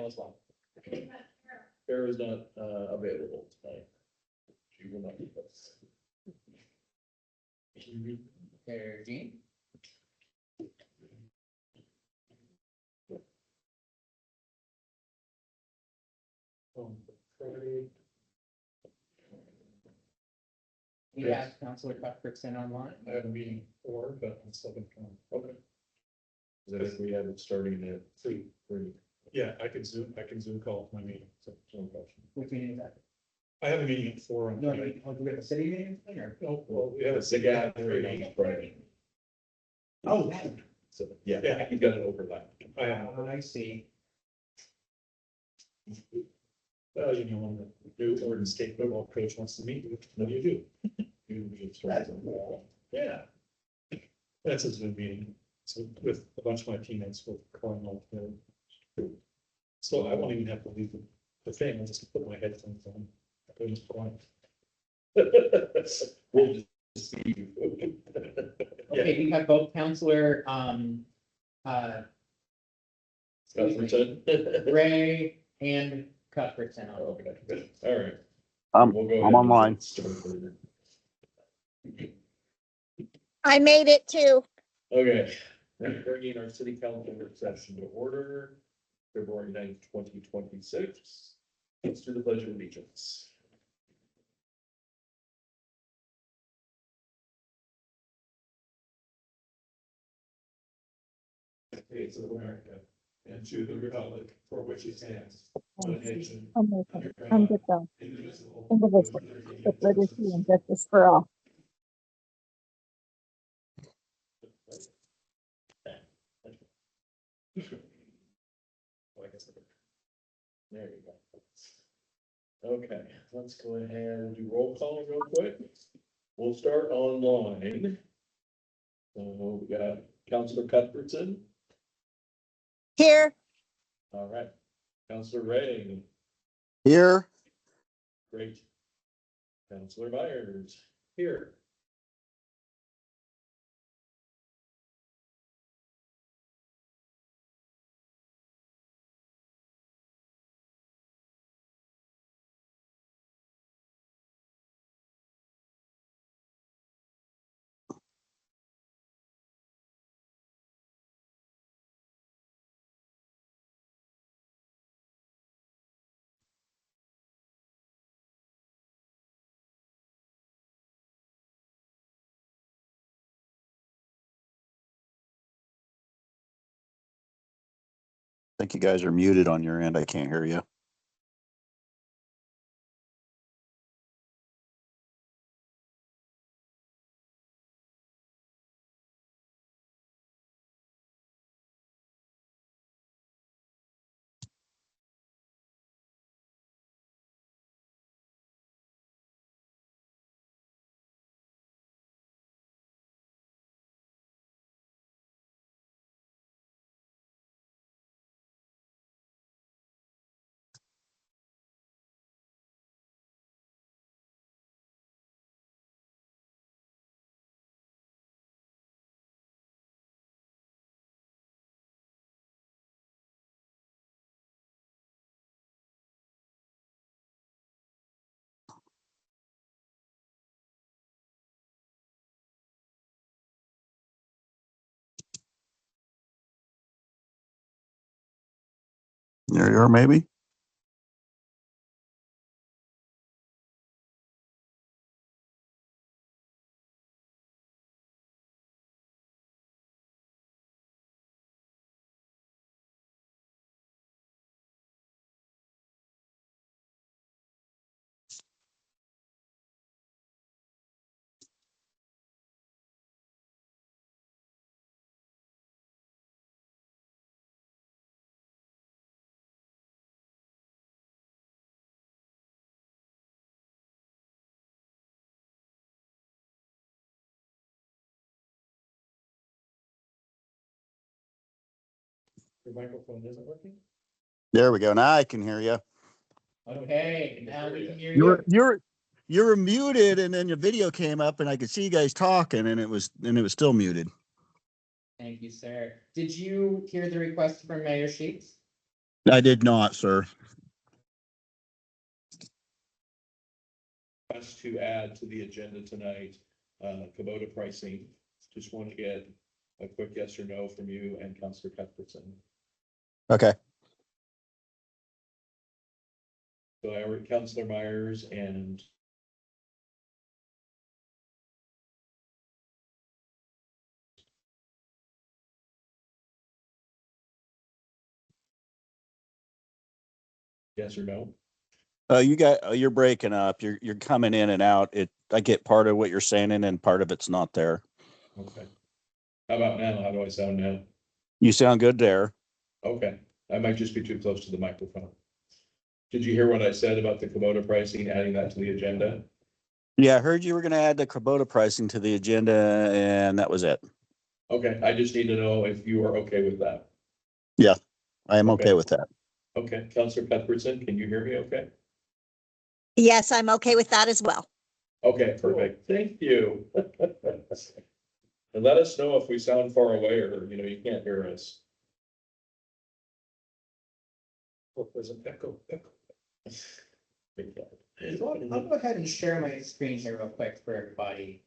as well. Sarah is not available tonight. She will not be with us. There, Jean. We have Councilor Cuthbertson online. I have a meeting for, but I'm still gonna come. Okay. Is that if we have it starting at 3? Yeah, I can Zoom call my meeting, so no question. Which meeting is that? I have a meeting at 4 on No, Friday. we have a city meeting or? Oh, well, yeah, It's the gathering on Friday. Oh, that. So, yeah, Yeah. you got an overlap. I have, I see. well, you know, when the new Oregon State football coach wants to meet you, what do you do? You start. Yeah. That's a Zoom meeting, so with a bunch of my teammates, we're calling all together. So I won't even have to leave the thing, I'll just put my headphones on. I can just go We'll just see you. Okay, we have both Councilor, Cuthbertson. Ray and Cuthbertson on. Okay, good. All right. I'm We'll go ahead I'm and online. get started. I made it too. Okay, we're bringing our city council work session to order, February 9th, 2026. Let's do the pledge of allegiance. States of America, and to the republic for which it stands, one nation, under Under God, God, indivisible, indivisible, with with liberty and justice for all. There you go. Okay, let's go ahead and do roll call real quick. We'll start online. So we got Councilor Cuthbertson. Here, All right. Councilor Ray, Here, great. Councilor Myers, here. I think you guys are muted on your end. I can't hear you. There you are, maybe. Your microphone isn't working? There we go. Now I can hear you. Okay, now we can hear You were you. you were muted, and then your video came up, and I could see you guys talking, and it was still muted. Thank you, sir. Did you hear the request from Mayor Sheets? I did not, sir. Us to add to the agenda tonight, Kubota pricing. Just want to get a quick yes or no from you and Counselor Cuthbertson. Okay. So I heard Counselor Myers and yes or no? You're breaking up. You're coming in and out. I get part of what you're saying and part of it's not there. Okay. How about now? How do I sound now? You sound good there. Okay, I might just be too close to the microphone. Did you hear what I said about the Kubota pricing, adding that to the agenda? Yeah, I heard you were going to add the Kubota pricing to the agenda, and that was it. Okay, I just need to know if you are okay with that. I am Okay. okay with that. Okay, Counselor Cuthbertson, can you hear me okay? Yes, I'm okay with that as well. Okay, perfect. Thank you. And let us know if we sound far away or, you can't hear us. Oh, there's an echo. Big cat. I'll go ahead and share my screen here real quick for everybody.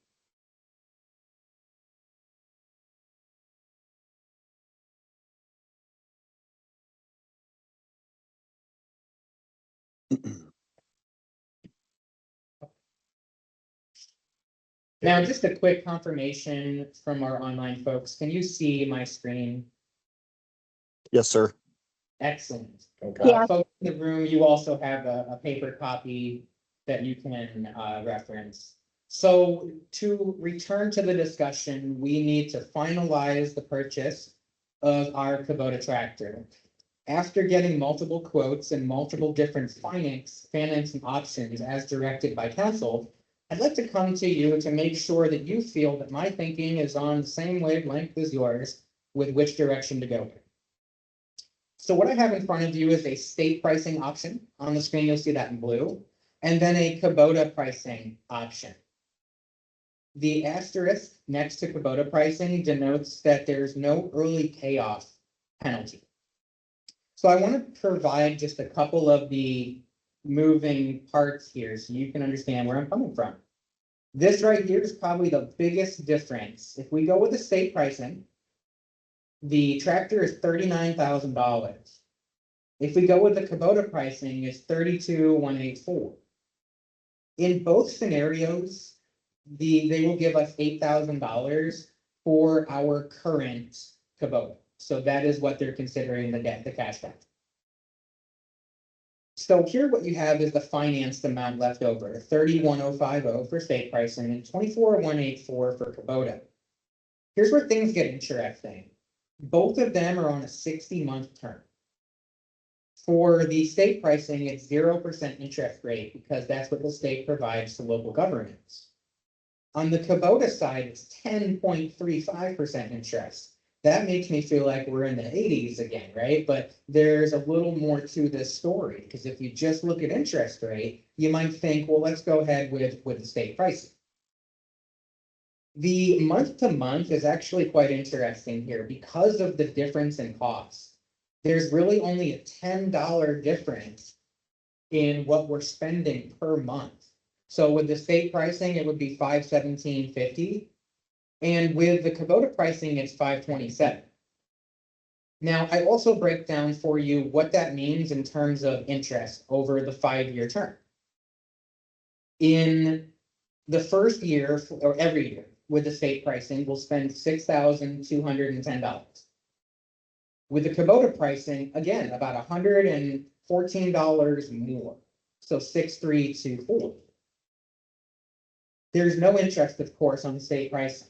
Now, just a quick confirmation from our online folks. Can you see my screen? Yes, sir. Excellent. Okay. Yeah. Folks in the room, you also have a paper copy that you can reference. So to return to the discussion, we need to finalize the purchase of our Kubota tractor. After getting multiple quotes and multiple different financing options as directed by council, I'd like to come to you to make sure that you feel that my thinking is on the same wavelength as yours with which direction to go. So what I have in front of you is a state pricing option. On the screen, you'll see that in blue, and then a Kubota pricing option. The asterisk next to Kubota pricing denotes that there's no early payoff penalty. So I want to provide just a couple of the moving parts here so you can understand where I'm coming from. This right here is probably the biggest difference. If we go with the state pricing, the tractor is $39,000. If we go with the Kubota pricing, it's $32,184. In both scenarios, they will give us $8,000 for our current Kubota. So that is what they're considering the cash back. So here what you have is the financed amount left over, $31,050 for state pricing and $24,184 for Kubota. Here's where things get interesting. Both of them are on a 60-month term. For the state pricing, it's 0% interest rate because that's what the state provides to local governments. On the Kubota side, it's 10.35% interest. That makes me feel like we're in the 80s again, right? But there's a little more to this story because if you just look at interest rate, you might think, well, let's go ahead with the state pricing. The month to month is actually quite interesting here because of the difference in cost. There's really only a $10 difference in what we're spending per month. So with the state pricing, it would be $517.50. And with the Kubota pricing, it's $527. Now, I also break down for you what that means in terms of interest over the 5-year term. In the first year, or every year, with the state pricing, we'll spend $6,210. With the Kubota pricing, again, about $114 more. So $6,324. There's no interest, of course, on the state pricing.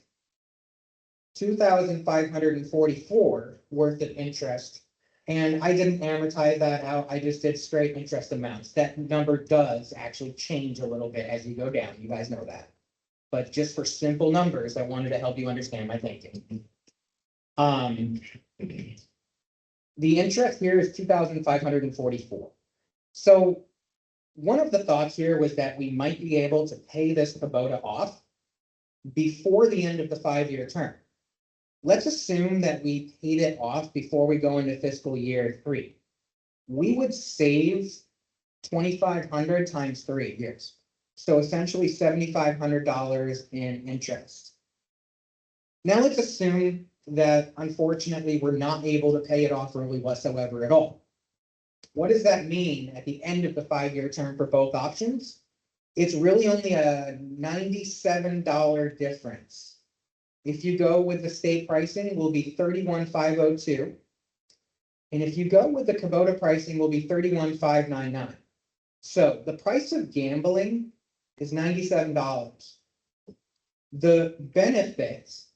$2,544 worth of interest. And I didn't amortize that out. I just did straight interest amounts. That number does actually change a little bit as you go down. You guys know that. But just for simple numbers, I wanted to help you understand my thinking. The interest here is $2,544. So one of the thoughts here was that we might be able to pay this Kubota off before the end of the 5-year term. Let's assume that we paid it off before we go into fiscal year 3. we would save 2,500 times 3 years. So essentially $7,500 in interest. Now let's assume that unfortunately, we're not able to pay it off early whatsoever at all. What does that mean at the end of the 5-year term for both options? It's really only a $97 difference. If you go with the state pricing, it will be 31,502. And if you go with the Kubota pricing, will be 31,599. So the price of gambling is $97. The benefits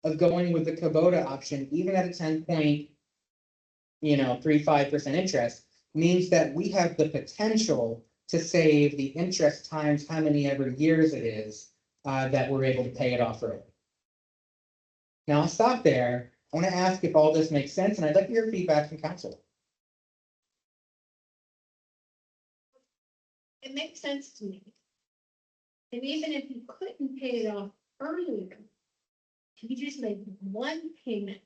of going with the Kubota option, even at a 10.35% interest, means that we have the potential to save the interest times how many ever years it is that we're able to pay it off early. Now I'll stop there. I want to ask if all this makes sense, and I'd like your feedback from council. It makes sense to me. And even if you couldn't pay it off earlier, if you just made one payment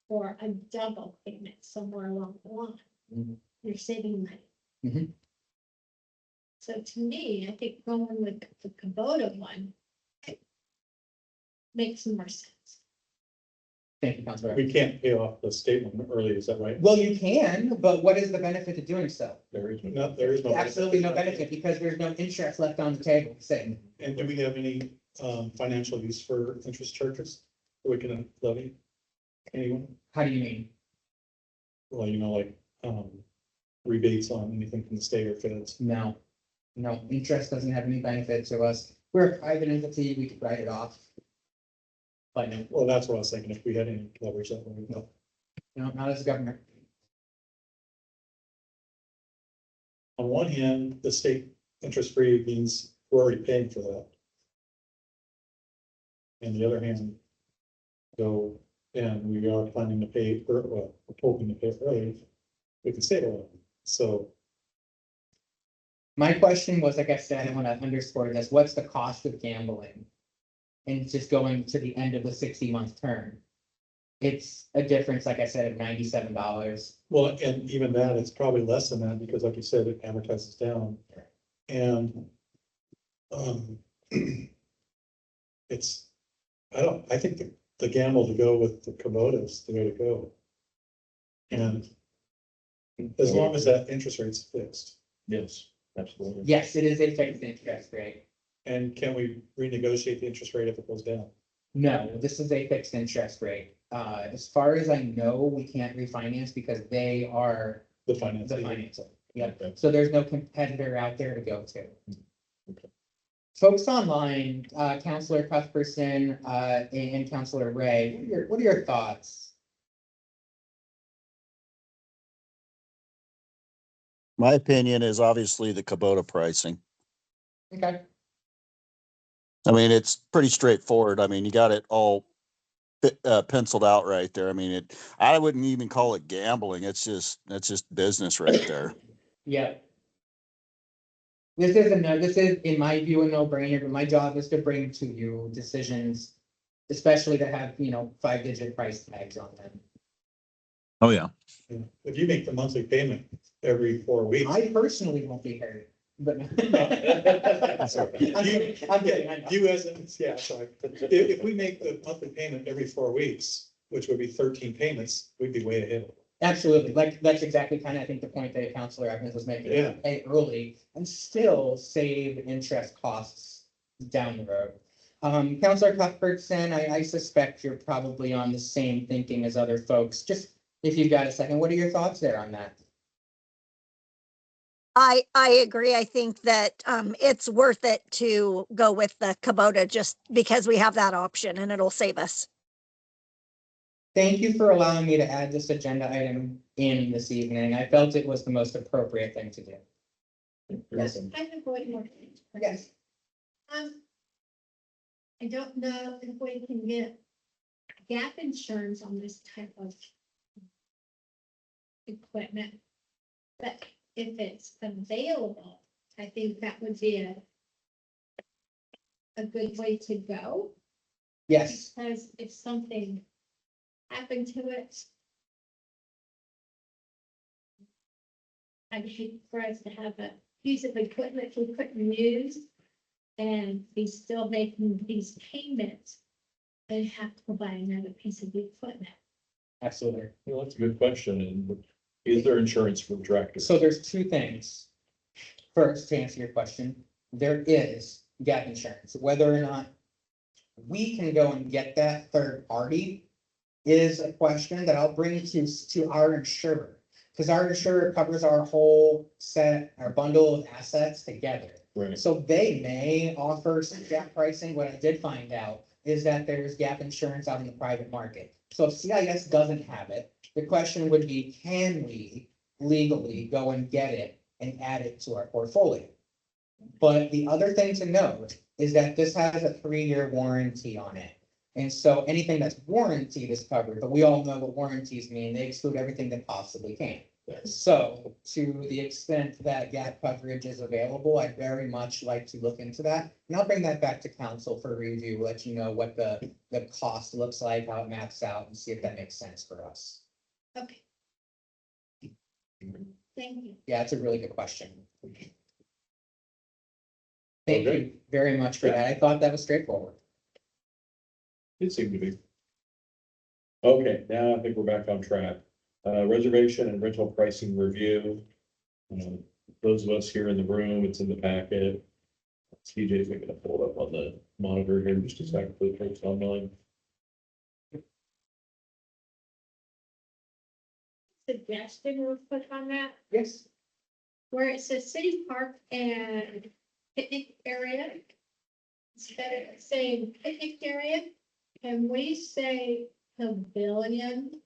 or a double payment somewhere along the line, Mhm. you're saving money. Mhm. So to me, I think going with the Kubota one makes more sense. Thank you, Councilor. We can't pay off the state one early, is that right? Well, you can, but what is the benefit to doing so? There is No, there is no. Absolutely no benefit because there's no interest left on the table. Same. And do we have any financial use for interest charges that we can levy? Anyone? How do you mean? Well, like rebates on anything from the state or feds. No. No, interest doesn't have any benefit to us. We're a private entity, we could write it off. But no, Well, that's what I was thinking, if we had any leverage that way. No. not as a government. On one hand, the state interest free means we're already paying for that. And the other hand, though, and we are planning to pay, or well, we're hoping to pay early, we can save a lot. So My question was, like I said, I want to underscore this, what's the cost of gambling? And just going to the end of the 60-month term. It's a difference, like I said, of $97. well, and even that, it's probably less than that, because like you said, it amortizes down. And it's, I think the gamble to go with the Kubota is the way to go. And as long as that interest rate's fixed, Yes, absolutely. Yes, it is a fixed interest rate. and can we renegotiate the interest rate if it goes down? No, this is a fixed interest rate. As far as I know, we can't refinance because they are The finance. the financer. Yeah, Okay. so there's no competitor out there to go to. Okay. Folks online, Counselor Cuthbertson, and Counselor Ray, what are your thoughts? My opinion is obviously the Kubota pricing. Okay, I mean, it's pretty straightforward. I mean, you got it all penciled out right there. I mean, I wouldn't even call it gambling. It's just business right there. yeah. This is, in my view, a no-brainer, but my job is to bring to you decisions, especially that have, 5-digit price tags on them. Oh, yeah. If you make the monthly payment every 4 weeks. I personally won't be hurt, but. I'm Sorry. kidding, I'm kidding, I know. You as, yeah, sorry. If we make the monthly payment every 4 weeks, which would be 13 payments, we'd be way ahead. Absolutely, like, that's exactly kind of, I think, the point that Counselor Evans was making. Yeah. Pay early and still save interest costs down the road. Counselor Cuthbertson, I suspect you're probably on the same thinking as other folks. Just if you've got a second, what are your thoughts there on that? I agree. I think that it's worth it to go with the Kubota just because we have that option and it'll save us. Thank you for allowing me to add this agenda item in this evening. I felt it was the most appropriate thing to do. Yes. I have one more. Yes. I don't know if we can get gap insurance on this type of equipment. But if it's available, I think that would be a good way to go. Yes, Because if something happened to it, I'd hate for us to have a piece of equipment we couldn't use and be still making these payments and have to buy another piece of equipment. Absolutely. Well, that's a good question. And is there insurance for tractors? So there's two things. First, to answer your question, there is gap insurance, whether or not we can go and get that third party is a question that I'll bring to our insurer. Because our insurer covers our whole set, our bundle of assets together. Right. So they may offer some gap pricing. What I did find out is that there's gap insurance out in the private market. So if CIS doesn't have it, the question would be, can we legally go and get it and add it to our portfolio? But the other thing to note is that this has a 3-year warranty on it. And so anything that's warranted is covered, but we all know what warranties mean. They exclude everything that possibly can. So to the extent that gap coverage is available, I'd very much like to look into that. And I'll bring that back to council for review, let you know what the cost looks like, how it maps out, and see if that makes sense for us. Okay. Thank you. Yeah, it's a really good question. Thank Okay. you very much for that. I thought that was straightforward. It seemed to be. Okay, now I think we're back on track. Reservation and rental pricing review. Those of us here in the room, it's in the packet. TJ's making a pull up on the monitor here in just a second for the folks online. Suggestion real quick on that, Yes. where it says city park and picnic area. Instead of saying picnic area, can we say pavilion?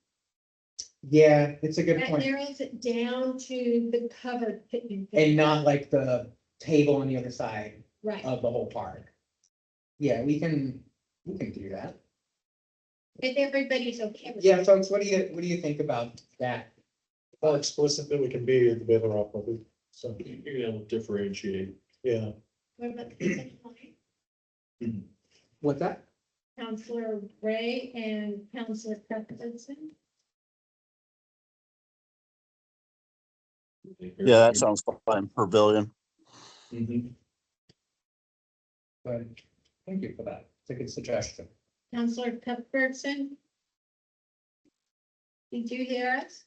Yeah, it's a good That point. narrows it down to the covered picnic. And area. not like the table on the other side Right, of the whole park. Yeah, we can do that. if everybody's okay with Yeah, it. folks, what do you think about that? The more explicit that we can be, the better off we'll be. So, You're gonna differentiate. yeah, What about the consent line? What's that? Counselor Ray and Counselor Cuthbertson? Yeah, that sounds fine. Pavilion. Mhm. But thank you for that. It's a good suggestion. Counselor Cuthbertson? Did you hear us?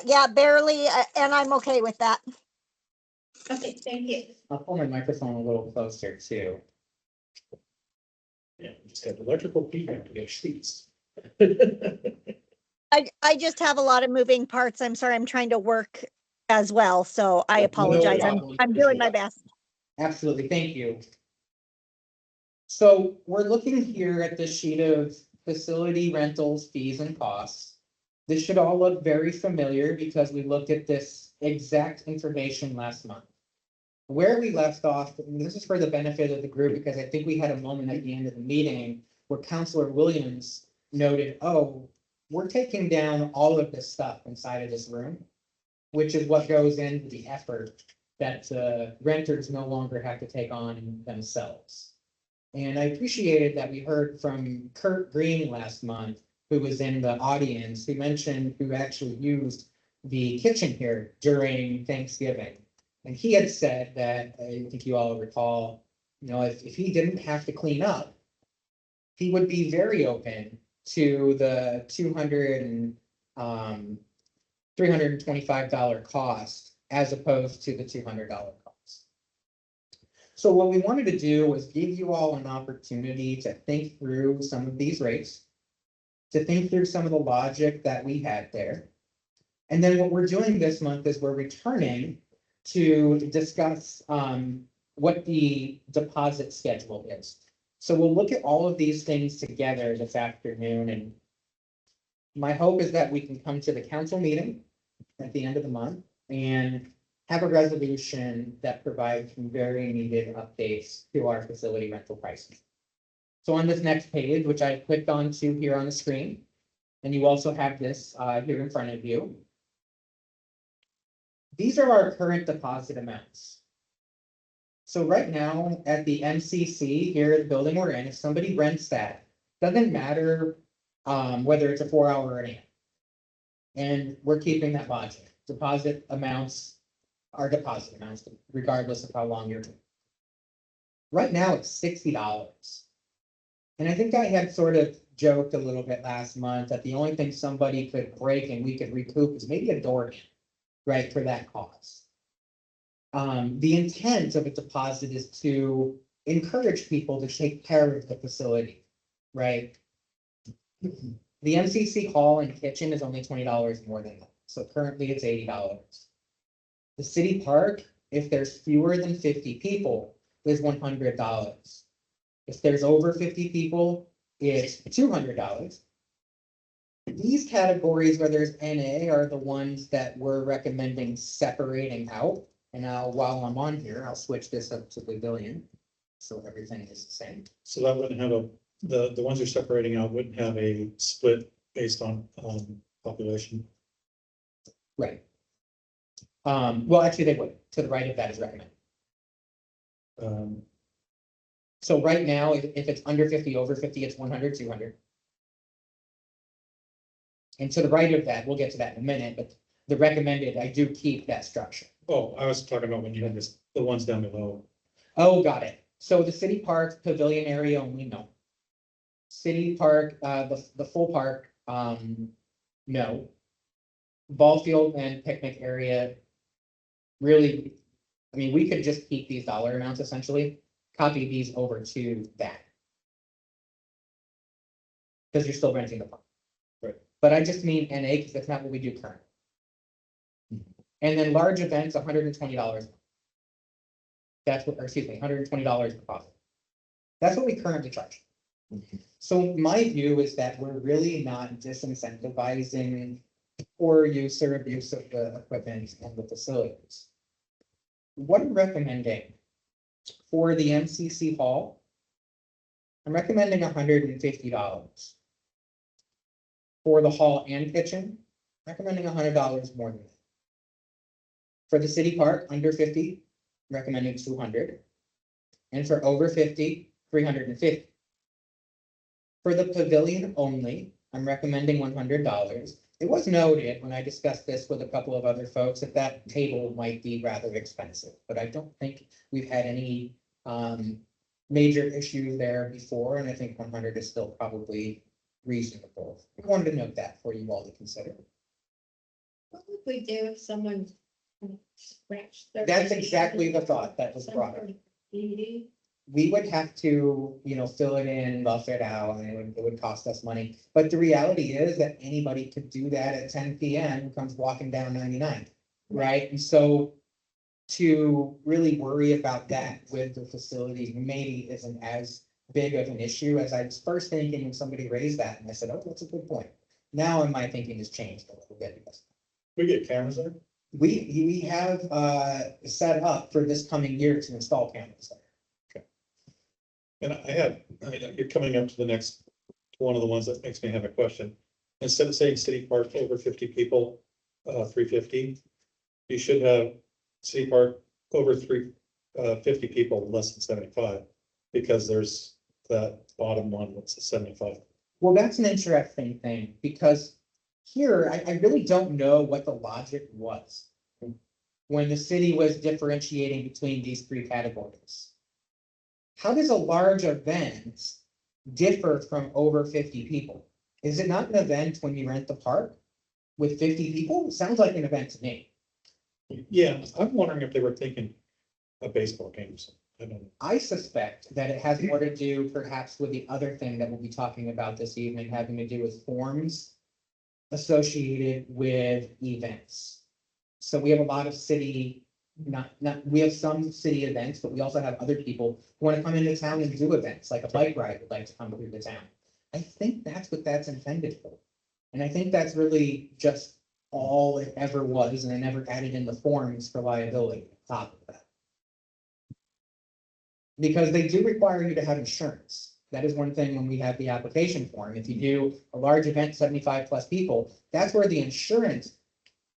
Yeah, barely, and I'm okay with that. Okay, thank you. I'll pull my microphone a little closer too. yeah, we just got electrical feedback to get sheets. I just have a lot of moving parts. I'm sorry, I'm trying to work as well, so I No apologize. problem. I'm doing my best. Absolutely, thank you. So we're looking here at this sheet of facility rentals, fees and costs. This should all look very familiar because we looked at this exact information last month. Where we left off, and this is for the benefit of the group, because I think we had a moment at the end of the meeting where Counselor Williams noted, oh, we're taking down all of this stuff inside of this room, which is what goes into the effort that renters no longer have to take on themselves. And I appreciated that we heard from Kurt Green last month, who was in the audience, who mentioned who actually used the kitchen here during Thanksgiving. And he had said that, I think you all recall, if he didn't have to clean up, he would be very open to the $325 cost as opposed to the $200 cost. So what we wanted to do was give you all an opportunity to think through some of these rates, to think through some of the logic that we had there. And then what we're doing this month is we're returning to discuss what the deposit schedule is. So we'll look at all of these things together this afternoon, and my hope is that we can come to the council meeting at the end of the month and have a resolution that provides some very needed updates to our facility rental pricing. So on this next page, which I clicked onto here on the screen, and you also have this here in front of you. These are our current deposit amounts. So right now at the MCC here at the building we're in, if somebody rents that, doesn't matter whether it's a 4-hour or an 8. And we're keeping that budget. deposit amounts are deposit amounts regardless of how long you're. Right now, it's $60. And I think I had sort of joked a little bit last month that the only thing somebody could break and we could recoup is maybe a door, right, for that cost. The intent of a deposit is to encourage people to take care of the facility, right? The MCC hall and kitchen is only $20 more than that, so currently it's $80. The city park, if there's fewer than 50 people, is $100. If there's over 50 people, it's $200. These categories where there's NA are the ones that we're recommending separating out. And now while I'm on here, I'll switch this up to pavilion. So everything is the same. So that wouldn't have the ones you're separating out wouldn't have a split based on, population. Right. Well, actually they would, to the right of that is recommended. Um, So right now, if it's under 50, over 50, it's 100, 200. And to the right of that, we'll get to that in a minute, but the recommended, I do keep that structure. oh, I was talking about when you had this, the ones down below. Oh, got it. So the city park pavilion area only, no. City park, the full park, no. Ball field and picnic area. Really, I mean, we could just keep these dollar amounts essentially, copy these over to that. Because you're still renting the park. Right. But I just mean NA because that's not what we do currently. And then large events, $120. That's what, or excuse me, $120 deposit. That's what we currently charge. So my view is that we're really not disincentivizing poor use or abuse of the equipment and the facilities. What I'm recommending for the MCC hall, I'm recommending $150. For the hall and kitchen, recommending $100 more than that. For the city park, under 50, recommending 200. And for over 50, 350. For the pavilion only, I'm recommending $100. It was noted when I discussed this with a couple of other folks that that table might be rather expensive, but I don't think we've had any major issues there before, and I think 100 is still probably reasonable. I wanted to note that for you all to consider. What would we do if someone scratched their? That's exactly the thought that was brought up. DD? We would have to, fill it in, buff it out, and it would cost us money. But the reality is that anybody could do that at 10 PM who comes walking down 99, right? And so to really worry about that with the facility maybe isn't as big of an issue as I was first thinking when somebody raised that, and I said, oh, that's a good point. Now my thinking has changed a little bit. We get cameras there? We have set up for this coming year to install cameras there. And you're coming up to the next, one of the ones that makes me have a question. Instead of saying city park over 50 people, 350, you should have city park over 50 people, less than 75, because there's that bottom one that's a 75. Well, that's an interesting thing, because here, I really don't know what the logic was when the city was differentiating between these three categories. How does a large event differ from over 50 people? Is it not an event when you rent the park with 50 people? It sounds like an event to me. Yeah, I'm wondering if they were thinking a baseball game or something. I don't know. I suspect that it has more to do perhaps with the other thing that we'll be talking about this evening, having to do with forms associated with events. So we have a lot of city, we have some city events, but we also have other people who want to come into town and do events, like a bike ride would like to come through the town. I think that's what that's intended for. And I think that's really just all it ever was, and I never added in the forms for liability on top of that. Because they do require you to have insurance. That is one thing when we have the application form. If you do a large event, 75 plus people, that's where the insurance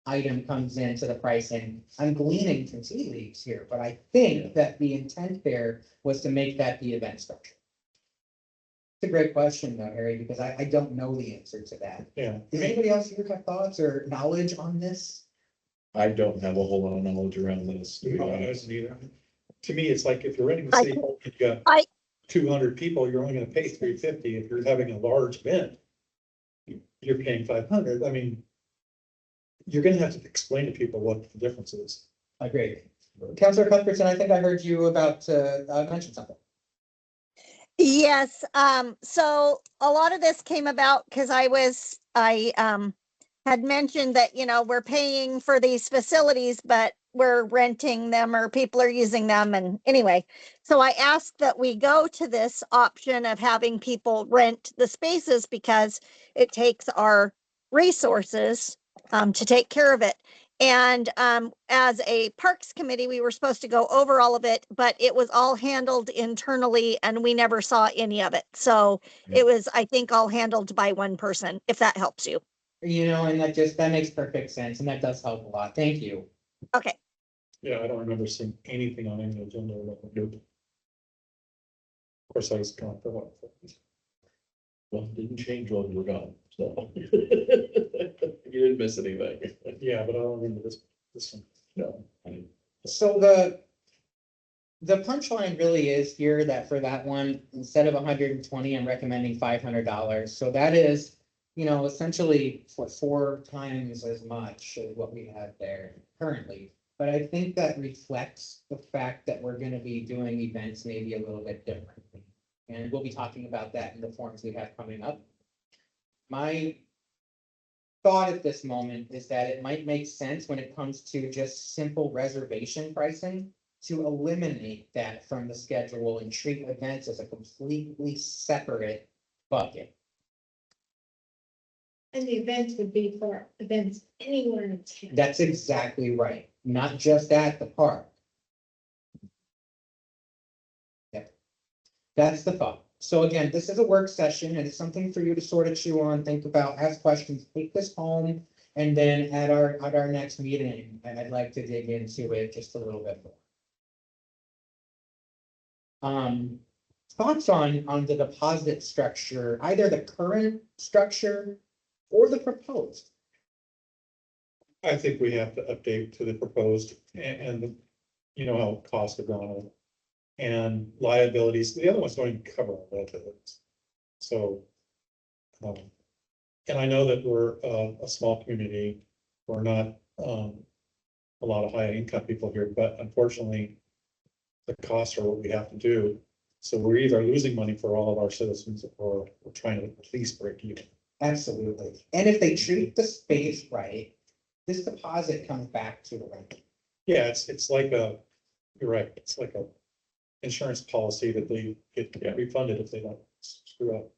item comes into the pricing. I'm gleaning from tea leaves here, but I think that the intent there was to make that the event structure. It's a great question though, Harry, because I don't know the answer to that. Yeah. Does anybody else here have thoughts or knowledge on this? I don't have a whole lot of knowledge around this. to be No, I honest. don't either. To me, it's like if you're renting the I city hall, you've got I- 200 people, you're only gonna pay 350. If you're having a large event, you're paying 500. I mean, you're gonna have to explain to people what the difference is. Agreed. Counselor Cuthbertson, I think I heard you about to mention something. Yes, so a lot of this came about because I had mentioned that, you know, we're paying for these facilities, but we're renting them or people are using them. And anyway, so I asked that we go to this option of having people rent the spaces because it takes our resources to take care of it. And as a parks committee, we were supposed to go over all of it, but it was all handled internally and we never saw any of it. So Yeah. it was, I think, all handled by one person, if that helps you. You know, and that makes perfect sense, and that does help a lot. Thank you. Okay. Yeah, I don't remember seeing anything on any agenda about the group. Of course, I was gone for what? Well, it didn't change while we were gone, so. You didn't miss anything. Yeah, but I don't remember this one. No. So the punchline really is here that for that one, instead of 120, I'm recommending $500. So that is, you know, essentially what 4 times as much as what we have there currently. But I think that reflects the fact that we're gonna be doing events maybe a little bit differently. And we'll be talking about that in the forms we have coming up. My thought at this moment is that it might make sense when it comes to just simple reservation pricing to eliminate that from the schedule and treat events as a completely separate bucket. And the events would be for events anywhere in town. That's exactly right, not just at the park. Yep. That's the thought. So again, this is a work session and it's something for you to sort of chew on, think about, ask questions, take this home. And then at our next meeting, and I'd like to dig into it just a little bit more. Thoughts on the deposit structure, either the current structure or the proposed? I think we have to update to the proposed and you know how costs have gone up. And liabilities, the other ones don't even cover our liabilities. So. And I know that we're a small community, we're not a lot of high income people here, but unfortunately. The costs are what we have to do, so we're either losing money for all of our citizens or we're trying to at least break even. Absolutely. And if they treat the space right, this deposit comes back to the rent. Yeah, it's like you're right, it's like a insurance policy that they get refunded if they don't screw up.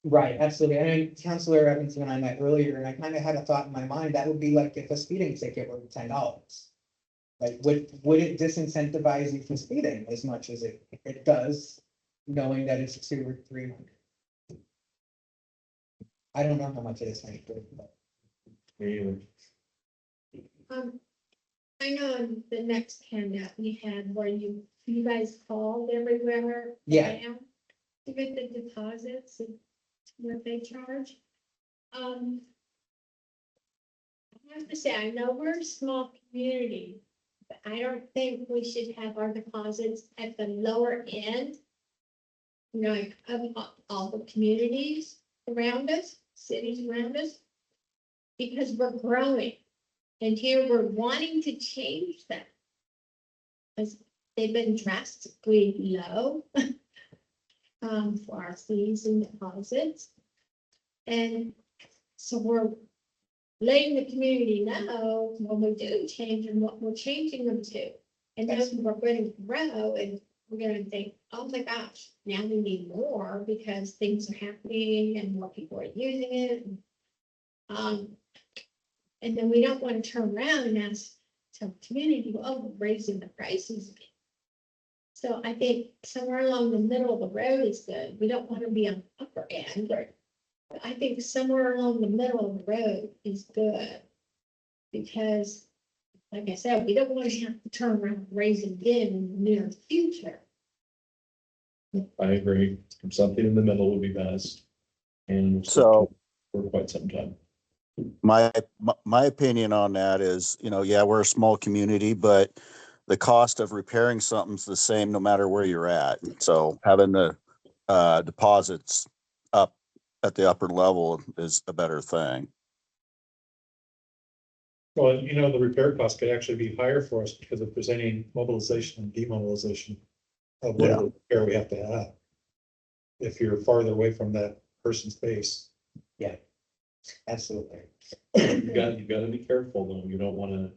Right, absolutely. I mean, Counselor Evanson and I met earlier, and I kind of had a thought in my mind, that would be like if a speeding ticket were $10. Like, would it disincentivize you from speeding as much as it does, knowing that it's 200 or 300? I don't know how much it is. But I know in the next handout we had where you guys called everywhere. Yeah. around To get the deposits and what they charge. I have to say, I know we're a small community, but I don't think we should have our deposits at the lower end. You know, like of all the communities around us, cities around us. Because we're growing. And here we're wanting to change that. Because they've been drastically low. For our fees and deposits. And so we're letting the community know when we do change and what we're changing them to. And then we're going to grow and we're gonna think, oh my gosh, now we need more because things are happening and more people are using it. And then we don't want to turn around and ask some community, oh, we're raising the prices. So I think somewhere along the middle of the road is good. We don't want to be on the upper end, but I think somewhere along the middle of the road is good. Because, like I said, we don't want to have to turn around and raise it again in the near future. I agree, something in the middle would be best. And So- for quite some time. My opinion on that is, yeah, we're a small community, but the cost of repairing something's the same no matter where you're at. So having the deposits up at the upper level is a better thing. Well, the repair cost could actually be higher for us because if there's any mobilization and demobilization of whatever repair we have to have. If you're farther away from that person's base. Absolutely. You gotta be careful though. You don't wanna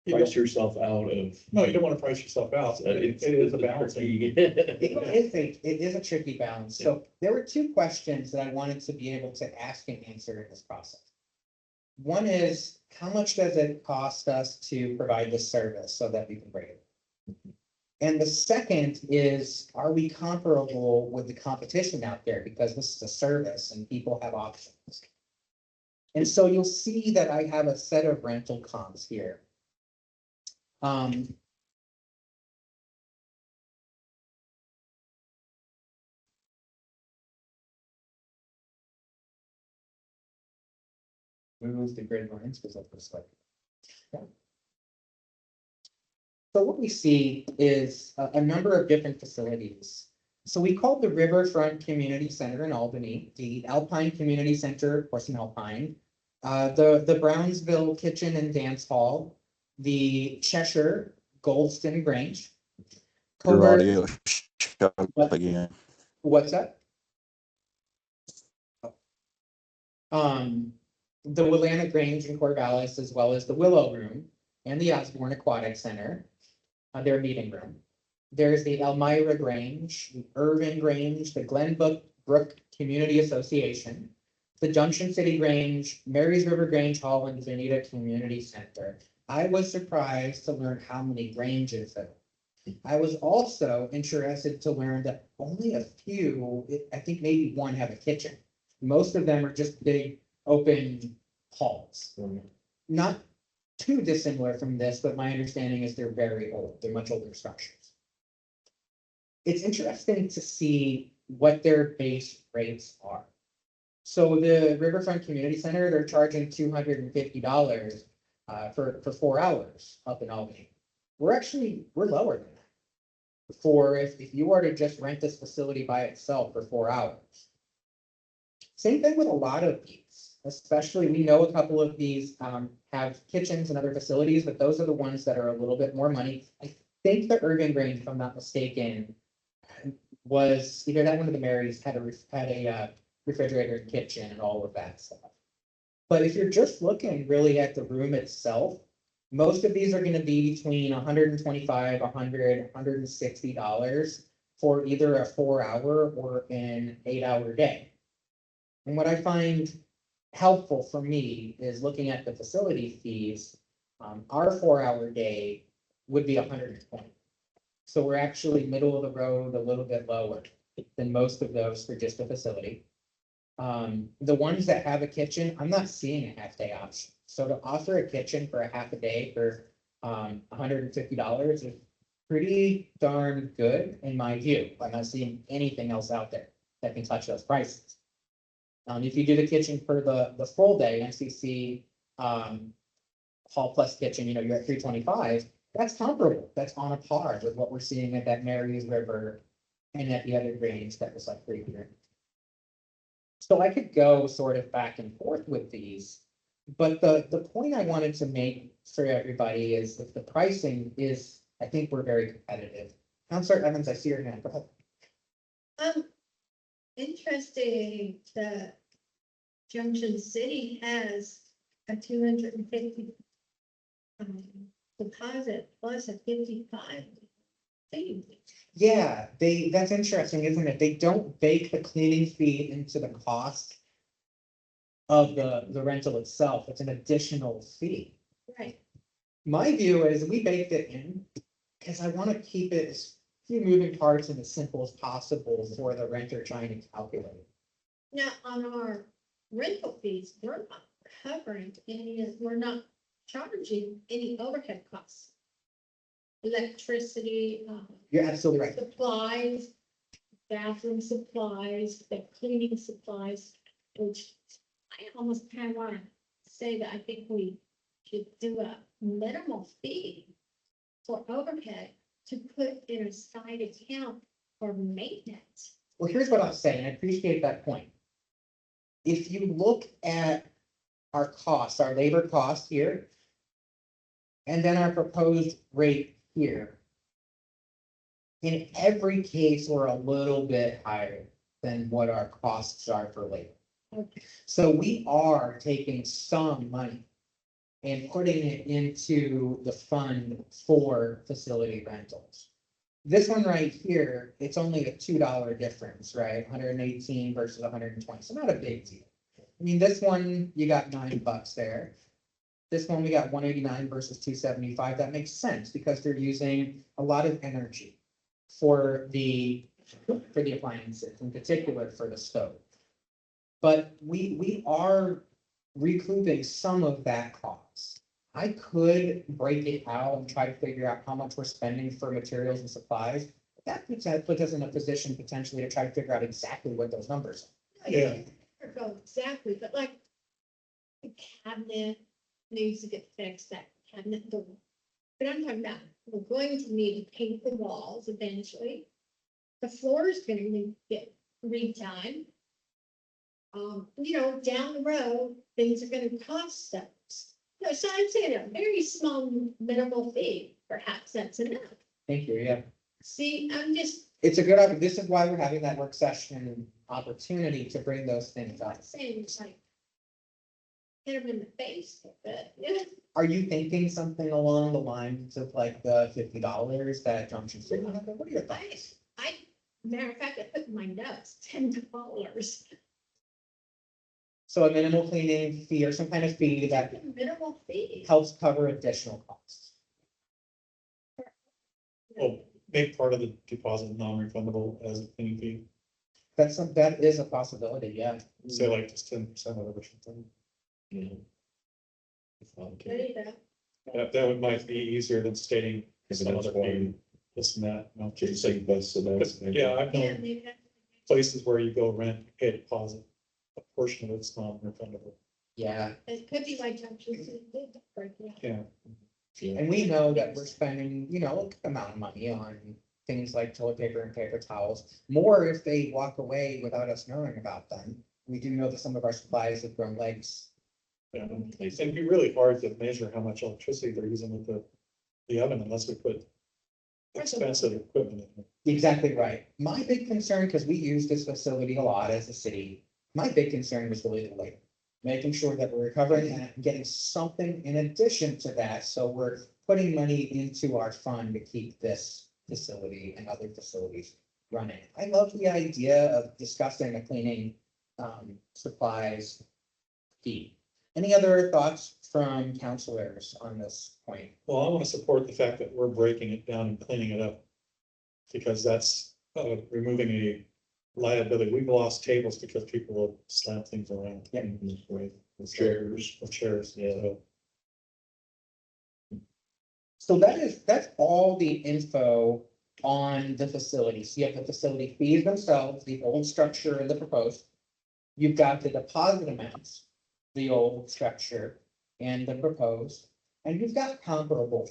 price yourself out of. No, you don't want to price yourself out. It is a balancing. It is a tricky balance. So there were two questions that I wanted to be able to ask and answer in this process. One is, how much does it cost us to provide this service so that we can bring it? And the second is, are we comparable with the competition out there? Because this is a service and people have options. And so you'll see that I have a set of rental comps here. Remove the grid lines because of this. So what we see is a number of different facilities. So we called the Riverfront Community Center in Albany, the Alpine Community Center, of course in Alpine, the Brownsville Kitchen and Dance Hall, the Cheshire Goldston Grange. Your Covert- audio shut up again. What's that? The Willamette Grange in Corvallis, as well as the Willow Room and the Osborne Aquatic Center, their meeting room. There's the Elmira Grange, the Irving Grange, the Glenbrook Community Association, the Junction City Grange, Marys River Grange Hall, and the Veneta Community Center. I was surprised to learn how many Granges there were. I was also interested to learn that only a few, I think maybe one, have a kitchen. Most of them are just big open halls. Not too dissimilar from this, but my understanding is they're very old. They're much older structures. It's interesting to see what their base rates are. So the Riverfront Community Center, they're charging $250 for 4 hours up in Albany. We're lower than that. For if you were to just rent this facility by itself for 4 hours. Same thing with a lot of these, especially we know a couple of these have kitchens and other facilities, but those are the ones that are a little bit more money. I think the Irving Grange, if I'm not mistaken, was either that one of the Marys had a refrigerator and kitchen and all of that stuff. But if you're just looking really at the room itself, most of these are going to be between $125, $100, $160 for either a 4-hour or an 8-hour day. And what I find helpful for me is looking at the facility fees. Our 4-hour day would be 120. So we're actually middle of the road, a little bit lower than most of those for just a facility. The ones that have a kitchen, I'm not seeing a half-day option. So to offer a kitchen for a half a day for $150 is pretty darn good in my view. I'm not seeing anything else out there that can touch those prices. If you do the kitchen for the full day, MCC hall plus kitchen, you're at $325. That's comparable. That's on a par with what we're seeing at that Marys River and at the other Grange that was like $300. So I could go sort of back and forth with these, but the point I wanted to make for everybody is that the pricing is, I think we're very competitive. Counselor Evans, I see your hand. Go ahead. Interesting that Junction City has a 250 deposit plus a 55 fee. Yeah, that's interesting, isn't it? They don't bake the cleaning fee into the cost of the rental itself. It's an additional fee. Right. My view is we baked it in because I want to keep it as few moving parts and as simple as possible for the renter trying to calculate. Now, on our rental fees, we're not covering we're not charging any overhead costs. Electricity, You're absolutely right. supplies, bathroom supplies, the cleaning supplies, which I almost kind of want to say that I think we should do a minimal fee for overhead to put in a side account for maintenance. Well, here's what I'll say, and I appreciate that point. If you look at our costs, our labor cost here, and then our proposed rate here, in every case, we're a little bit higher than what our costs are for labor. Okay. So we are taking some money and putting it into the fund for facility rentals. This one right here, it's only a $2 difference, right? 118 versus 120, so not a big deal. I mean, this one, you got $9 there. This one, we got 189 versus 275. That makes sense because they're using a lot of energy for the appliances, in particular for the stove. But we are recouping some of that cost. I could break it out and try to figure out how much we're spending for materials and supplies. That puts us in a position potentially to try to figure out exactly what those numbers are. I Yeah. can't go exactly, but like the cabinet needs to get fixed, that cabinet door. But I'm talking about, we're going to need to paint the walls eventually. The floor is gonna need to get redone. Down the road, things are gonna cost us. No, so I'm saying a very small minimal fee, perhaps that's enough. Thank you, yeah. See, I'm just It's a this is why we're having that work session opportunity to bring those things up. not saying it's like hit them in the face, but yeah. Are you thinking something along the lines of like the $50 that Junction City? What are your thoughts? Matter of fact, I put in my notes, $10. So a minimal cleaning fee or some kind of fee that Minimal fee. helps cover additional costs. Well, make part of the deposit non-refundable as a cleaning fee, That is a possibility, yeah. say like just 10% of it or something. Yeah. There you go. That might be easier than stating If some that's other why fee, this and that. No, Jason does, so that's. But, yeah, I've Yeah, known maybe that's- places where you go rent, pay a deposit, a portion of it's non-refundable. Yeah, It could be like Junction City did right now. Yeah, and we know that we're spending, a good amount of money on things like toilet paper and paper towels. More if they walk away without us knowing about them. We do know that some of our supplies have grown legs. yeah. It'd be really hard to measure how much electricity they're using with the oven unless we put expensive equipment in it. Exactly right. My big concern, because we use this facility a lot as a city, my big concern was really the labor. Making sure that we're recovering that and getting something in addition to that, so we're putting money into our fund to keep this facility and other facilities running. I love the idea of discussing a cleaning supplies fee. Any other thoughts from counselors on this point? Well, I want to support the fact that we're breaking it down and cleaning it up. Because that's removing a liability. We've lost tables because people have slammed things around. Yeah. Right, with chairs, yeah. So, So that's all the info on the facilities. You have the facility fees themselves, the old structure and the proposed. You've got the deposit amounts, the old structure and the proposed, and you've got comparable.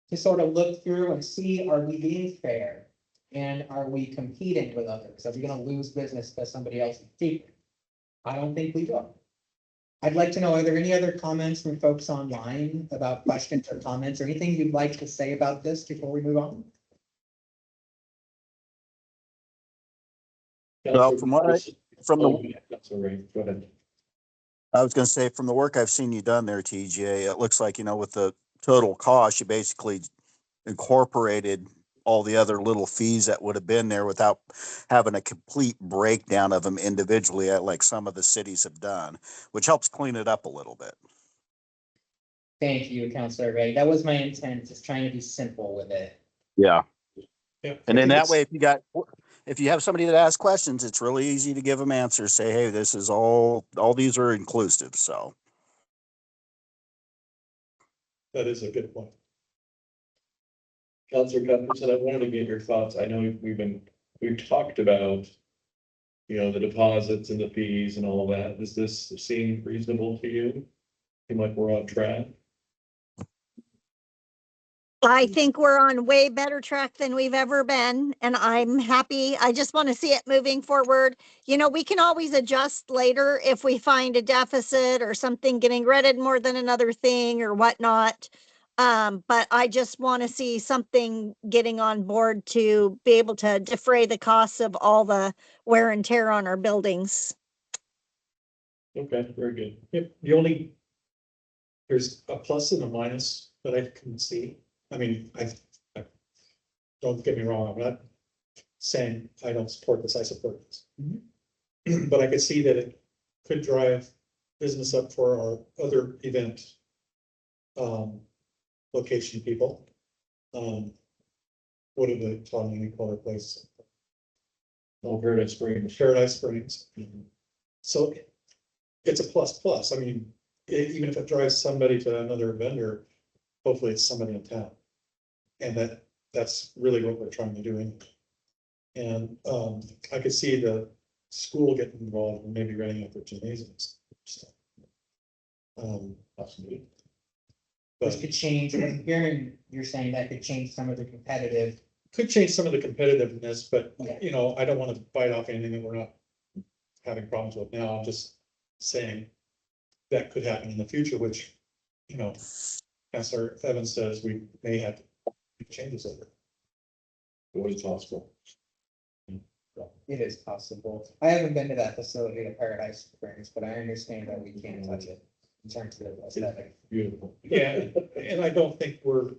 To sort of look through and see, are we being fair? And are we competing with others? Are we gonna lose business because somebody else is cheaper? I don't think we will. I'd like to know, are there any other comments from folks online about questions or comments or anything you'd like to say about this before we move on? Well, from what Oh, yeah, that's all right, go ahead. I was gonna say, from the work I've seen you done there, TJ, it looks like, with the total cost, you basically incorporated all the other little fees that would have been there without having a complete breakdown of them individually, like some of the cities have done, which helps clean it up a little bit. Thank you, Counselor Ray. That was my intent, just trying to be simple with it. Yeah. yeah. And I then think that it's- way, if you have somebody that asks questions, it's really easy to give them answers. Say, hey, this is all these are inclusive. So. That is a good point. Counselor Cuthbertson, I wanted to get your thoughts. I know we've talked about, the deposits and the fees and all of that. Does this seem reasonable to you? Seem like we're on track. I think we're on way better track than we've ever been, and I'm happy. I just want to see it moving forward. You know, we can always adjust later if we find a deficit or something getting redded more than another thing or whatnot. But I just want to see something getting on board to be able to defray the costs of all the wear and tear on our buildings. Okay, very good. Yep, the only, there's a plus and a minus that I can see. I mean, don't get me wrong, I'm not saying I don't support this, I support this. But I could see that it could drive business up for our other event location people. What are the, Tommy, call their place? Paradise Springs. Paradise Springs. So it's a plus plus. I mean, even if it drives somebody to another vendor, hopefully it's somebody in town. And that's really what we're trying to do. And I could see the school getting involved and maybe running up their gymnasiums. Possibly. Which But could change, I'm hearing you're saying that could change some of the competitive. could change some of the competitiveness, but Yeah. you know, I don't want to bite off anything that we're not having problems with now. I'm just saying that could happen in the future, which, you know, Councilor Evans says we may have to make changes over. Always possible. It is possible. I haven't been to that facility at Paradise Springs, but I understand that we can't touch it in terms of aesthetic. Beautiful. Yeah, and I don't think we're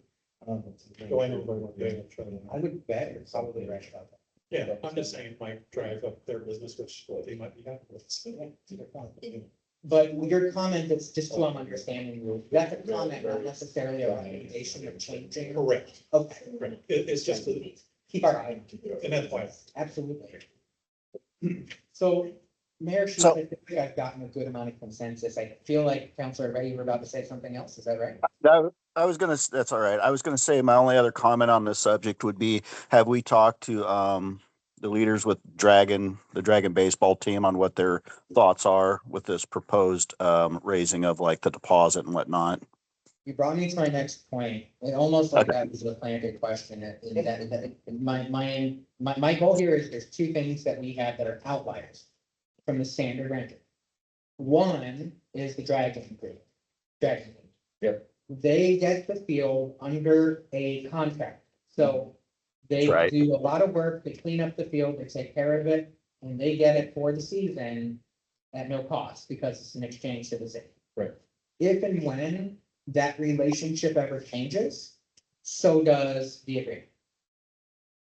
going over what they I would bet it's probably right about that. Yeah, I'm just saying it might drive up their business, which they might be happy with. But your comment is just so I'm understanding you, that's a comment, not necessarily a recommendation of changing. Correct, Okay, correct. It's just, keep our eye. and that's why. Absolutely. So, Mayor, Sheets, So- I think I've gotten a good amount of consensus. I feel like Councilor Ray, you were about to say something else. Is that right? I was gonna, that's all right. I was gonna say my only other comment on this subject would be, have we talked to, the leaders with the Dragon baseball team on what their thoughts are with this proposed, raising of like the deposit and whatnot? You brought me to my next point. It almost like Okay. that was a planted question. My goal here is there's two things that we have that are outliers from the standard renter. One is the Dragon Group. Dragon. Yep. They get the field under a contract. So they Right. do a lot of work, they clean up the field, they take care of it, and they get it for the season at no cost because it's an exchange to the city. Right. If and when that relationship ever changes, so does the agreement.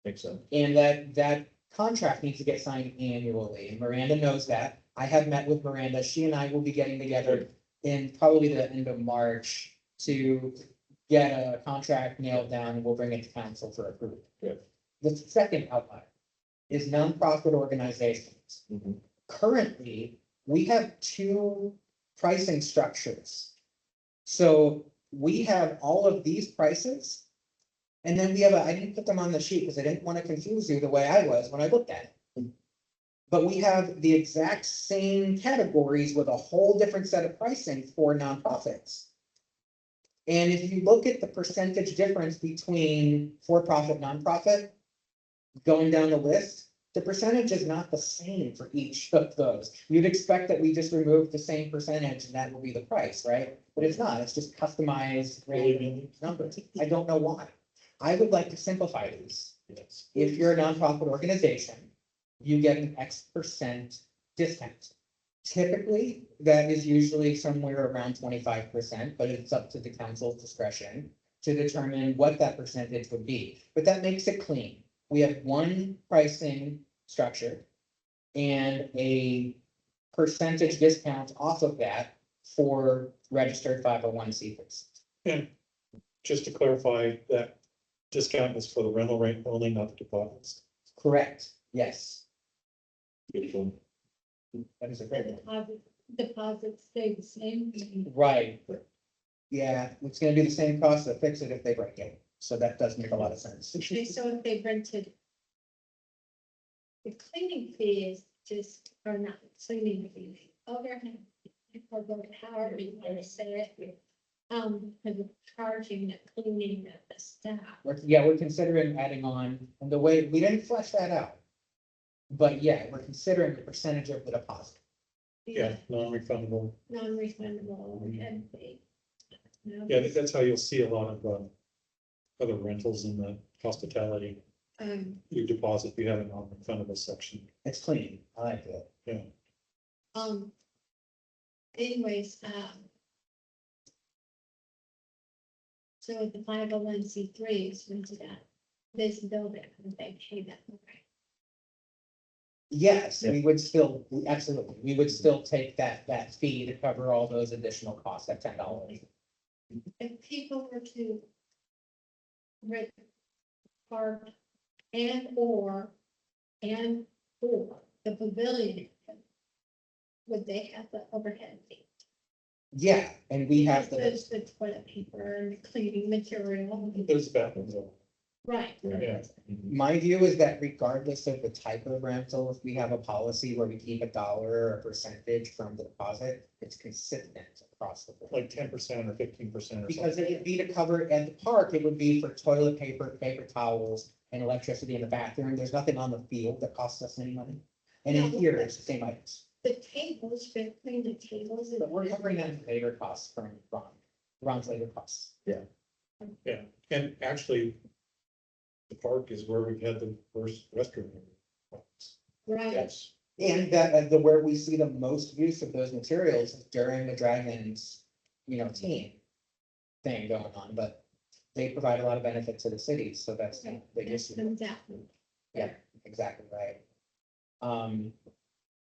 Makes sense. And that contract needs to get signed annually. Miranda knows that. I have met with Miranda. She and I will be getting together in probably the end of March to get a contract nailed down, and we'll bring it to council for approval. Good. The second outlier is nonprofit organizations. Mhm. Currently, we have two pricing structures. So we have all of these prices. And then we have I didn't put them on the sheet because I didn't want to confuse you the way I was when I looked at it. But we have the exact same categories with a whole different set of pricing for nonprofits. And if you look at the percentage difference between for-profit, nonprofit, going down the list, the percentage is not the same for each of those. You'd expect that we just remove the same percentage and that will be the price, right? But it's not, it's just customized random numbers. I don't know why. I would like to simplify these. Yes. If you're a nonprofit organization, you get an X% discount. Typically, that is usually somewhere around 25%, but it's up to the council's discretion to determine what that percentage would be. But that makes it clean. We have one pricing structure and a percentage discount off of that for registered 501(c)(3)s. And just to clarify, that discount is for the rental rate only, not the deposits. Correct, yes. Beautiful. That is a The great one. deposits stay the same. Right. Yeah, it's gonna be the same cost to fix it if they break it, so that does make a lot of sense. Okay, so if they rented. The cleaning fee is just, or not cleaning fee, overhead or the power, you want to say it. Because of charging the cleaning of the staff. We're considering adding on, and the way, we didn't flesh that out. But yeah, we're considering the percentage of the deposit. Yeah, non-refundable. Non-refundable overhead fee. Yeah, that's how you'll see a lot of, other rentals in the hospitality. You deposit, you have a non-refundable section. It's clean, I like it. Yeah. Anyways, so with the 501c3s, when's that? This building, they pay that, okay. Yes, we would still, absolutely, we would still take that fee to cover all those additional costs at $10. If people were to rent park and/or the pavilion, would they have the overhead fee? Yeah, and we have the, There's the toilet paper and cleaning material. There's bathrooms. Right. Yeah. my view is that regardless of the type of rental, if we have a policy where we keep $1 or a percentage from the deposit, it's consistent across the board. Like 10% or 15% or something. Because it would be to cover, at the park, it would be for toilet paper, paper towels, and electricity in the bathroom. There's nothing on the field that costs us any money. And in No. here, it's the same items. The tables, we clean the tables. But we're covering that labor costs from Ron's labor costs. Yeah, and actually, the park is where we've had the first restroom. Right. Yes. And that, where we see the most use of those materials is during the Dragons, team thing going on, but they provide a lot of benefit to the city, so that's the big That's issue. comes out. Yeah, exactly right.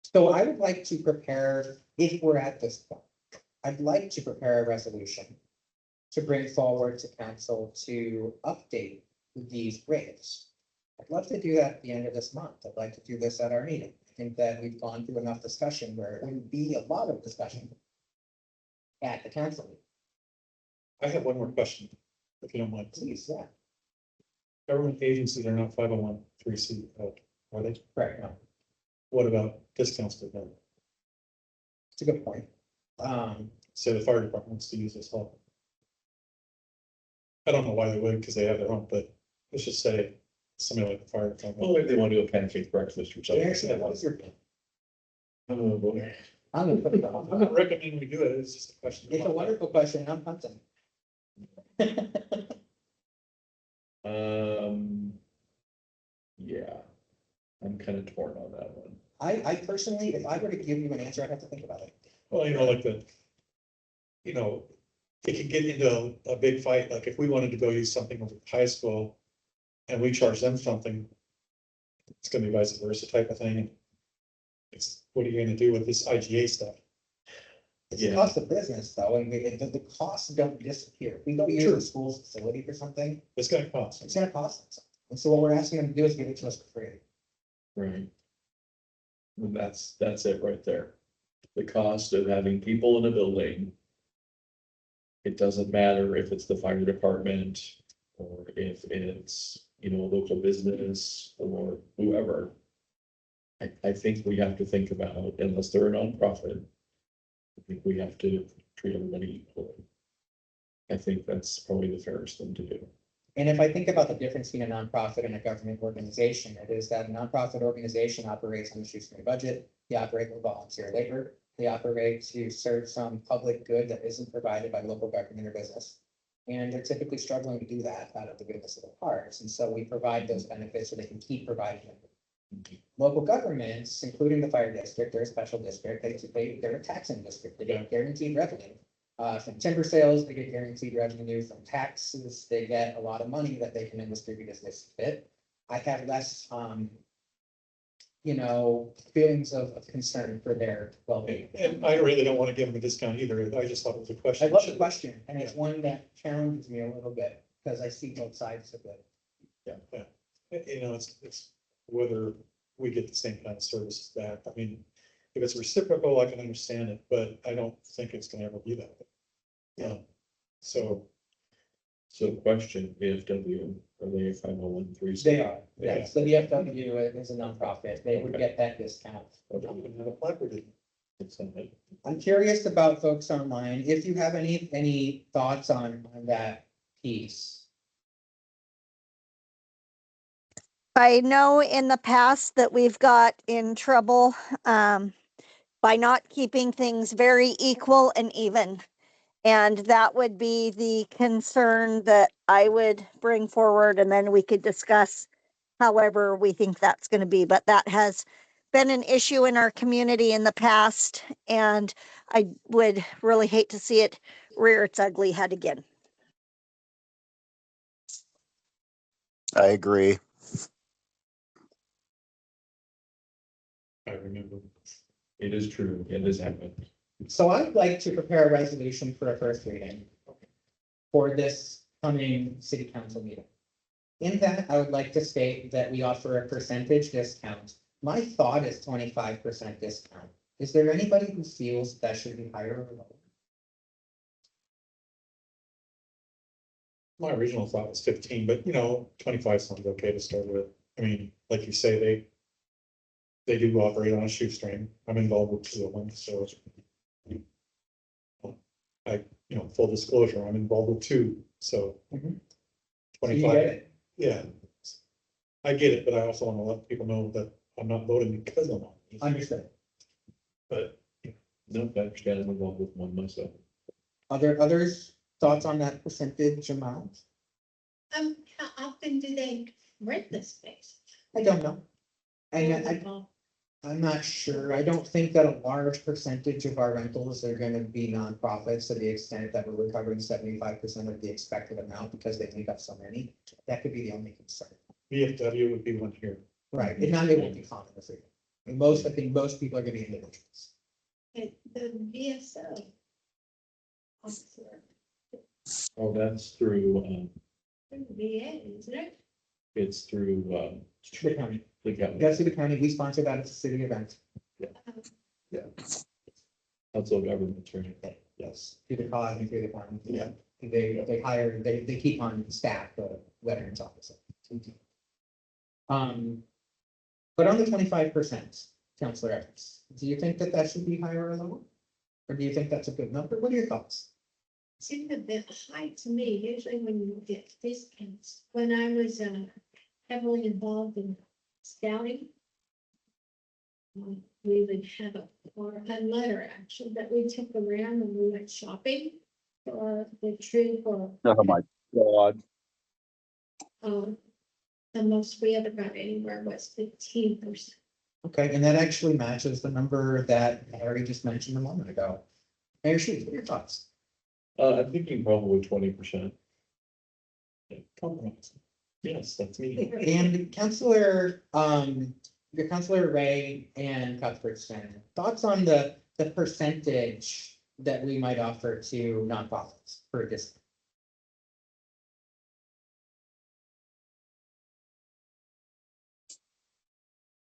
So I would like to prepare, if we're at this point, I'd like to prepare a resolution to bring forward to council to update these rates. I'd love to do that at the end of this month. I'd like to do this at our meeting. I think that we've gone through enough discussion where it wouldn't be a lot of discussion at the council. meeting. I have one more question, if you don't mind. Please, yeah, Government agencies are not 501(c)(3), are they? right, no, What about discounts to them? it's a good point. Say the fire department wants to use this hall. I don't know why they would, because they have their own, but let's just say somebody like the fire department. Well, maybe they want to do a pancake breakfast or something. Actually, what was your? Oh, boy. I'm gonna put it I'm on. not recommending we do it, it's just a question. It's a wonderful question, I'm hunting. Yeah, I'm kind of torn on that one. I personally, if I were to give you an answer, I'd have to think about it. Well, like it could get into a big fight, like if we wanted to go use something with high school and we charge them something, it's gonna be vice versa type of thing. It's, what are you gonna do with this IGA stuff? It's the Yeah. cost of business though, and the costs don't disappear. If we go use Sure. the school's facility for something, It's gonna cost. it's gonna cost us something. And so what we're asking them to do is give it to us for free. Right. And that's it right there. The cost of having people in a building. It doesn't matter if it's the fire department or if it's, a local business or whoever. I think we have to think about, unless they're a nonprofit. I think we have to treat everybody equally. I think that's probably the fairest thing to do. And if I think about the difference between a nonprofit and a government organization, it is that a nonprofit organization operates on a shoestring budget. They operate with volunteer labor. They operate to serve some public good that isn't provided by local government or business. And they're typically struggling to do that out of the goodness of their hearts. And so we provide those benefits so they can keep providing them. Local governments, including the fire district, they're a special district, they're a taxing district, they get guaranteed revenue. From timber sales, they get guaranteed revenue, from taxes, they get a lot of money that they can then distribute as they see fit. I have less, feelings of concern for their well-being. And I really don't want to give them a discount either, I just thought it was a I question. love the question, and it's one that challenges me a little bit, because I see both sides of it. It's whether we get the same kind of services back. I mean, if it's reciprocal, I can understand it, but I don't think it's gonna ever be that. Yeah. So, So question, VFW, are they a 501(c)(3)? They are, yes, the VFW is a nonprofit, they would get that discount. I'm gonna have a placard in. It's something. I'm curious about folks online, if you have any thoughts on that piece. I know in the past that we've got in trouble by not keeping things very equal and even. And that would be the concern that I would bring forward, and then we could discuss however we think that's going to be. But that has been an issue in our community in the past, and I would really hate to see it rear its ugly head again. I agree. I remember. It is true, it has happened. So I'd like to prepare a resolution for a first reading for this coming city council meeting. In that, I would like to state that we offer a percentage discount. My thought is 25% discount. Is there anybody who feels that should be higher or lower? My original thought was 15, but 25 sounds okay to start with. I mean, like you say, they do operate on a shoestring. I'm involved with two of them, so. Full disclosure, I'm involved with two, so. Mhm. You 25, get it? yeah. I get it, but I also want to let people know that I'm not voting because I'm on. it. Understood. But No, I understand, I'm involved with one myself. Others thoughts on that percentage amount? How often do they rent the space? I don't know. And I'm not sure. I don't think that a large percentage of our rentals are gonna be nonprofits to the extent that we're recovering 75% of the expected amount because they make up so many. That could be the only concern. VFW would be one here. Right, and not able to be common with it. I think most people are gonna be individuals. And the VSO. Officer, Oh, that's through, VA, isn't it? it's through, The county, the county, that's the county, we sponsor that as a city event. council of governments, right? Yes, through the cause and through the county. Yeah. They hire, they keep on staff the veterans officer. But on the 25%, Counselor Evans, do you think that should be higher or lower? Or do you think that's a good number? What are your thoughts? Seemed a bit high to me, usually when you get discounts. When I was heavily involved in scouting, we would have a letter actually that we took around when we went shopping for the troop or Oh my God. the most we ever got anywhere was 15%. Okay, and that actually matches the number that Harry just mentioned a moment ago. Mayor Sheets, what are your thoughts? I'm thinking probably 20%. Compromise. Yes, that's me. And your Counselor Ray and Cuthbertson, thoughts on the percentage that we might offer to nonprofits for a discount?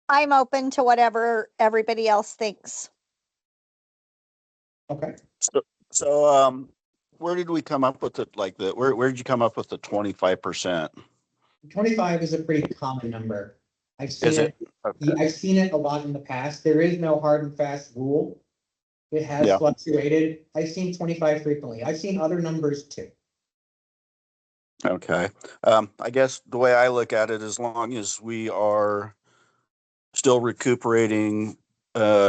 I'm open to whatever everybody else thinks. Okay, So, where did we come up with it? Like where did you come up with the 25%? 25 is a pretty common number. I've Is seen it? it, Okay. I've seen it a lot in the past. There is no hard and fast rule. It has Yeah. fluctuated. I've seen 25 frequently. I've seen other numbers too. Okay. I guess the way I look at it, as long as we are still recuperating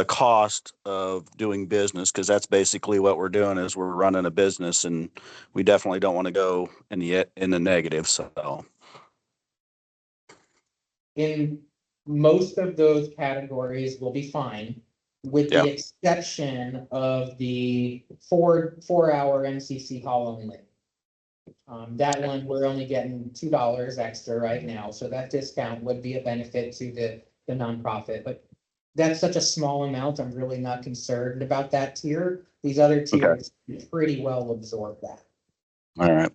cost of doing business, because that's basically what we're doing is we're running a business, and we definitely don't want to go in the negative. So In most of those categories will be fine, with Yeah. the exception of the 4 hour MCC hall only. That one, we're only getting $2 extra right now, so that discount would be a benefit to the nonprofit, but that's such a small amount, I'm really not concerned about that tier. These other tiers pretty well absorb that. all right.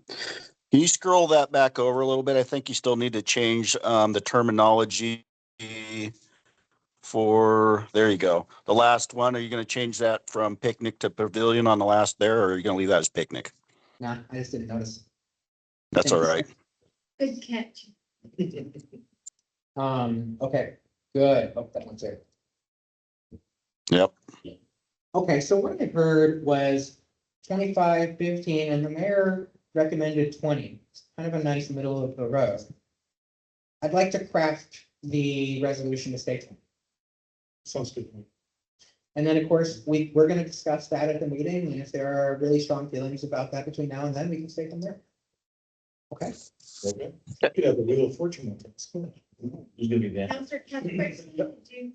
Can you scroll that back over a little bit? I think you still need to change the terminology for, there you go. The last one, are you going to change that from picnic to pavilion on the last there, or are you going to leave that as picnic? Nah, I just didn't notice. That's all right. Good catch. Okay, good. Oh, that one's there. Yep. Okay, so what I heard was 25, 15, and the mayor recommended 20. It's kind of a nice middle of the road. I'd like to craft the resolution to stay 20. Sounds good to me. And then, of course, we're gonna discuss that at the meeting, and if there are really strong feelings about that between now and then, we can stay from there. Okay, Okay, You could have the wheel of fortune with this. who's gonna be that? Counselor Cuthbert, do,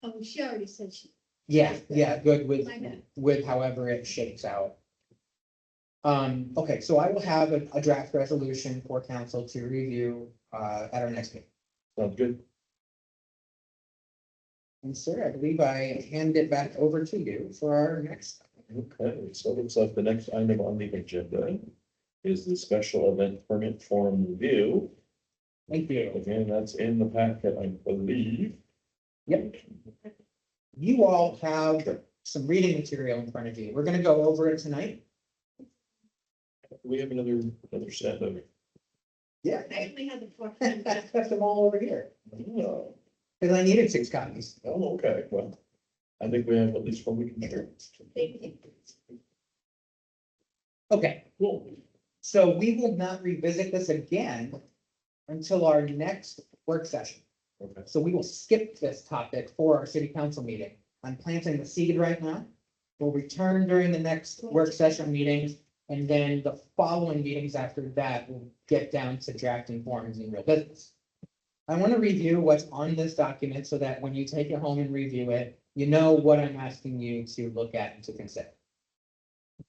oh, she already said she, yeah, good with, I know. with however it shakes out. Okay, so I will have a draft resolution for council to review, at our next meeting. Sounds good. And sir, I believe I hand it back over to you for our next. Okay, so it looks like the next item on the agenda is the special event permit form review. Thank you. Again, that's in the packet, I believe. Yep. You all have some reading material in front of you. We're gonna go over it tonight. We have another set of. Yeah. I only had the four. I left them all over here, Oh, because I needed 6 copies. okay, well, I think we have at least one we can share. Okay, Cool. so we will not revisit this again until our next work session. Okay, So we will skip this topic for our city council meeting. I'm planting the seed right now. We'll return during the next work session meeting. And then the following meetings after that, we'll get down to drafting forms and real business. I want to review what's on this document so that when you take it home and review it, you know what I'm asking you to look at and to consider.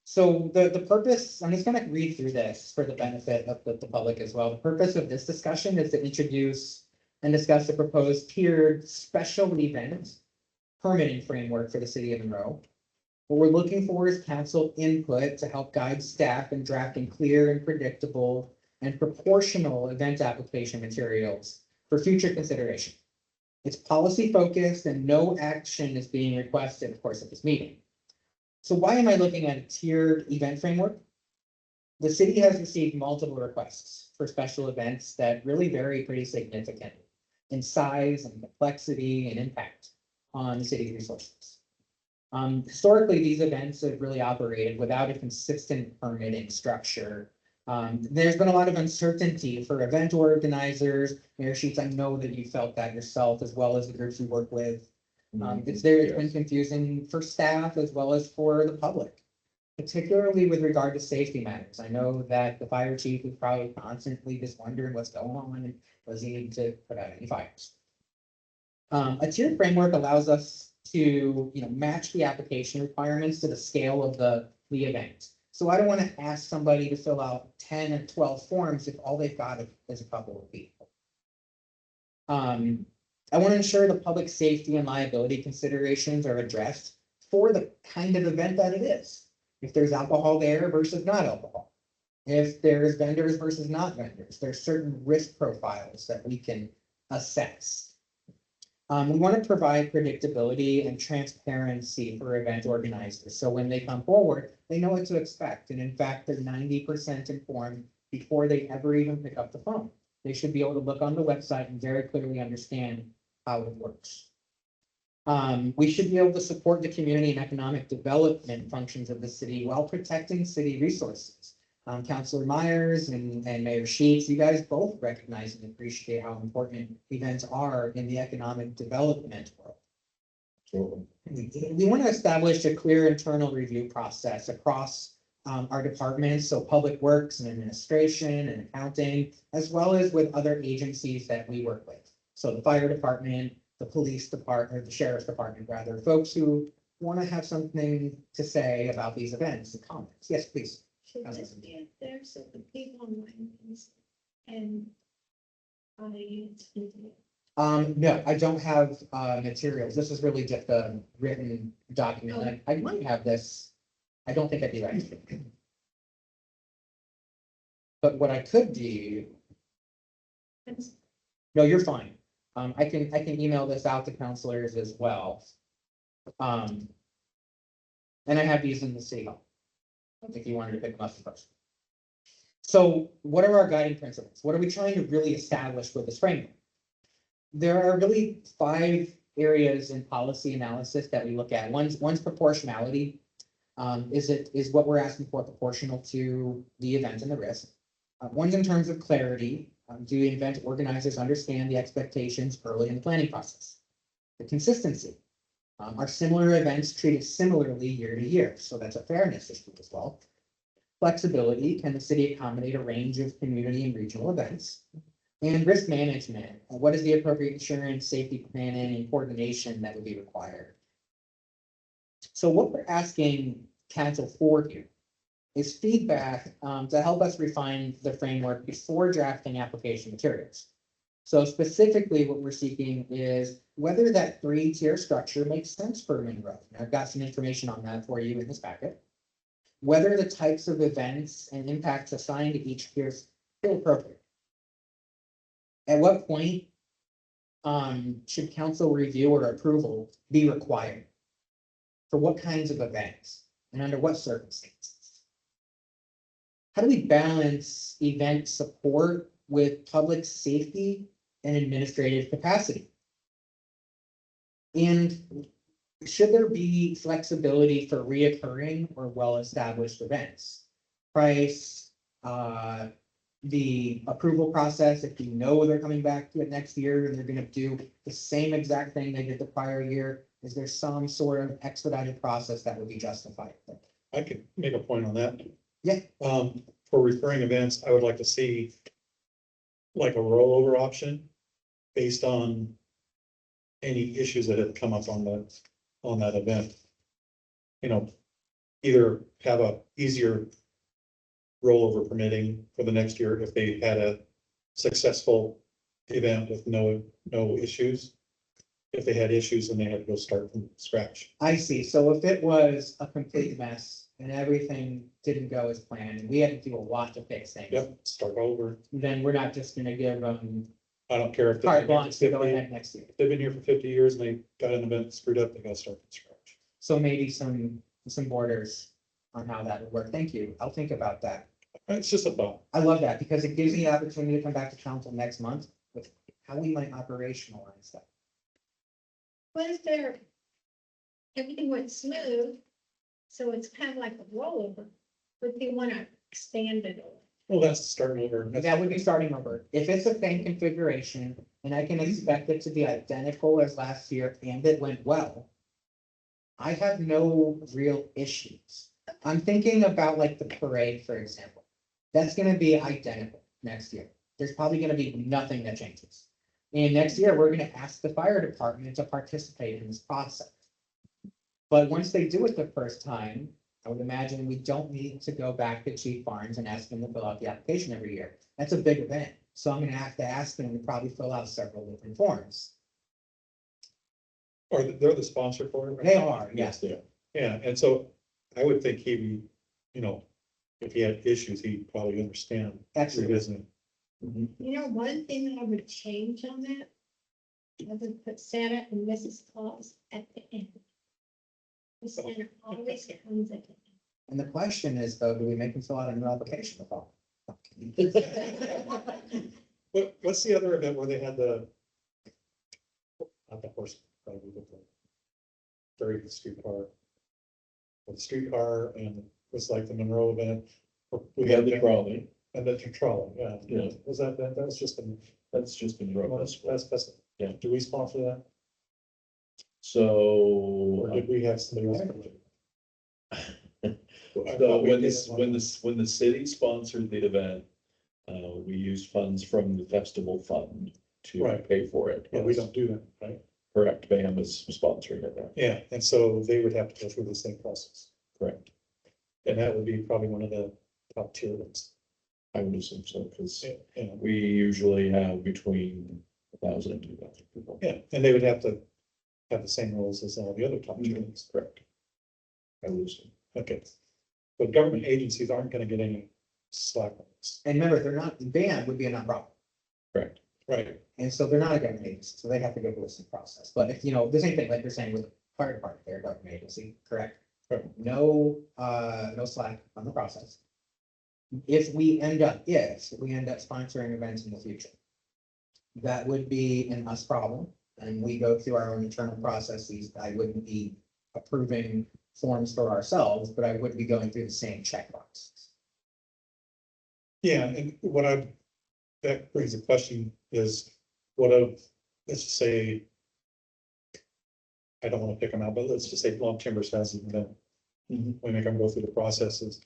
So the purpose, I'm just gonna read through this for the benefit of the public as well. The purpose of this discussion is to introduce and discuss the proposed tiered special event permitting framework for the city of Monroe. What we're looking for is council input to help guide staff in drafting clear and predictable and proportional event application materials for future consideration. It's policy focused and no action is being requested, of course, at this meeting. So why am I looking at a tiered event framework? The city has received multiple requests for special events that really vary pretty significantly in size and complexity and impact on the city's resources. Historically, these events have really operated without a consistent permitting structure. There's been a lot of uncertainty for event organizers. Mayor Sheets, I know that you felt that yourself as well as the groups you work with. It's been confusing for staff as well as for the public, particularly with regard to safety matters. I know that the fire chief is probably constantly just wondering what's going on and does he need to put out any fires. A tiered framework allows us to, match the application requirements to the scale of the event. So I don't want to ask somebody to fill out 10 or 12 forms if all they've got is a couple of people. I want to ensure the public safety and liability considerations are addressed for the kind of event that it is. If there's alcohol there versus not alcohol. If there's vendors versus not vendors, there's certain risk profiles that we can assess. We want to provide predictability and transparency for event organizers. So when they come forward, they know what to expect. And in fact, they're 90% informed before they ever even pick up the phone. They should be able to look on the website and very clearly understand how it works. We should be able to support the community and economic development functions of the city while protecting city resources. Councilor Myers and Mayor Sheets, you guys both recognize and appreciate how important events are in the economic development world. So, We want to establish a clear internal review process across our departments, so public works and administration and accounting, as well as with other agencies that we work with. So the fire department, the police department, or the sheriff's department, rather, folks who want to have something to say about these events and comments. Yes, please. Should this be up there so the people online and No, I don't have materials. This is really just a written document. I might have this. I don't think I'd be right. But what I could do, no, you're fine. I can email this out to counselors as well. And I have these in the city hall. If you wanted to pick them up first. So what are our guiding principles? What are we trying to really establish with this framework? There are really 5 areas in policy analysis that we look at. One's proportionality. Is what we're asking for proportional to the event and the risk? One's in terms of clarity. Do event organizers understand the expectations early in the planning process? The consistency. Are similar events treated similarly year to year? So that's a fairness issue as well. Flexibility, can the city accommodate a range of community and regional events? And risk management, what is the appropriate insurance, safety planning, and coordination that would be required? So what we're asking council for here is feedback to help us refine the framework before drafting application materials. So specifically, what we're seeking is whether that 3-tier structure makes sense for Monroe. And I've got some information on that for you in this packet. Whether the types of events and impacts assigned to each tier is still appropriate. At what point should council review or approval be required? For what kinds of events and under what circumstances? How do we balance event support with public safety and administrative capacity? And should there be flexibility for reoccurring or well-established events? Price, the approval process, if you know they're coming back to it next year and they're gonna do the same exact thing they did the prior year, is there some sort of expedited process that would be justified? I could make a point on that. Yeah. For recurring events, I would like to see like a rollover option based on any issues that have come up on that event. You know, either have a easier rollover permitting for the next year if they had a successful event with no issues. If they had issues, then they had to go start from scratch. I see. So if it was a complete mess and everything didn't go as planned, and we had to do a lot to fix things. Yep, start over. Then we're not just gonna give them I don't care if carte they've blanche to go been ahead next year. here for 50 years and they got an event screwed up, they gotta start from scratch. So maybe some borders on how that would work. Thank you. I'll think about that. It's just a thought. I love that because it gives me the opportunity to come back to council next month with how we might operationalize that. Was there, everything went smooth, so it's kind of like a rollover, but they want to expand it. Well, that's starting over. That would be starting over. If it's the same configuration and I can expect it to be identical as last year and it went well, I have no real issues. I'm thinking about like the parade, for example. That's gonna be identical next year. There's probably gonna be nothing that changes. And next year, we're gonna ask the fire department to participate in this process. But once they do it the first time, I would imagine we don't need to go back to Chief Barnes and ask him to fill out the application every year. That's a big event. So I'm gonna have to ask them to probably fill out several different forms. Or they're the sponsor for it. right? They are, yes. They are. Yeah, and so I would think he'd, you know, if he had issues, he'd probably understand. Absolutely. Revisiting. You know, one thing that I would change on that, I would put Santa and Mrs. Claus at the end. The Santa always comes at the end. And the question is, though, do we make them fill out a new application with all? What's the other event where they had the? Not the horse, probably the very streetcar. The streetcar and it was like the Monroe event. We had the trolley, And the trolley, yeah. Yeah. Was that, that was just a, that's just in road. that's, Yeah. do we sponsor that? So, Or did we have somebody else? so when the city sponsored the event, we used funds from the festival fund to Right. pay for it. Yeah, we don't do that, right? Correct, BAM is sponsoring it, right? Yeah, and so they would have to go through the same process. Correct. And that would be probably one of the top tier ones. I would assume so, because Yeah, we usually have between 1,000 and 2,000 people. yeah, and they would have to have the same rules as all the other top tier ones. Correct. I would assume. Okay. But government agencies aren't gonna get any slack on this. And remember, they're not, BAM would be a nonprofit. Correct. Right, And so they're not a government agency, so they have to go through this process. But if, the same thing, like you're saying with the fire department, they're a government agency, correct? Right. No, no slack on the process. If we end up sponsoring events in the future, that would be an us problem. and we go through our own internal processes. I wouldn't be approving forms for ourselves, but I would be going through the same checkbox. Yeah, and that brings a question is, what of, let's just say, I don't want to pick them out, but let's just say Long Timbers has an event. We make them go through the processes.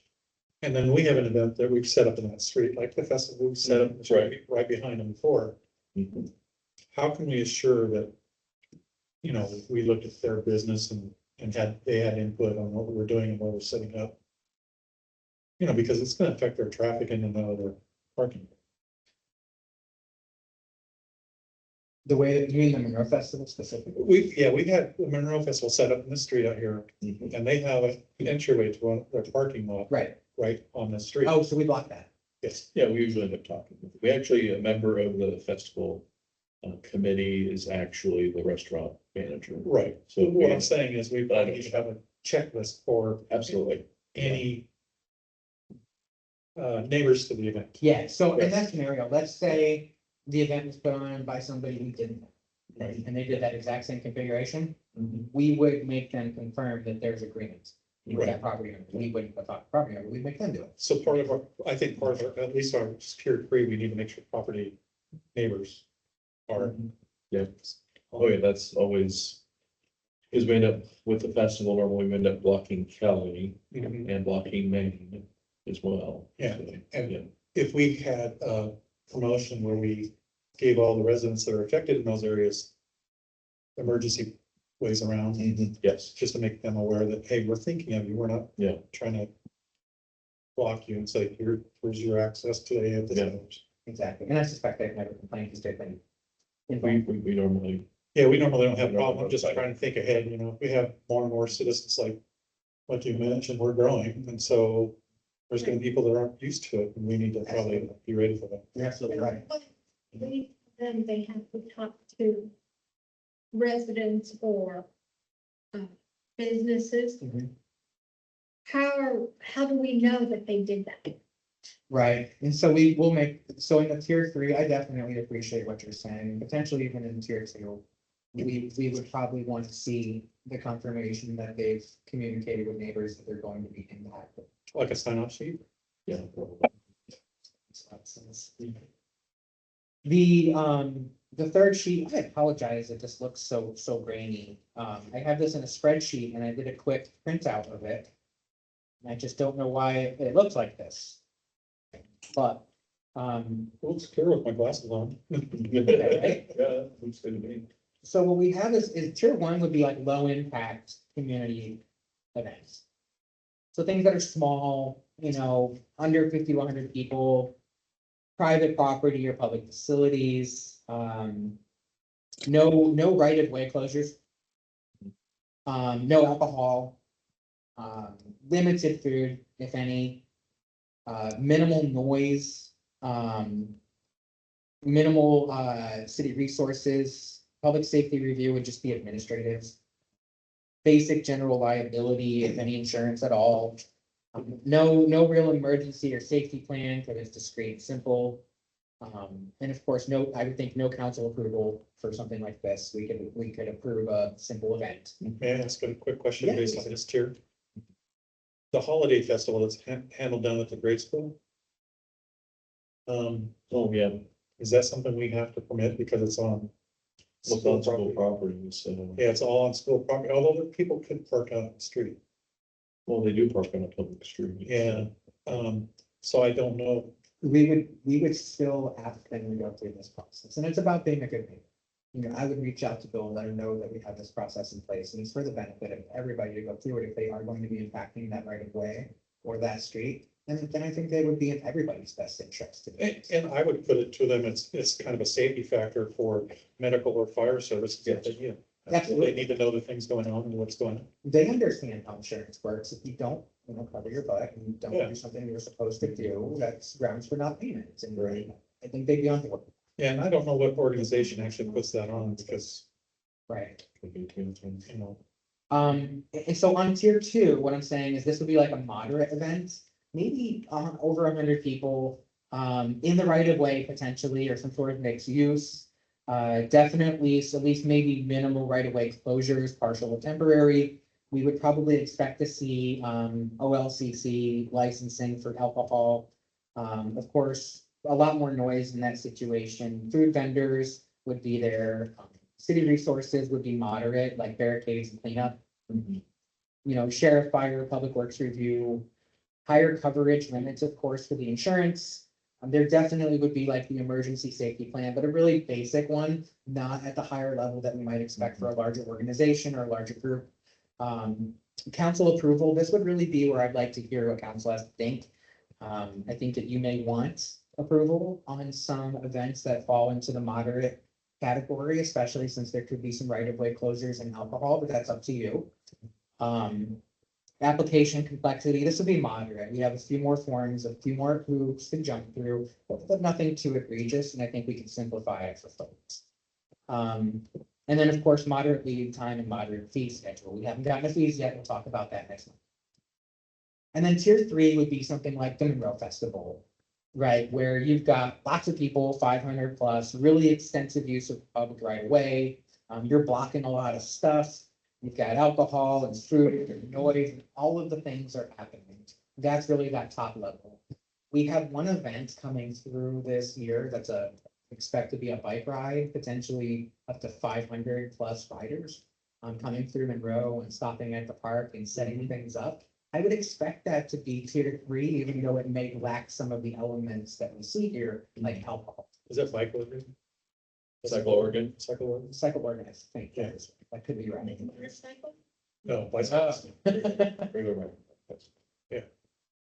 And then we have an event that we've set up in that street, like the festival, we've set up in the street right behind them before. Mhm. How can we assure that, you know, we looked at their business and they had input on what we were doing and what we're setting up? You know, because it's gonna affect their traffic in and out of their parking. The way that you mean the Monroe Festival specifically? We had the Monroe Festival set up in the street out here, and they have an entryway to their parking lot Right. right on the street. Oh, so we blocked that. Yes, Yeah, we usually end up talking. We actually, a member of the festival committee is actually the restaurant manager. right. So So what we- I'm saying is we need to have a checklist for Absolutely. any neighbors to the event. Yeah, so in Yes. that scenario, let's say the event was put on by somebody we didn't know. Right. And they did that exact same configuration, Mhm. we would make them confirm that there's agreement with Right. that property owner. We wouldn't talk to the property owner, we'd make them do it. So part of our, I think part of our, at least our Secure 3, we need to make sure property neighbors are. Yeah. Oh, yeah, that's always, because we end up with the festival, normally we end up blocking Kelly Mhm. and blocking Maine as well. Yeah, So, and- yeah. If we had a promotion where we gave all the residents that are affected in those areas emergency ways around, Yes, just to make them aware that, hey, we're thinking of you, we're not yeah, trying to block you and say, here's your access to the at this Yeah. hours. Exactly, and I suspect they've never complained because they've been we, involved. we normally, Yeah, we normally don't have a We normally problem, I'm just don't fight. trying to think ahead, you know, if we have more and more citizens like you mentioned, we're growing, and so there's gonna be people that aren't used to it, and we need to probably be ready for that. You're absolutely right. Then they have to talk to residents or businesses. Mhm. How do we know that they did that? Right, and so we will make, so in the tier 3, I definitely appreciate what you're saying, potentially even in tier 2. We would probably want to see the confirmation that they've communicated with neighbors that they're going to be impacted. Like a sign off sheet. yeah. The third sheet, I apologize, it just looks so grainy. I have this in a spreadsheet and I did a quick printout of it. And I just don't know why it looks like this. But, Looks clear with my glasses on. Yeah, looks good to me. so what we have is tier 1 would be like low impact community events. So things that are small, you know, under 5,100 people, private property or public facilities, no right of way closures. No alcohol, limited food, if any, minimal noise, minimal, city resources, public safety review would just be administrative. Basic general liability, if any insurance at all. No real emergency or safety plan, because it's discreet and simple. And of course, I would think no council approval for something like this. We could approve a simple event. May I ask a quick question Yeah. based on this tier? The holiday festival that's handled down at the grade school. Oh, yeah, Is that something we have to permit because it's on? look on school property, so, Yeah, it's all on school property, although the people could park out on the street. well, they do park on a public street. Yeah, so I don't know. We would still ask them to go through this process, and it's about being a good neighbor. You know, I would reach out to Bill and let him know that we have this process in place, and it's for the benefit of everybody to go through it if they are going to be impacting that right of way or that street. And then I think they would be in everybody's best interest to do it. And I would put it to them, it's kind of a safety factor for medical or fire services. If they, you know, they Absolutely. need to know the things going on and what's going on. They understand how insurance works. If you don't, you know, cover your butt and you don't Yeah. do something you're supposed to do, that's grounds for not payment. And Right. I think they'd be on board. Yeah, and I don't know what organization actually puts that on because, Right. you know, And so on tier 2, what I'm saying is this would be like a moderate event, maybe over 100 people, in the right of way potentially, or some sort of mixed use. Definitely, so at least maybe minimal right-of-way closures, partial or temporary. We would probably expect to see, OLCC licensing for alcohol. Of course, a lot more noise in that situation. Food vendors would be there. City resources would be moderate, like barricades and cleanup. You know, sheriff, fire, public works review, higher coverage limits, of course, for the insurance. There definitely would be like the emergency safety plan, but a really basic one, not at the higher level that we might expect for a larger organization or a larger group. Council approval, this would really be where I'd like to hear what council has to think. I think that you may want approval on some events that fall into the moderate category, especially since there could be some right-of-way closures and alcohol, but that's up to you. Application complexity, this would be moderate. We have a few more forms, a few more hoops to jump through, but nothing too egregious, and I think we can simplify it for folks. And then, of course, moderate lead time and moderate fee schedule. We haven't gotten the fees yet. We'll talk about that next month. And then tier 3 would be something like the Monroe Festival, right? Where you've got lots of people, 500 plus, really extensive use of public right away. You're blocking a lot of stuff. You've got alcohol and food and noise, and all of the things are happening. That's really that top level. We have one event coming through this year that's expect to be a bike ride, potentially up to 500 plus riders. Coming through Monroe and stopping at the park and setting things up. I would expect that to be tier 3, even though it may lack some of the elements that we see here, like alcohol. Is that bike organ? Cycle organ. Cycle organ? Cycle organized, I think, Yeah. that could be right. Motorcycle? No, bicycle. Regular one.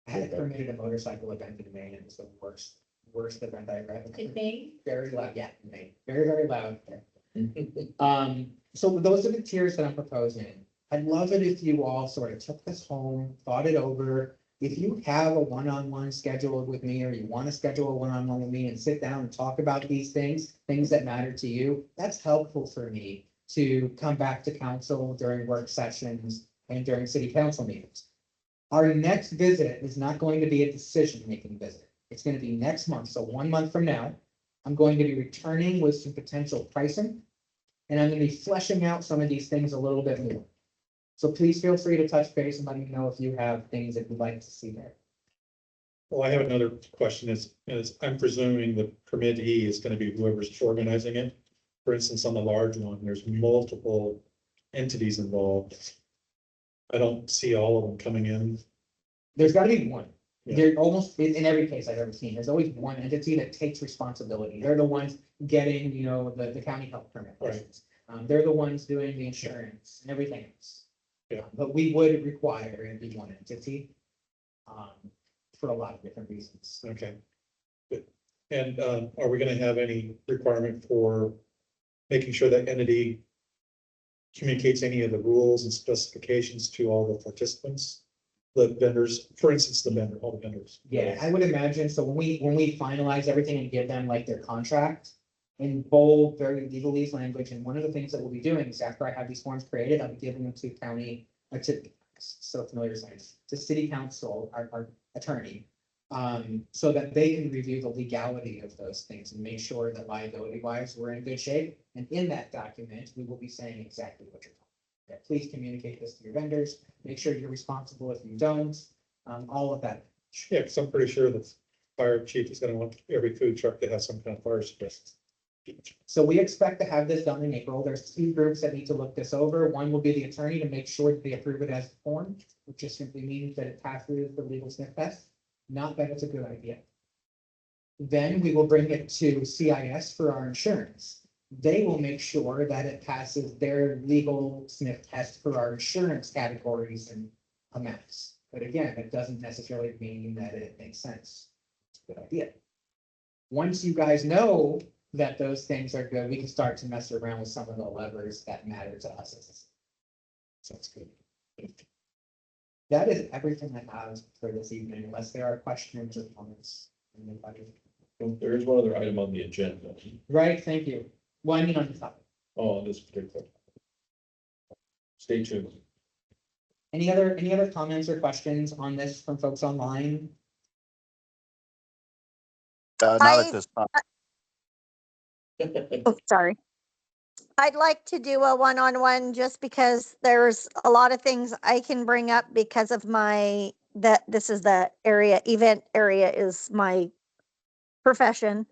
I had permitted a motorcycle event in Maine, it was the worst event I ever had. In Maine? Very loud, yeah, in Maine, very loud. So those are the tiers that I'm proposing. I'd love it if you all sort of took this home, thought it over. If you have a one-on-one scheduled with me, or you want to schedule a one-on-one with me and sit down and talk about these things that matter to you, that's helpful for me to come back to council during work sessions and during city council meetings. Our next visit is not going to be a decision-making visit. It's going to be next month, so 1 month from now. I'm going to be returning with some potential pricing. And I'm going to be fleshing out some of these things a little bit more. So please feel free to touch base and let me know if you have things that you'd like to see there. Well, I have another question is I'm presuming the committee is gonna be whoever's organizing it. For instance, on the large one, there's multiple entities involved. I don't see all of them coming in. There's got to be one. Yeah. There almost, in every case I've ever seen, there's always one entity that takes responsibility. They're the ones getting, the county health permit. Right. They're the ones doing the insurance and everything else. Yeah. But we would require it to be one entity. For a lot of different reasons. Okay. Good. And are we gonna have any requirement for making sure that entity communicates any of the rules and specifications to all the participants? The vendors, for instance, all the vendors. Yeah, I would imagine, so when we finalize everything and give them like their contract in bold, very legalese language, and one of the things that we'll be doing is after I have these forms created, I'll be giving them to county, so familiar science, to city council, our attorney. So that they can review the legality of those things and make sure that liability wise, we're in good shape. And in that document, we will be saying exactly what you're talking about. Please communicate this to your vendors, make sure you're responsible if you don't, all of that. Yeah, because I'm pretty sure the fire chief is gonna want every food truck to have some kind of fire suppressant. So we expect to have this done in April. There's 2 groups that need to look this over. One will be the attorney to make sure that they approve it as a form, which just simply means that it passes the legal sniff test, not that it's a good idea. Then we will bring it to CIS for our insurance. They will make sure that it passes their legal sniff test for our insurance categories and amounts. But again, it doesn't necessarily mean that it makes sense. It's a good idea. Once you guys know that those things are good, we can start to mess around with some of the levers that matter to us. So it's good. That is everything I have for this evening, unless there are questions or comments. from anybody. There is one other item on the agenda. Right, thank you. Well, I mean on the topic. Oh, on this particular. Stay tuned. Any other comments or questions on this from folks online? Not I- at this time. Oh, sorry. I'd like to do a one-on-one just because there's a lot of things I can bring up because of that this is the area, event area is my profession.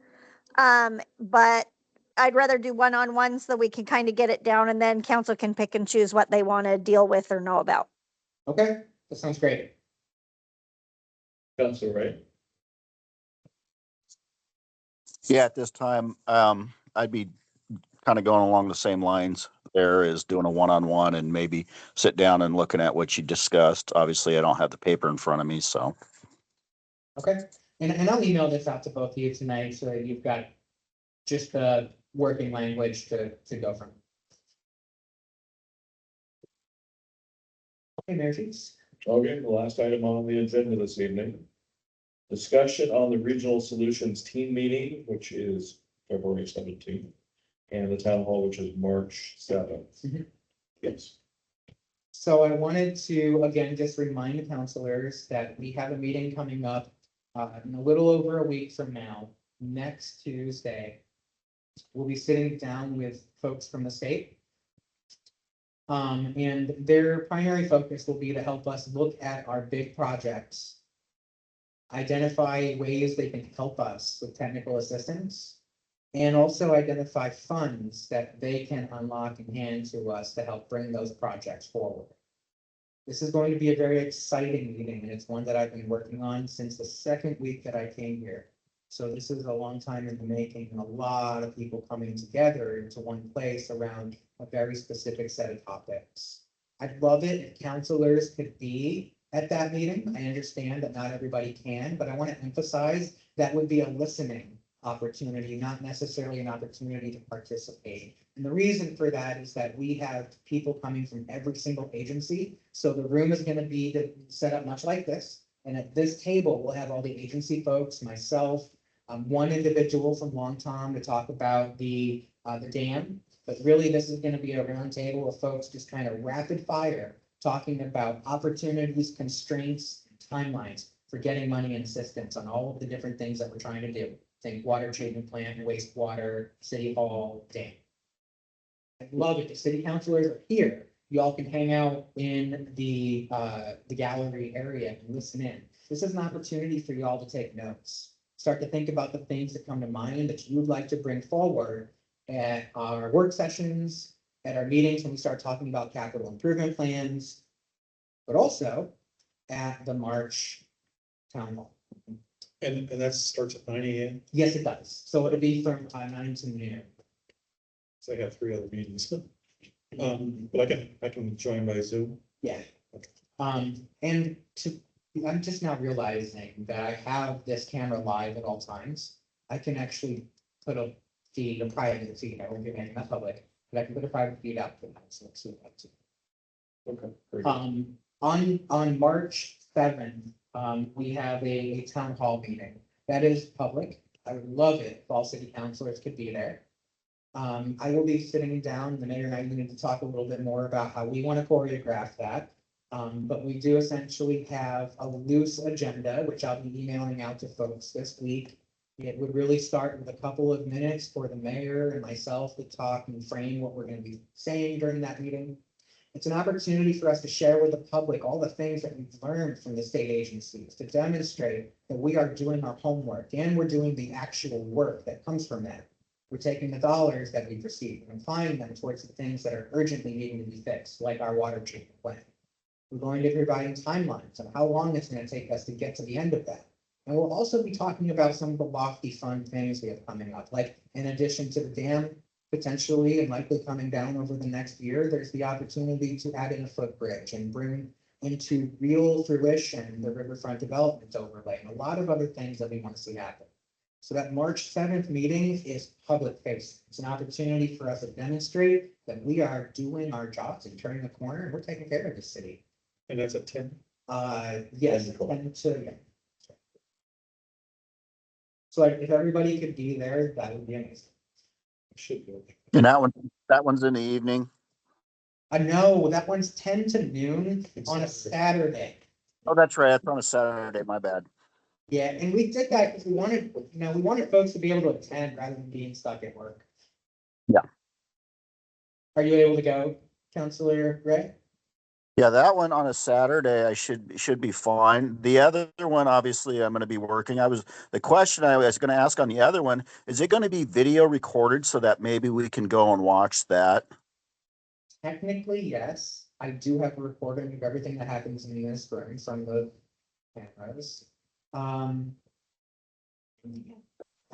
But I'd rather do one-on-one so we can kind of get it down and then council can pick and choose what they want to deal with or know about. Okay, that sounds great. Counselor Ray? Yeah, at this time, I'd be kind of going along the same lines. There is doing a one-on-one and maybe sit down and looking at what you discussed. Obviously, I don't have the paper in front of me, so. Okay, and I'll email this out to both of you tonight so that you've got just the working language to go from. Okay, Mayor Sheets. Okay, the last item on the agenda this evening. Discussion on the Regional Solutions Team Meeting, which is February 17th, and the Town Hall, which is March 7th. Mhm. Yes. So I wanted to, again, just remind the counselors that we have a meeting coming up in a little over a week from now, next Tuesday. We'll be sitting down with folks from the state. And their primary focus will be to help us look at our big projects, identify ways they can help us with technical assistance, and also identify funds that they can unlock and hand to us to help bring those projects forward. This is going to be a very exciting meeting, and it's one that I've been working on since the second week that I came here. So this is a long time in the making, and a lot of people coming together into one place around a very specific set of topics. I'd love it if counselors could be at that meeting. I understand that not everybody can, but I want to emphasize that would be a listening opportunity, not necessarily an opportunity to participate. And the reason for that is that we have people coming from every single agency. So the room is going to be set up much like this. And at this table, we'll have all the agency folks, myself, one individual from Long Tom to talk about the dam. But really, this is going to be a round table of folks just kind of rapid fire, talking about opportunities, constraints, timelines for getting money and assistance on all of the different things that we're trying to do. Think water treatment plant, wastewater, city hall, dam. I love it. The city councilors are here. You all can hang out in the gallery area and listen in. This is an opportunity for you all to take notes. Start to think about the things that come to mind that you would like to bring forward at our work sessions, at our meetings when we start talking about capital improvement plans, but also at the March town hall. And that starts at 9 AM. Yes, it does. So it'll be from 9 to noon. So I have 3 other meetings. But I can join by Zoom. Yeah. And I'm just now realizing that I have this camera live at all times. I can actually put a feed, a private feed, I won't be making that public, but I can put a private feed out for that, so let's see what that's. Okay. very good. On March 7th, we have a town hall meeting. That is public. I would love it if all city councilors could be there. I will be sitting down, the mayor and I need to talk a little bit more about how we want to choreograph that. But we do essentially have a loose agenda, which I'll be emailing out to folks this week. It would really start with a couple of minutes for the mayor and myself to talk and frame what we're going to be saying during that meeting. It's an opportunity for us to share with the public all the things that we've learned from the state agencies, to demonstrate that we are doing our homework and we're doing the actual work that comes from that. We're taking the dollars that we've received and applying them towards the things that are urgently needing to be fixed, like our water treatment plant. We're going to be providing timelines on how long it's going to take us to get to the end of that. And we'll also be talking about some of the lofty fun things we have coming up, like in addition to the dam, potentially and likely coming down over the next year, there's the opportunity to add in a footbridge and bring into real fruition the riverfront development overlay and a lot of other things that we want to see happen. So that March 7th meeting is public facing. It's an opportunity for us to demonstrate that we are doing our jobs and turning the corner and we're taking care of the city. And that's at 10. Yes, 10 to 12. 10 to, yeah. So like, if everybody could be there, that would be amazing. Should be. And that one's in the evening. I know that one's 10 to noon on a Saturday. Oh, that's right. It's on a Saturday. My bad. Yeah, and we did that because we wanted folks to be able to attend rather than being stuck at work. Are you able to go, Counselor Ray? Yeah, that one on a Saturday, I should be fine. The other one, obviously, I'm gonna be working. The question I was gonna ask on the other one, is it gonna be video recorded so that maybe we can go and watch that? Technically, yes. I do have a recording of everything that happens in this room from the cameras. I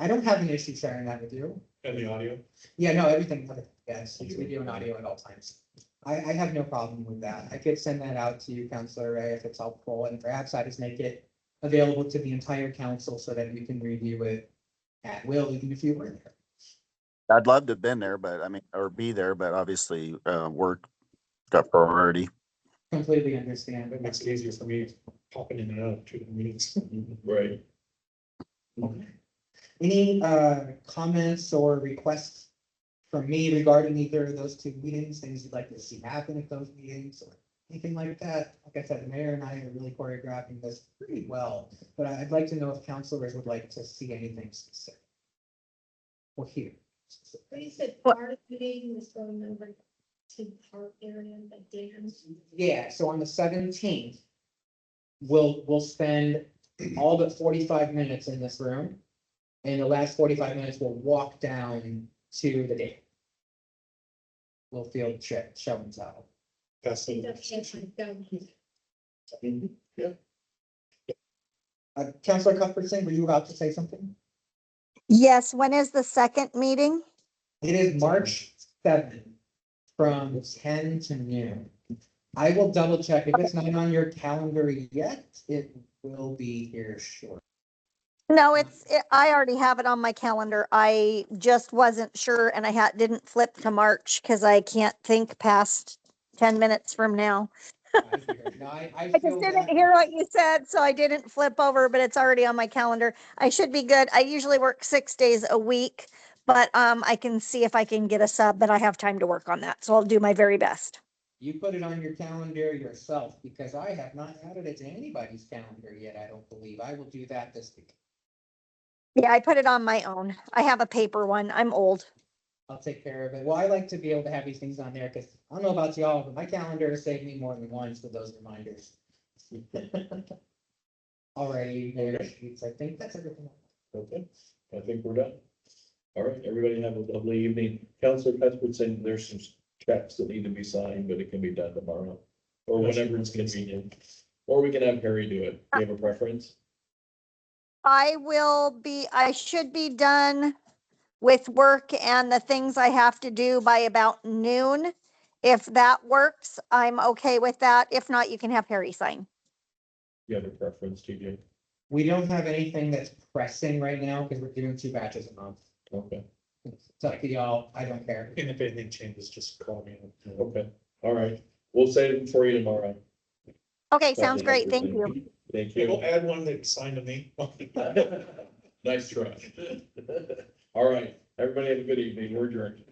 don't have an issue sharing that with you. And the audio, Yeah, no, everything, yes, it's video and audio at all times. I have no problem with that. I could send that out to you, Counselor Ray, if it's helpful, and perhaps I just make it available to the entire council so that you can review it at will, even if you were there. I'd love to have been there, but I mean, or be there, but obviously, work got priority. Completely understand. it makes it easier for me popping in and out of 2 meetings. Right. Any comments or requests from me regarding either of those two meetings, things you'd like to see happen at those meetings or anything like that? Like I said, the mayor and I are really choreographing this pretty well, but I'd like to know if councilors would like to see anything specific. Or hear. But you said What- part of the meeting was going over to the park area, but dams. Yeah, so on the 17th, we'll spend all but 45 minutes in this room. And the last 45 minutes, we'll walk down to the dam. We'll field trip, shovels out. That's the, That's actually done. Councilor Cuthbertson, were you about to say something? Yes, when is the second meeting? It is March 7th from 10 to noon. I will double check. If it's not on your calendar yet, it will be here shortly. No, I already have it on my calendar. I just wasn't sure and didn't flip to March because I can't think past 10 minutes from now. I I feel just didn't that- hear what you said, so I didn't flip over, but it's already on my calendar. I should be good. I usually work 6 days a week, but I can see if I can get a sub, but I have time to work on that, so I'll do my very best. You put it on your calendar yourself because I have not added it to anybody's calendar yet, I don't believe. I will do that this week. Yeah, I put it on my own. I have a paper one. I'm old. I'll take care of it. Well, I like to be able to have these things on there because I don't know about y'all, but my calendar has saved me more than once with those reminders. Alrighty, Mayor Sheets, I think that's everything. Okay, I think we're done. All right, everybody have a lovely evening. Counselor Cuthbertson, there's some checks that need to be signed, but it can be done tomorrow. Or whenever it's convenient. Or we can have Harry do it. Do you have a preference? I should be done with work and the things I have to do by about noon. If that works, I'm okay with that. If not, you can have Harry sign. Do you have a preference, TJ? We don't have anything that's pressing right now because we're doing 2 batches a month. Okay, It's up to y'all. I don't care. and if anything changes, just call me. okay, all right. We'll save it for you tomorrow. Okay, sounds great. Thank you. Thank We'll you. add one that signed to me. Nice try. All right, everybody have a good evening. We're adjourned.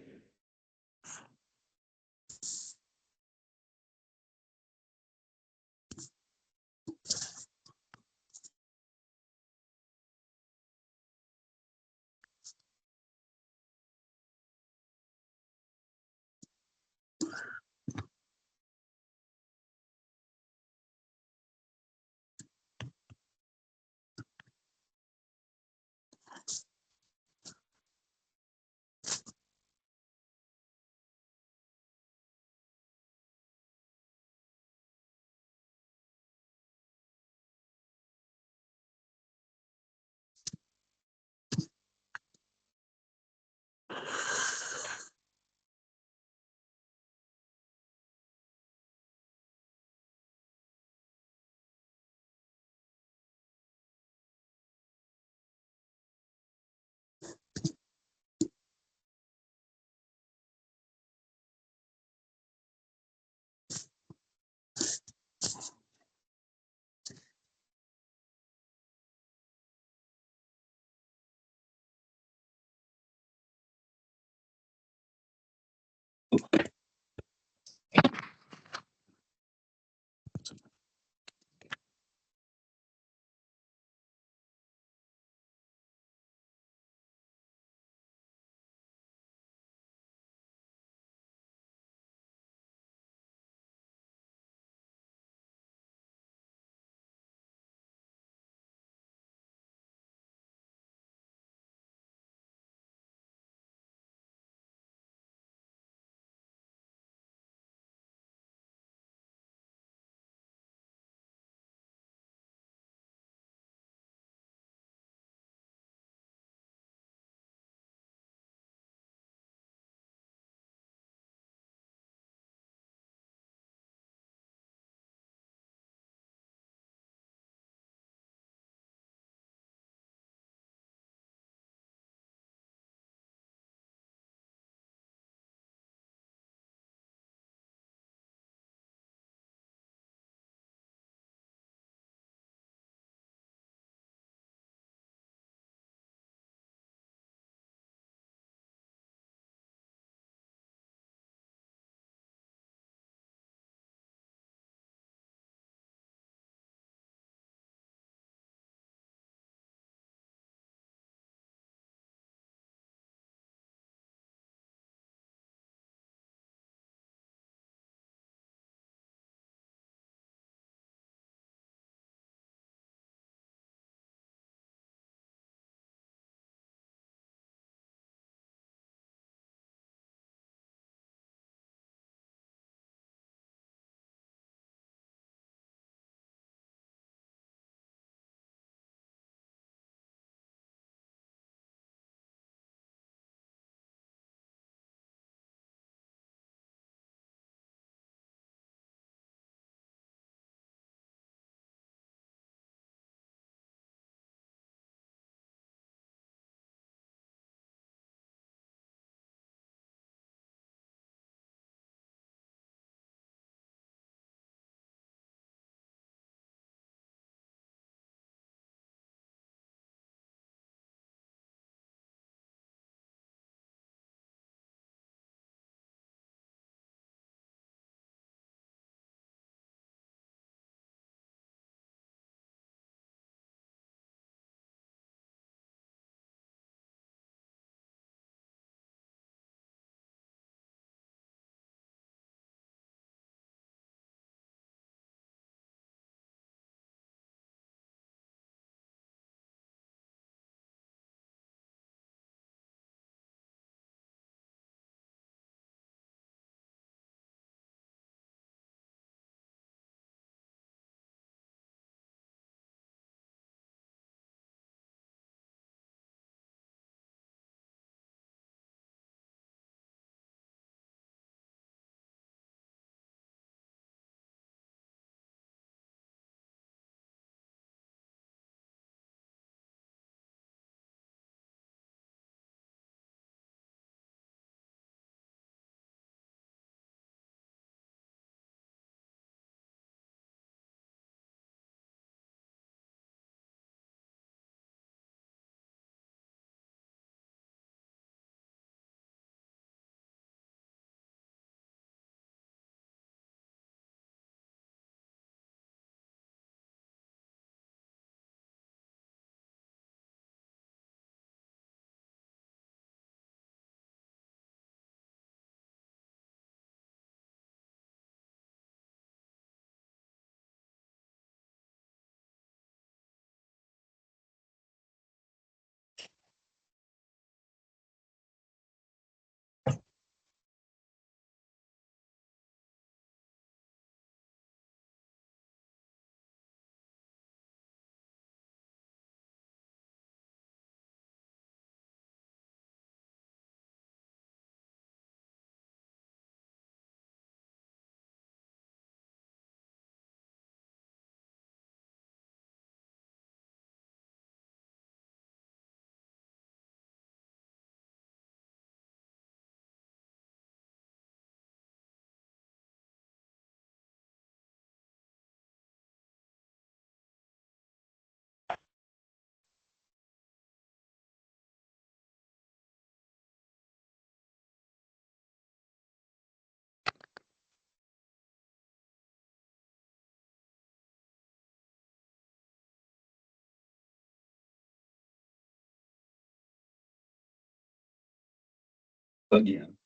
Again.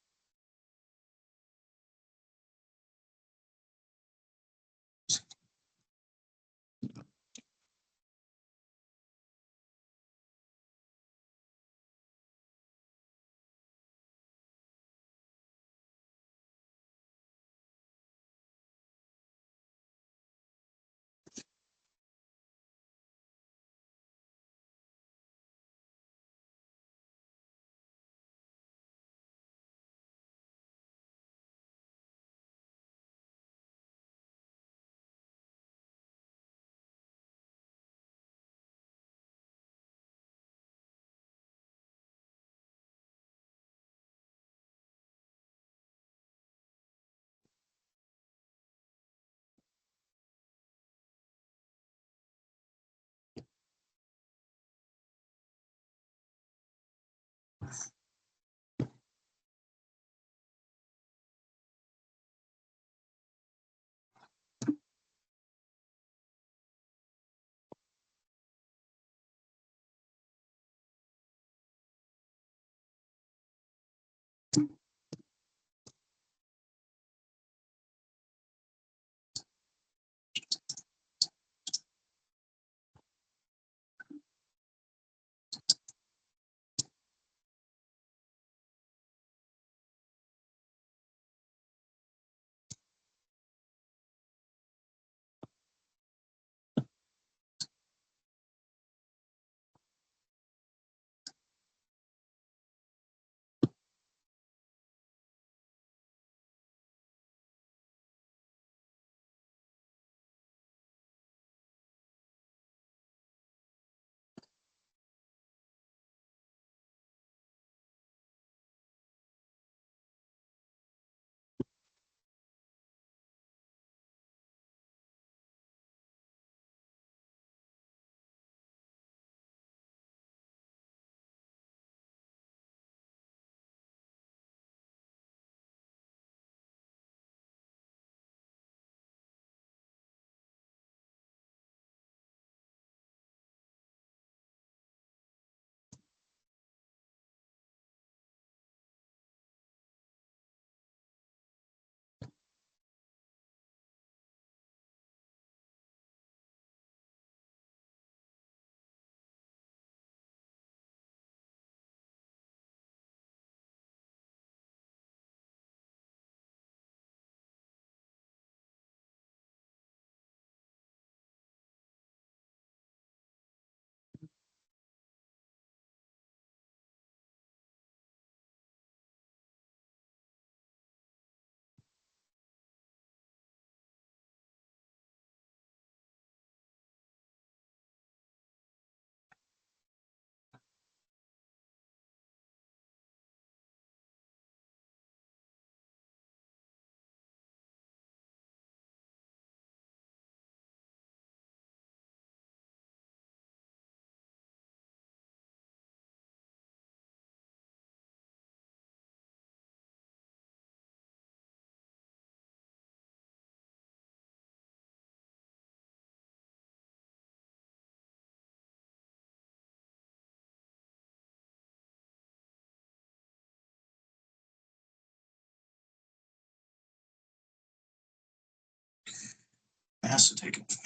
Has to take it.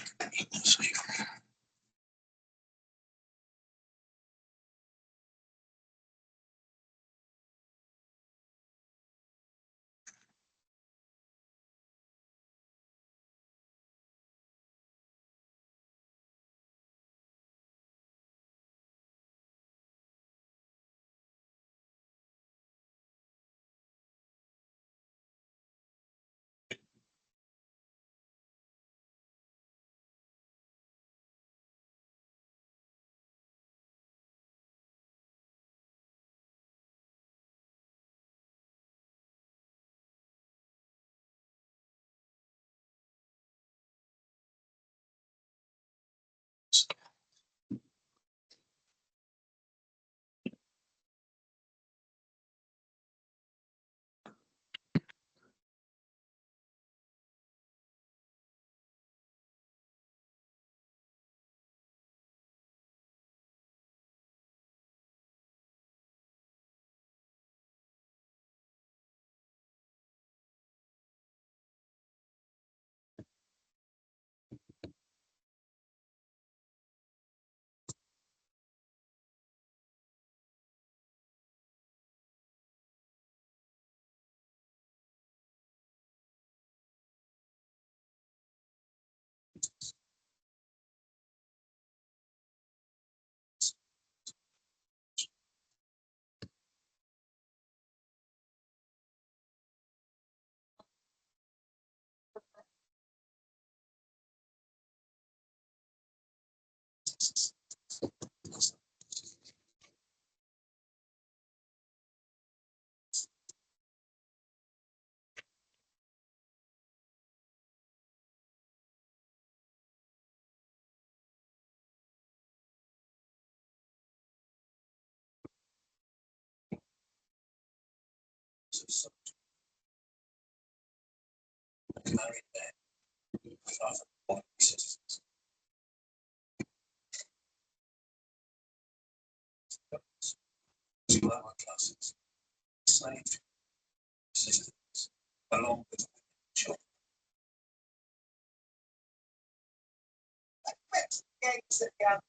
Games at the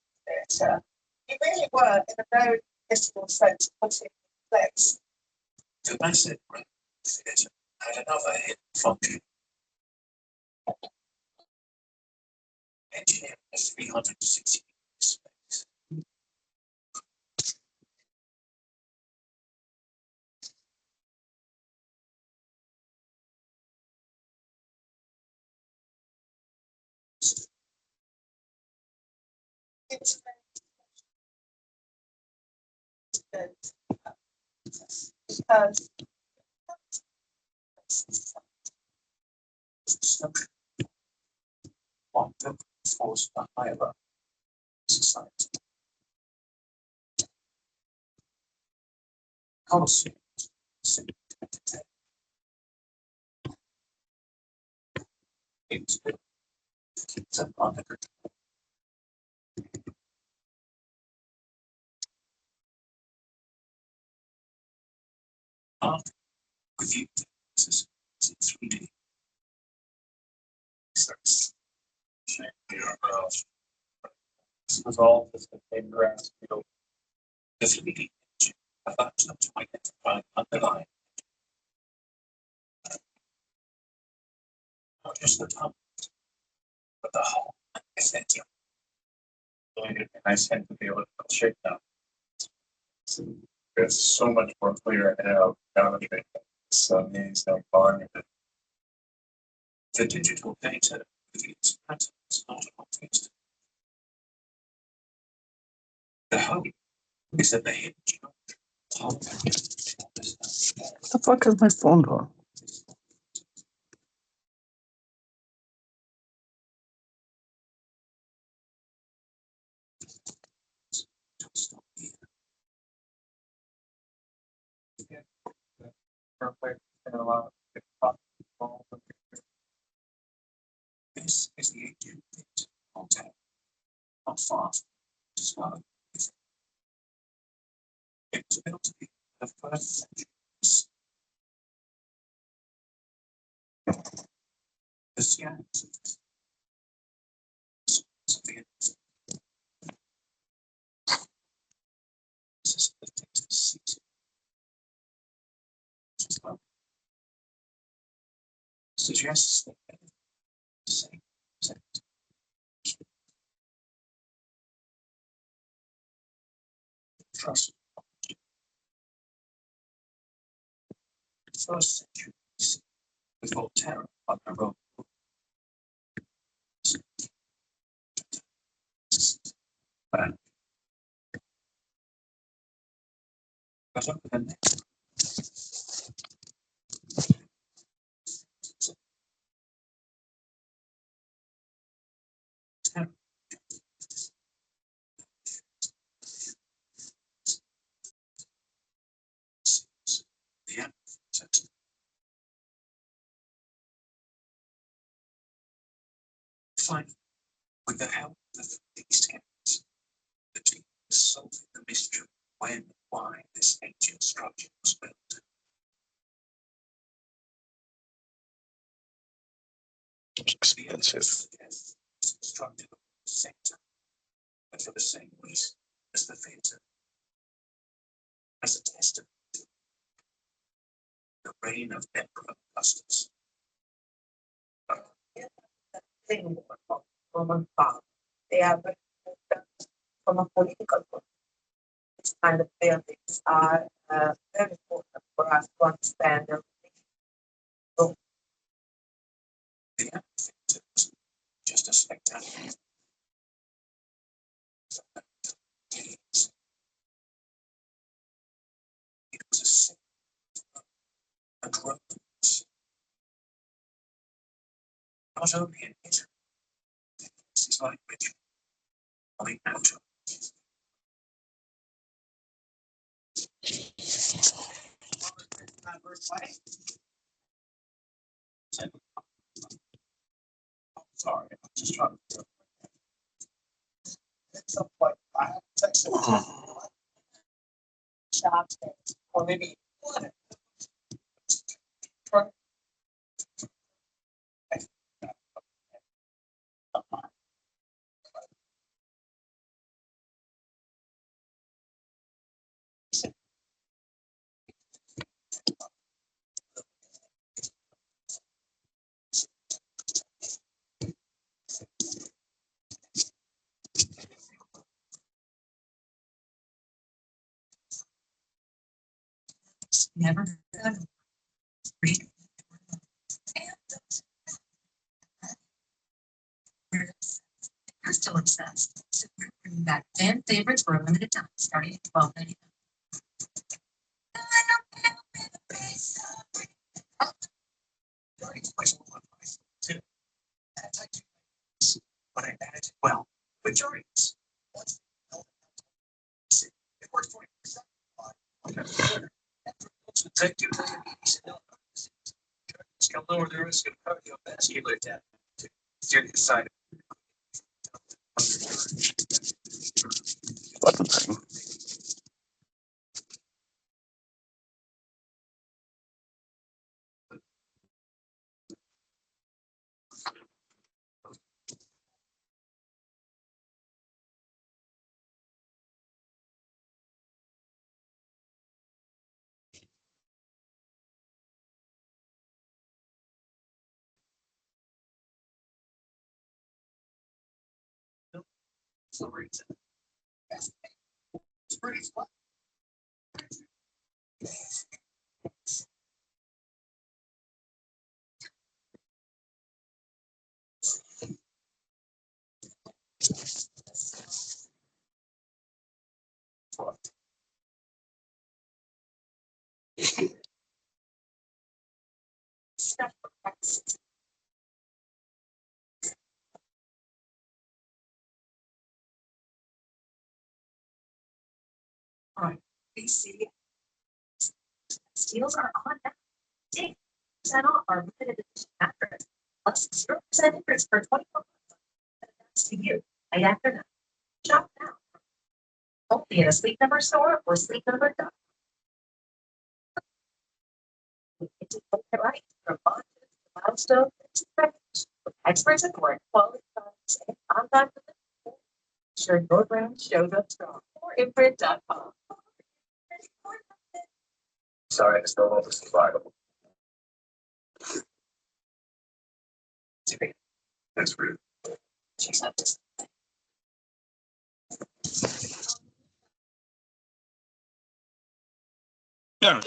theatre, you really were, in a very visceral sense, putting in place. Domestic theatre had another hidden function. Engineering a 360 space. It's One that forced the higher society. Policy. It's built to keep them under control. After review this in 3D. This was all just a paper grass field. The 3D image allows them to identify underlying. Not just the top, but the whole essential. And I tend to be a little shaken up. It's so much more clear now that it's amazing fun. The digital data reveals patterns not obvious. The hope is that the hidden What the fuck is my phone doing? perfect and allow it to this is the ancient pit hotel, not far from Scotland. It was built to be the first century. The scans of this is the text seated. Suggests that the same set. Trust. First century BC, with Voltaire on the road. But over the next the finally, with the help of these scans, the team is solving the mystery of when and why this ancient structure was built. It's expensive. Constructed at the same time, but for the same reason as the theatre. As a testament to the reign of Emperor Augustus. thing of Roman power. They are very important from a political point. This kind of buildings are very important for us to understand the The amphitheatre was just a spectacular. It was a symbol of Romans. Not only in Italy, this is like Richard coming out of Sorry, I'm just trying to. At some point, I have to text them. Shop, or maybe. What? Never. You're still obsessed. So we're bringing back fan favorites for a limited time, starting at $12.99. But I manage it well. Majorities. It works 40%. So take two diabetes and it's gonna lower the risk of cardiovascular death. Serious side. Button thing. So reason. It's pretty fun. Right. BC. Steals are on now. 10% off our limited edition mattress. Plus 0% interest for 24 months. That's to you. Right after that. Shop now. Only at a Sleep Number store or sleepnumber.com. We get to get it right from launches to milestones to records. Experts at work, quality products, and on-time delivery. Sure your brand shows up strong. Or imprint.com. Sorry, I still love this survival. That's rude. She's not this. No.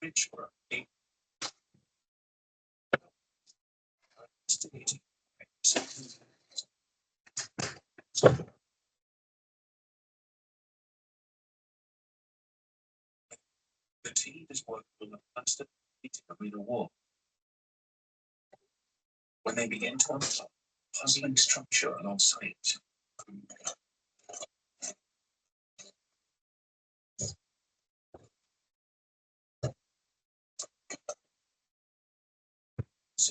Rich for a the team is working on the constant arena wall. When they begin to unlock puzzling structure alongside it.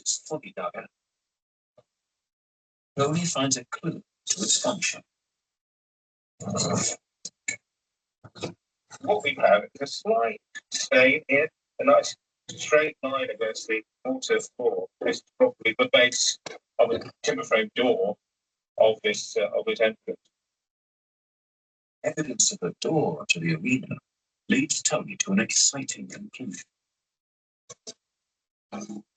It's fully dug out. Only finds a clue to its function. What we have is a slight stain here, a nice straight line against the water floor. This is probably the base of the timber frame door of this entrance. Evidence of a door to the arena leads Tony to an exciting conclusion.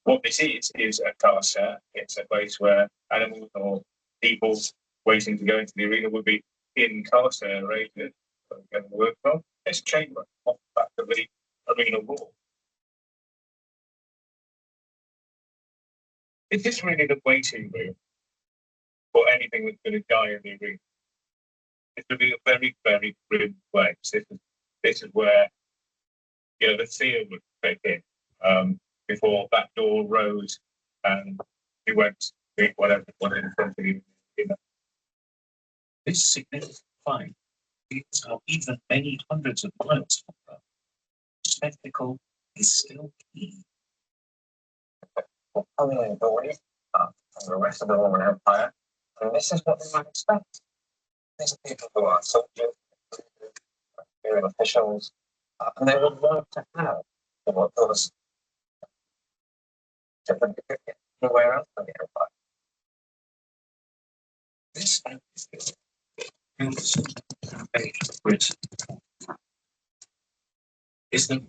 What this is a carcer. It's a place where animals or people waiting to go into the arena would be incarcerated and work from. It's a chamber off the back of the arena wall. Is this really the waiting room for anything that's going to die in the arena? It's going to be a very, very grim place. This is where the fear would take in, before that door rose and you went to meet whatever one in front of you. This significant find is how even many hundreds of miles from Rome, spectacle is still key. Following the way from the rest of the Roman Empire, and this is what they might expect. These are people who are soldiers, imperial officials, and they would love to have what those different anywhere else in the empire. This which is the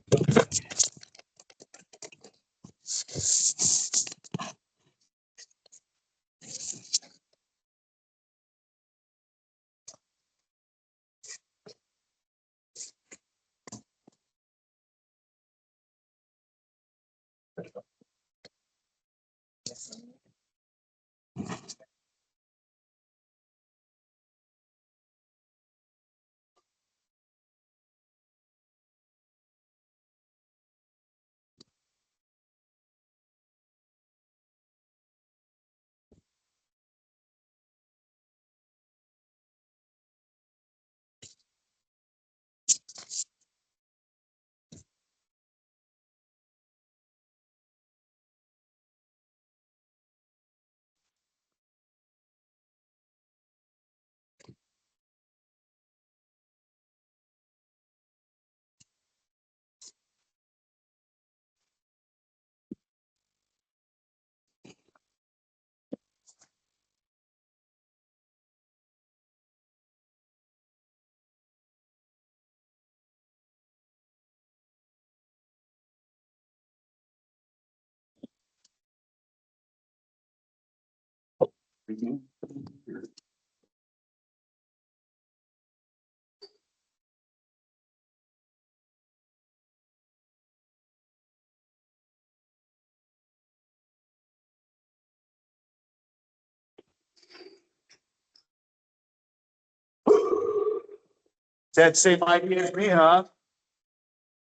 That same idea as me, huh?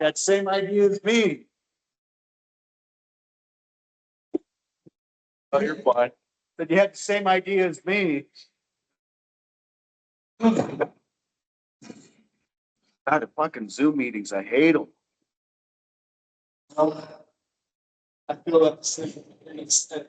That same idea as me. Oh, you're fine. But you had the same idea as me. God, the fucking Zoom meetings, I hate them. I feel like the same thing.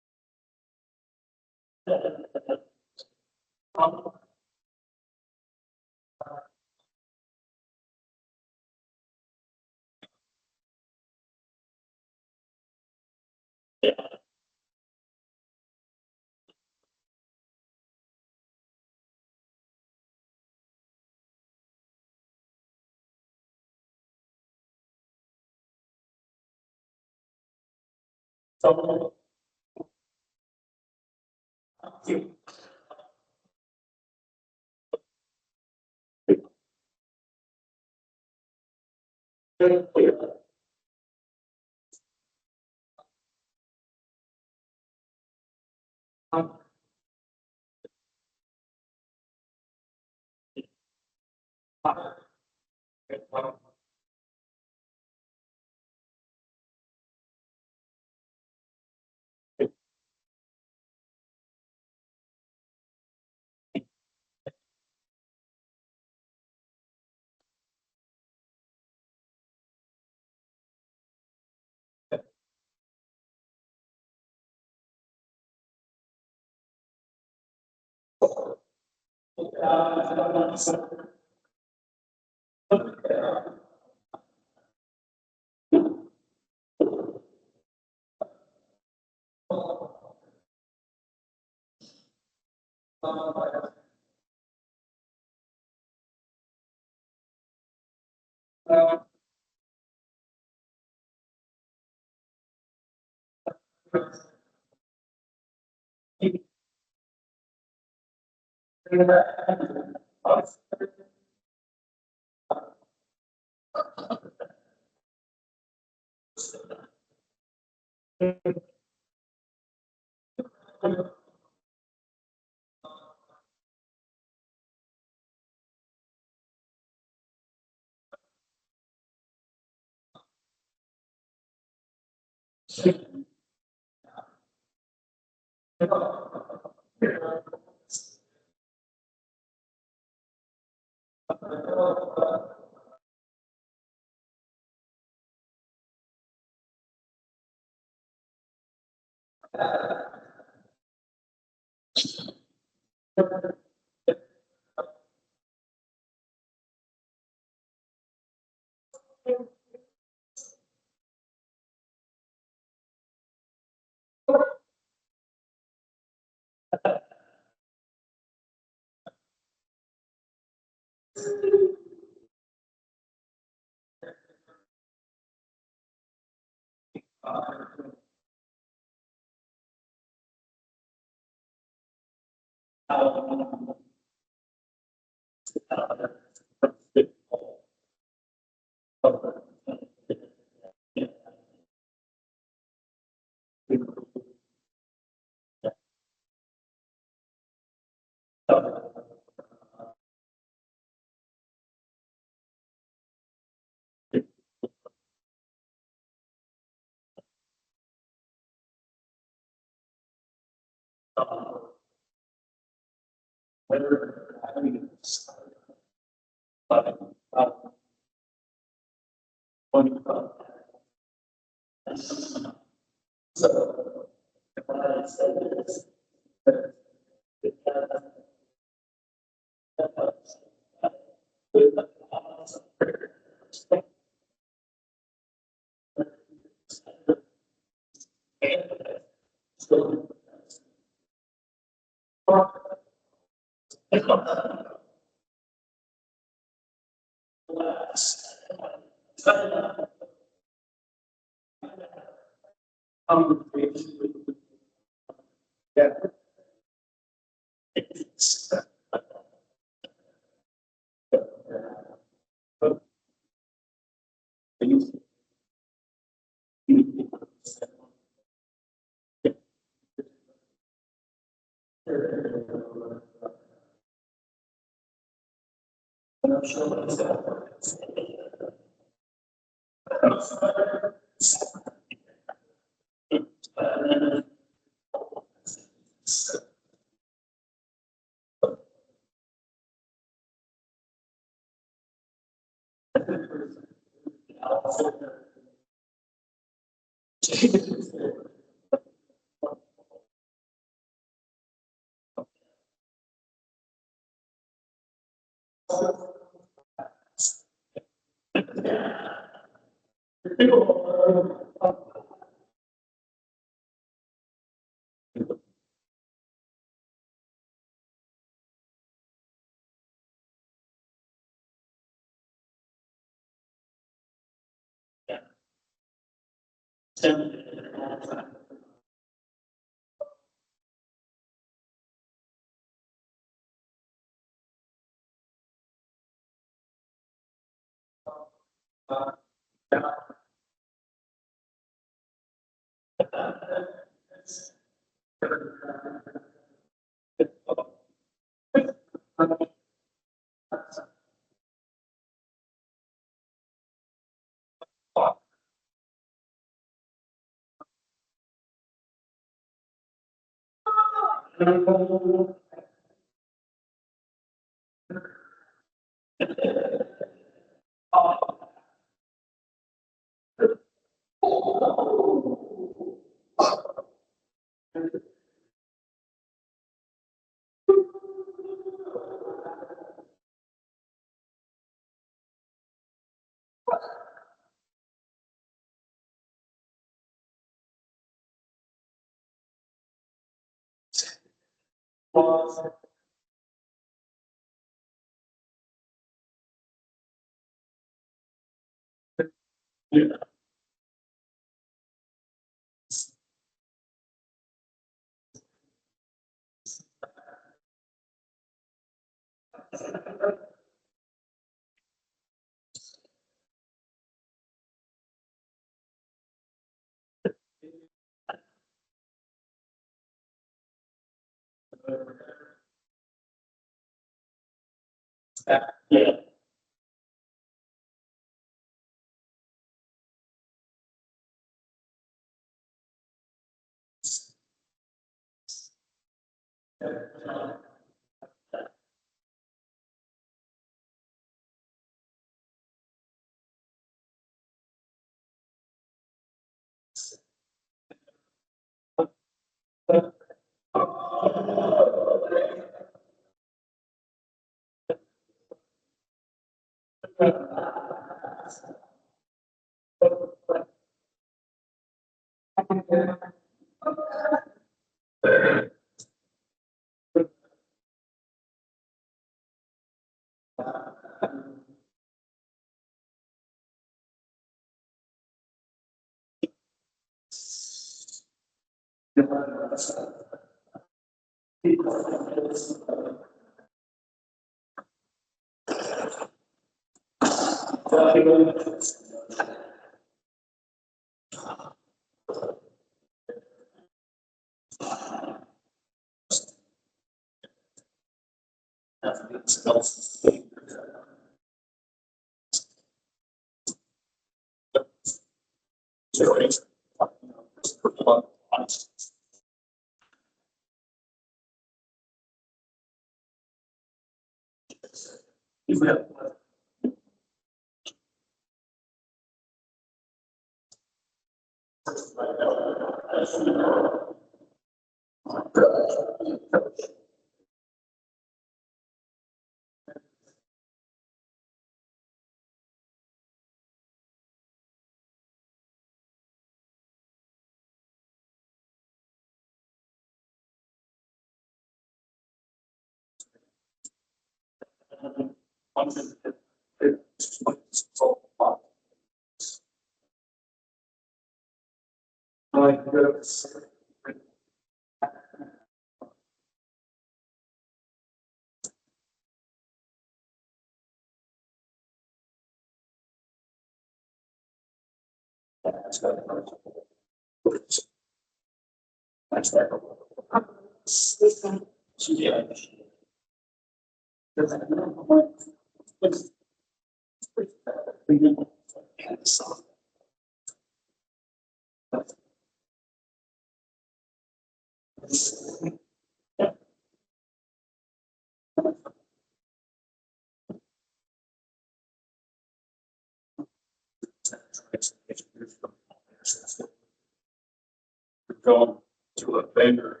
Going to a vendor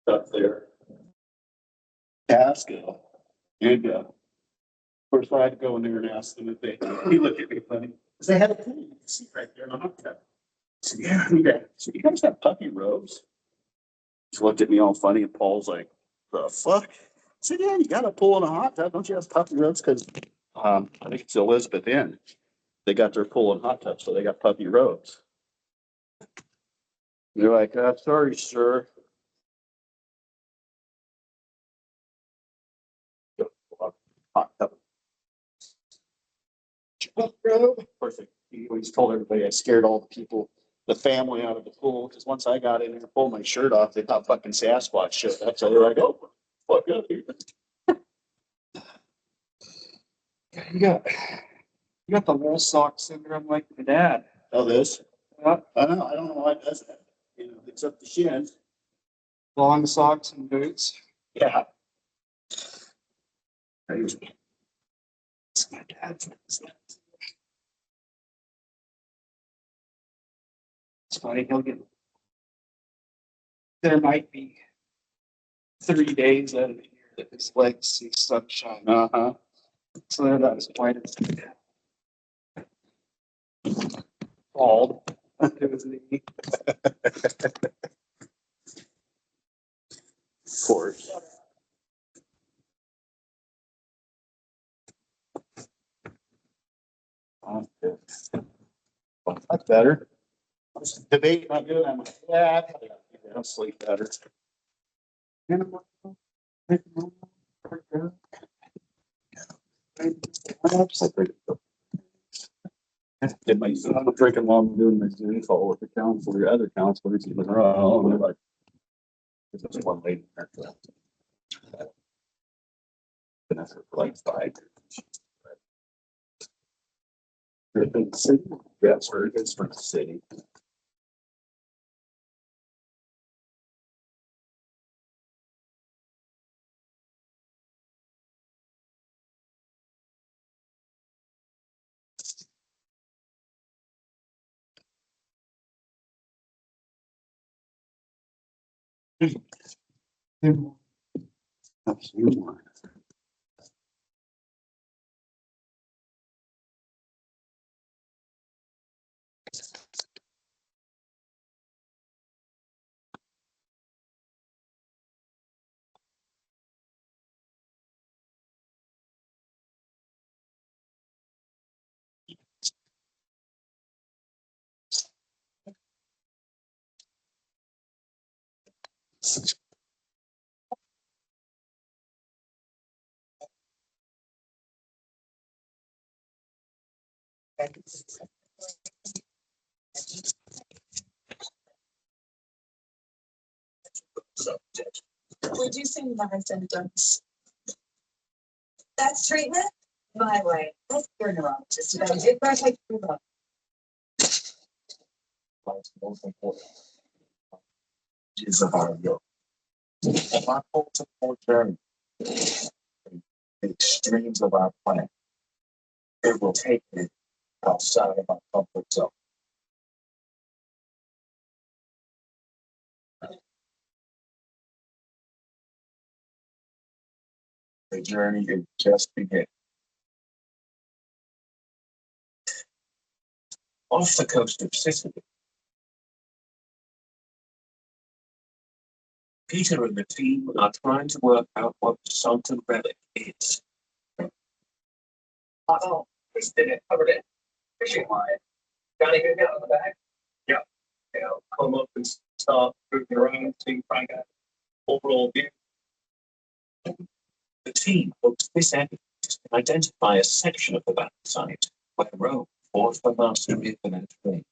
up there. Pasco. And, of course, I'd go in there and ask them if they, he looked at me funny, because they had a pool, you can see right there in the hot tub. I said, yeah, we got, so you guys have puppy robes? He looked at me all funny and Paul's like, the fuck? I said, yeah, you got a pool in a hot tub, don't you have puppy robes? Because, I think it's Elizabeth Inn. They got their pool and hot tub, so they got puppy robes. They're like, sorry, sir. Hot tub. Of course, he always told everybody I scared all the people, the family out of the pool, because once I got in there, pulled my shirt off, they thought fucking Sasquatch showed up, so they're like, oh, fuck up here. You got the wool sock syndrome like my dad. Oh, this? Yeah. I don't know why it does that. You know, it's up the shins. Long socks and boots. Yeah. Crazy. It's my dad's. It's funny, he'll get. There might be 3 days out of the year that his legs see sunshine. Uh-huh. So they're not as white as my dad. Bald. It was the Of course. That's better. I was debating on doing that. I'm like, yeah, I'll sleep better. Did my, I'm drinking while I'm doing my Zoom call with the counselor, other counselors, even, oh, they're like, There's one lady. Been there for like 5 years. The city, that's where it is from the city. That's you. Reducing my symptoms. That's treatment? My way. Let's your neurologist. If I did that, I could up. Most important is about your multiple journey. The extremes of our plan. It will take me outside of our comfort zone. The journey is just beginning. Off the coast of Sicily, Peter and the team are trying to work out what the Santa relic is. Oh, we did it, covered it. Fishing line. Got a good guy on the back? Yeah. You know, come up and start moving around, see if I got overall view. The team hopes this evidence can identify a section of the battle site where Rome fought for mastery of the Mediterranean.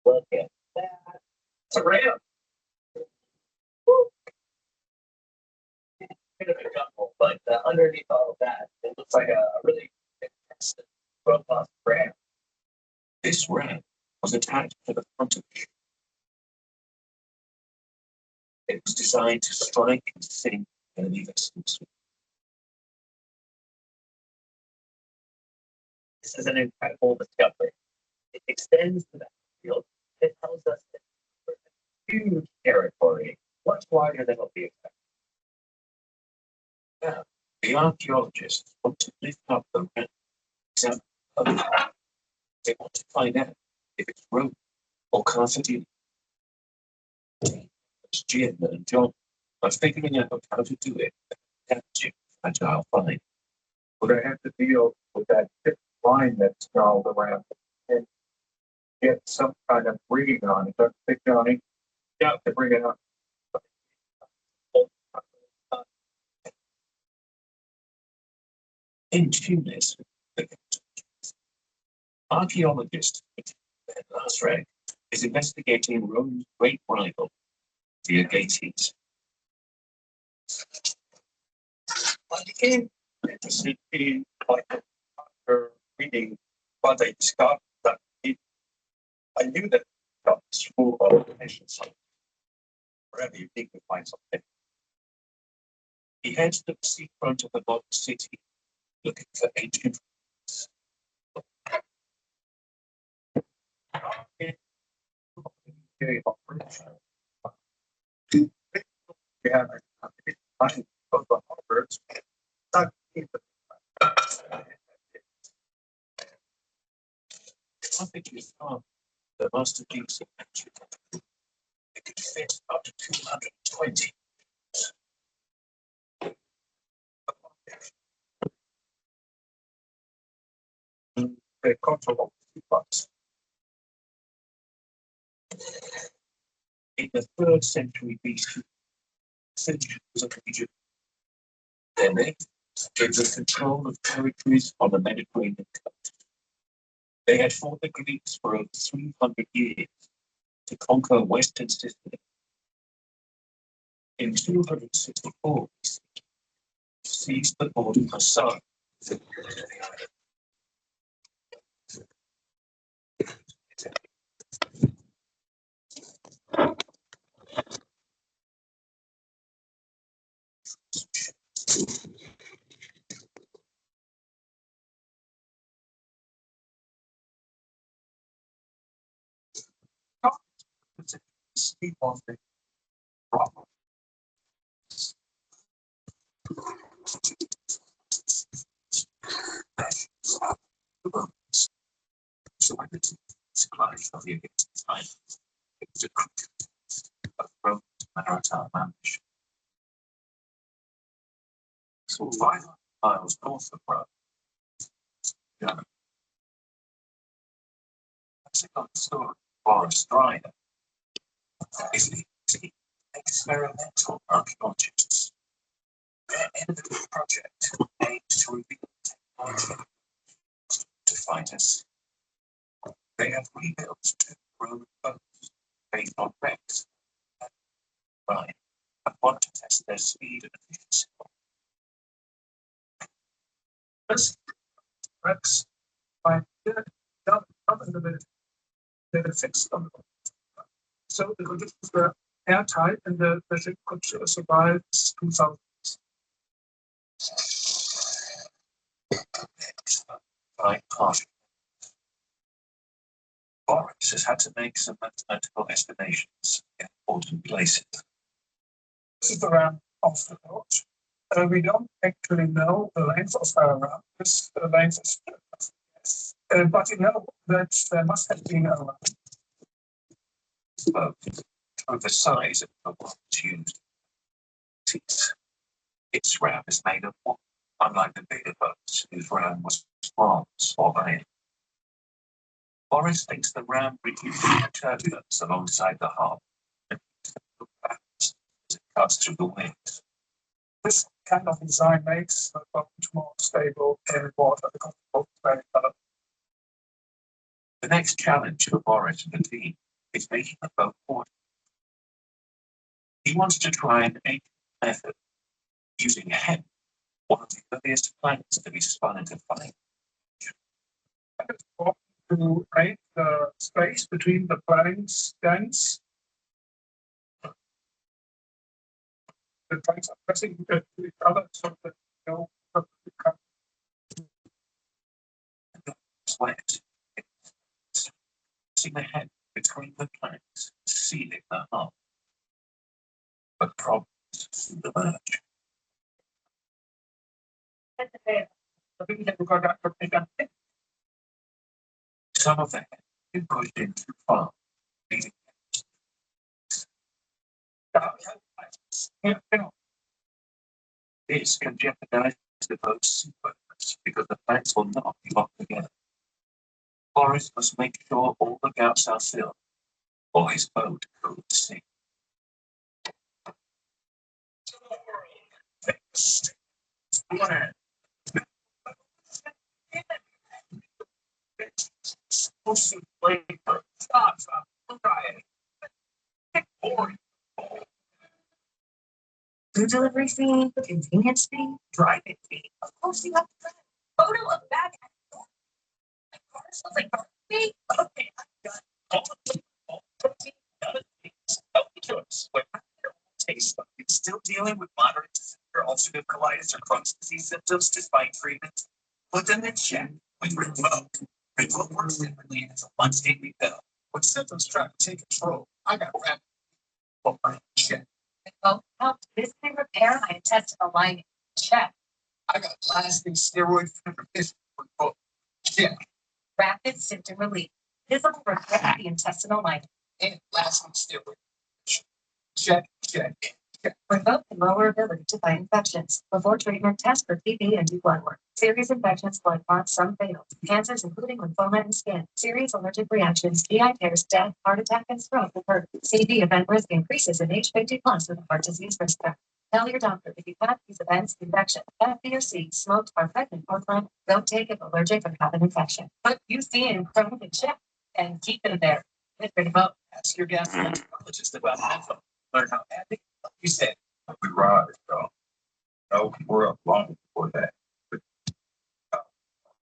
Look at that. It's a ramp. Bit of a jungle, but underneath all of that, it looks like a really fantastic robust ramp. This ramp was attached to the front of the ship. It was designed to strike and sink enemy vessels. This is an incredible discovery. It extends the battlefield. It tells us that we're in a huge territory, much wider than what we expected. Now, the archaeologists want to lift up the ramp. They want to find out if it's Rome or Carthagena. Jim and John are figuring out how to do it. That's your agile find. We're going to have to deal with that line that's gnarled around and get some kind of reading on it. Don't think, Johnny? Yeah, to bring it up. In Tunis, archaeologist Lasreg is investigating Rome's great rival, the Agates. I became interested in after reading what they discovered that I knew that it was full of ancient sites. Wherever you think you find something. He heads to the seafront of the modern city, looking for ancient ruins. Yeah, of the Harvards. I think you found the master piece of ancient. It could fit up to 220. They're comfortable bucks. In the 3rd century BC, centuries of Egypt, their name gave them control of territories on the Mediterranean coast. They had fought the Greeks for over 300 years to conquer Western Sicily. In 264, seized the board of Hassan. Sleepwalking. Problem. So I did supply of the against time. It was a crooked of road maritime ambition. So 5 miles north of Rome. Germany. As a story, Boris Dryden is the experimental archaeologists. Their innovative project aims to reveal technology to fight us. They have rebuilt 2 Roman boats based on wrecks and want to test their speed and efficiency. This wrecks by they were fixed on the boat. So the conditions were airtight and the ship could survive 2,000. Boris has had to make some mathematical estimations in important places. This is the ram of the boat. We don't actually know the length of our ram. This length is yes. But you know that there must have been a ram. Through the size of the boat used. Its ram is made of wood, unlike the bigger boats whose ram was bronze or iron. Boris thinks the ram reduces the turbulence alongside the hull and as it cuts through the wings. This kind of design makes the boat more stable in water because the boat is very colorful. The next challenge for Boris and the team is making the boat waterproof. He wants to try an ancient method using hemp, one of the earliest plants to be spun into fine. To make the space between the planks dense. The planks are pressing to each other so that no sweat. Pressing the head between the planks, sealing the hull. But problems soon emerge. Some of the head is pushed in too far, leaving this can jeopardize the boat's seaworthiness because the planks will not be locked together. Boris must make sure all the gaps are filled, or his boat could sink. Food delivery fee, convenience fee, driving fee. Of course you have to drive. Photo of bag. Cars look like me. Okay, I've got all protein, other things. Healthy choice. When taste, but you're still dealing with moderate to severe ulcerative colitis or Crohn's disease symptoms despite treatment. Put them in check with Rinvoq. Rinvoq works differently and it's a once daily pill. When symptoms try to take control, I got rapid. Well, check. Rinvoq helped physically repair my intestinal lining. Check. I got lasting steroid deficiency. Rinvoq. Check. Rapid symptom relief. Physical repair the intestinal lining. And lasting steroid. Check. Rinvoq can lower ability to fight infections. Before treatment, test for TB and do blood work. Serious infections, blood clots, some fatal. Cancers, including lymphoma and skin. Serious allergic reactions, GI tears, death, heart attack, and stroke occur. CV event risk increases in age 50 plus with a heart disease risk factor. Tell your doctor if you have these events, infection, F, B, or C, smoked, are pregnant, or chronic. Don't take if allergic or have an infection. Put UC and Crohn in check and keep it there. With Rinvoq, ask your gastroenterologist about Rinvoq. Learn how happy you said we ride, so. No, we're up long before that.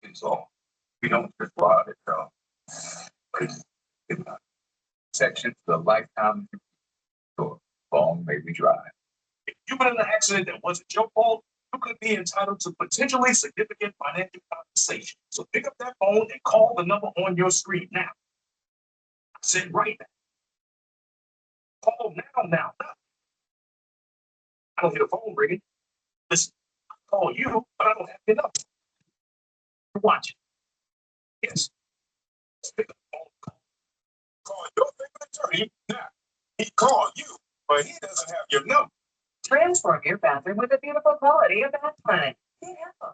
It's all, we don't just ride it, so. It's section for the lifetime, so long may we drive. If you've been in an accident that wasn't your fault, you could be entitled to potentially significant financial compensation. So pick up that phone and call the number on your screen now. I said right now. Call now. I don't hear the phone ringing. Listen, I call you, but I don't have your number. Watch it. Yes. Let's pick up the phone. Call your favorite attorney now. He called you, but he doesn't have your number. Transform your bathroom with a beautiful quality of bath time.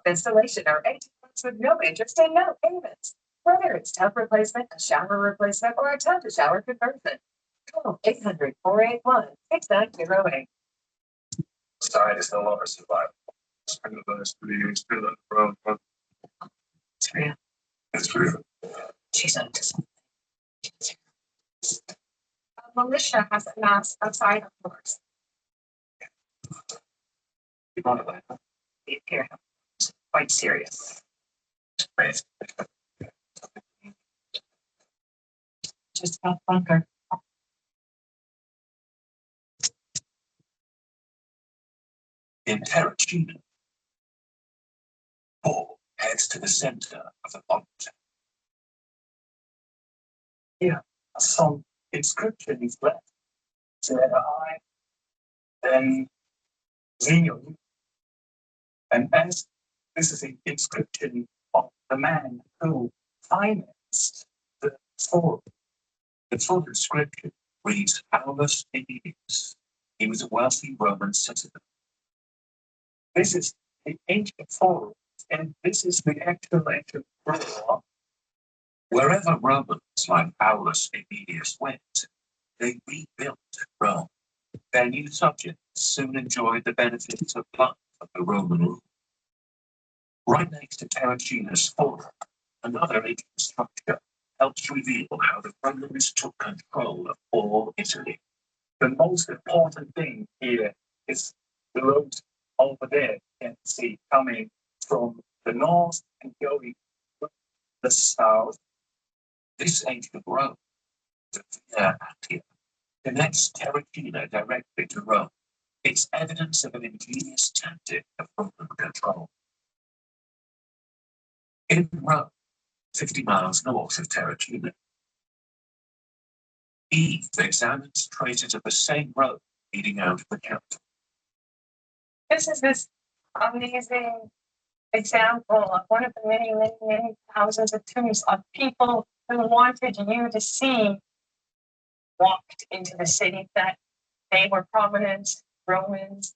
Installation or 18 months with no interest and no payments. Whether it's tub replacement, a shower replacement, or a tub to shower conversion. Call 800-481-6908. Side is no longer survivable. Spend the last 3 years still on the road, but It's real. it's real. She's up to something. Militia has a mask outside of course. You want to laugh? Be careful. It's quite serious. Right. Just about bunker. In Terracina, Paul heads to the center of the mountain. Some inscription is left. Said I, then Zeno. And as this is an inscription of the man who financed the forum. The full inscription reads Aulus Aemilius. He was a wealthy Roman citizen. This is the ancient forum, and this is the actual ancient forum. Wherever Romans like Aulus Aemilius went, they rebuilt Rome. Their new subjects soon enjoyed the benefits of life of the Roman rule. Right next to Terracina's forum, another ancient structure helps reveal how the Romans took control of all Italy. The most important thing here is the road over there. You can see coming from the north and going to the south. This ancient Rome, the Via Appia, connects Terracina directly to Rome. It's evidence of an ingenious tactic of Roman control. In Rome, 50 miles north of Terracina, Eve examines traces of the same road leading out of the capital. This is this amazing example of one of the many thousands of tombs of people who wanted you to see walked into the city, that they were prominent Romans.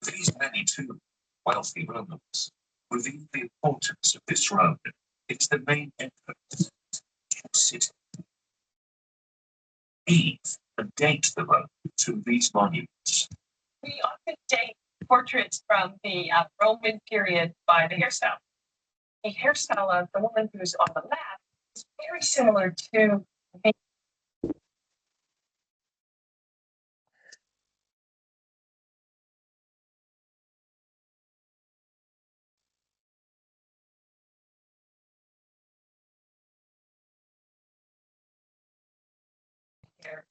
These many too wealthy Romans reveal the importance of this road. It's the main entrance to the city. Eve and date the road to these monuments. We often date portraits from the Roman period by the hairstyle. The hairstyle of the woman who's on the left is very similar to the hair.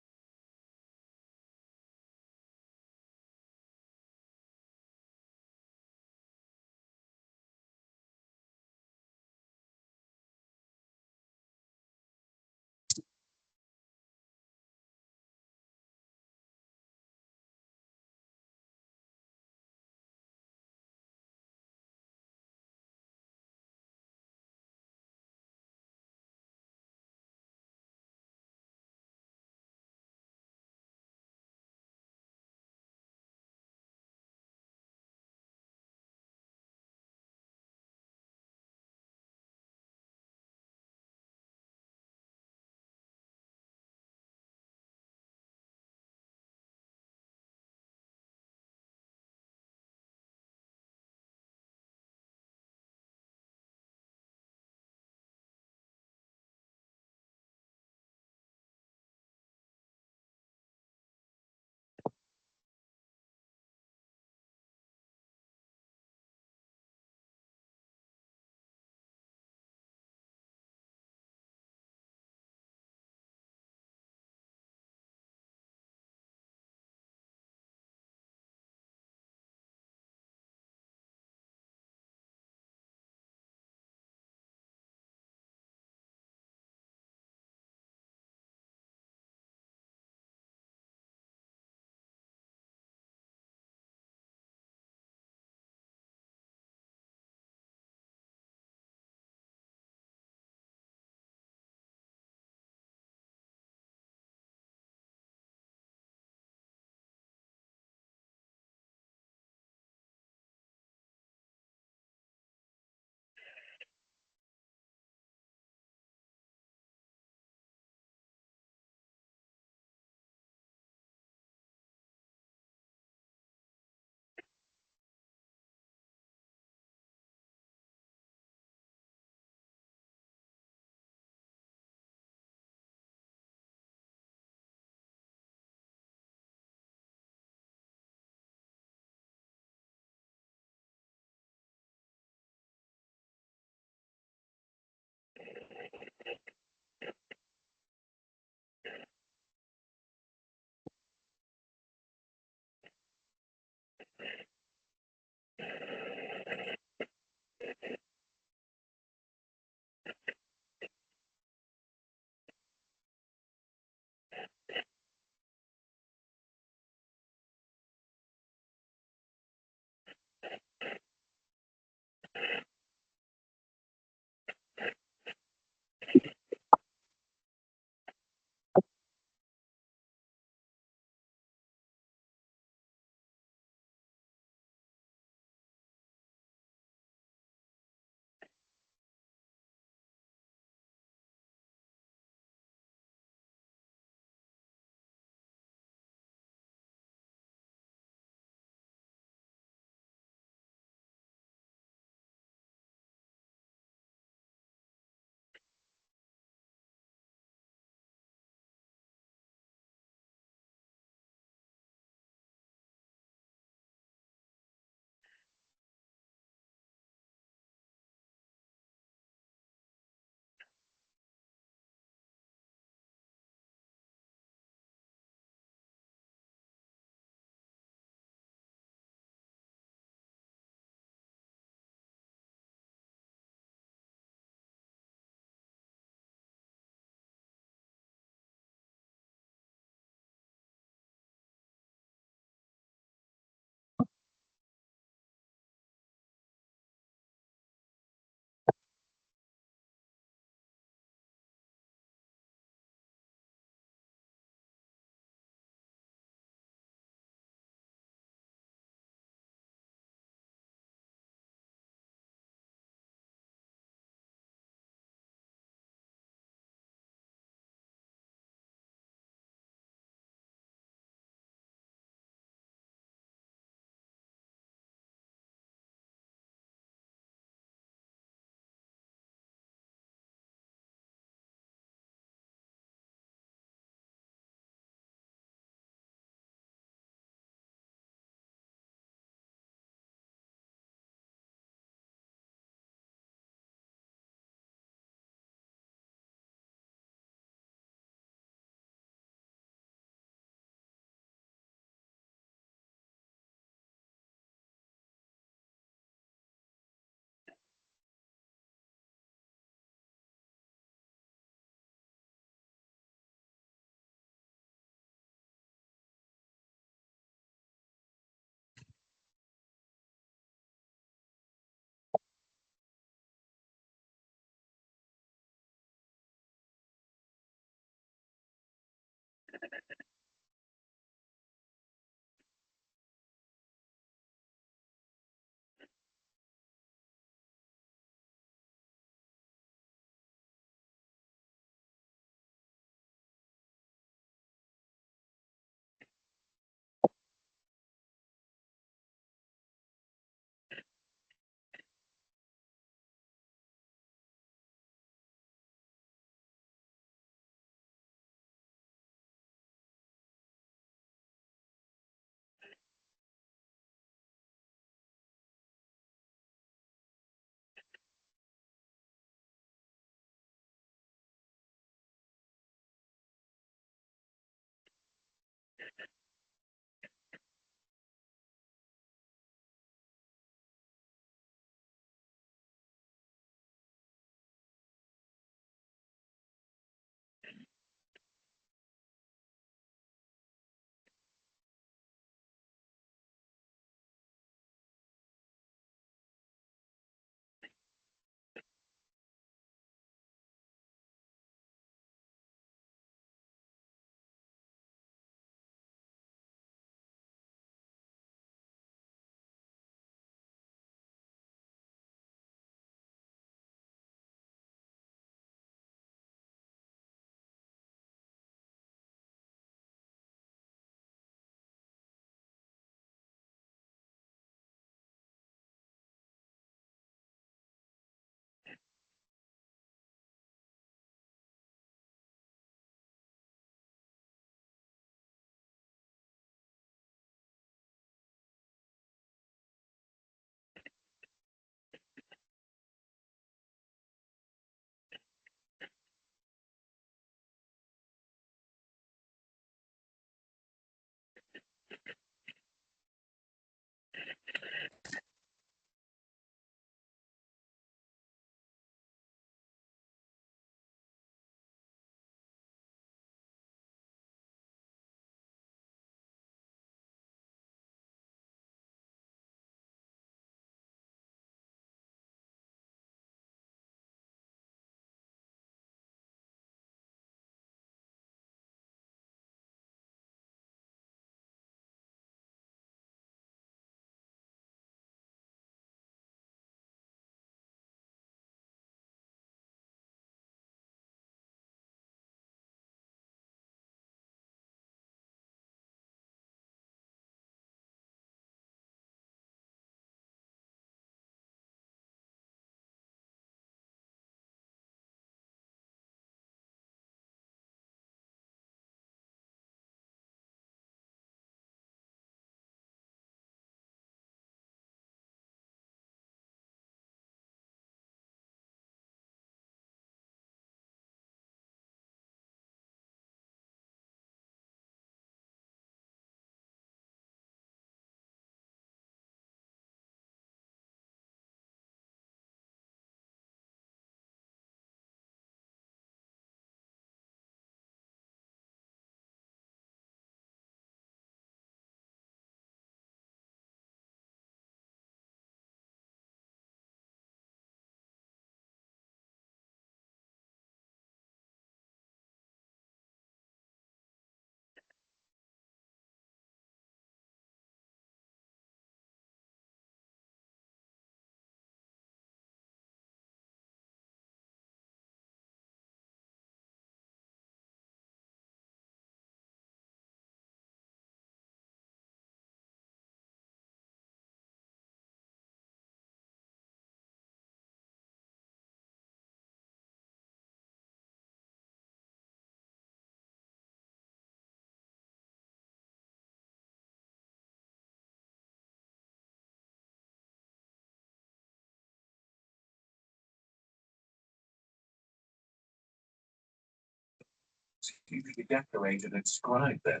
Hugely decorated and inscribed there.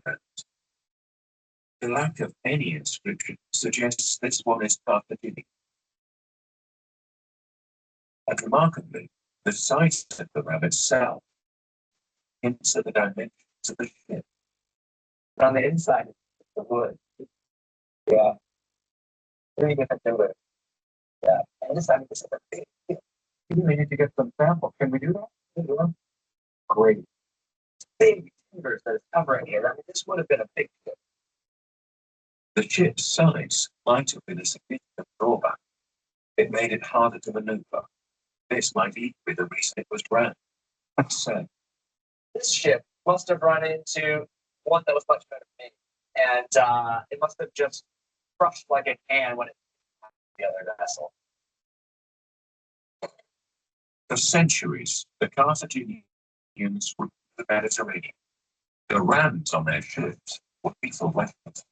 The lack of any inscription suggests this one is Carthaginian. And remarkably, the size of the ram itself hints at the dimensions of the ship. On the inside of the wood. Yeah. Really different to it. Yeah. And this side is a big. We need to get some sample. Can we do that? Yeah. Great. Big timbers that it's covering here, I mean, this would have been a big deal. The ship's size might have been a significant drawback. It made it harder to maneuver. This might even be the reason it was rammed. So, This ship must have run into one that was much better than me. And it must have just crushed like a can when it hit the other vessel. for centuries, the Carthaginians ruled the Mediterranean. The rams on their ships were lethal weapons.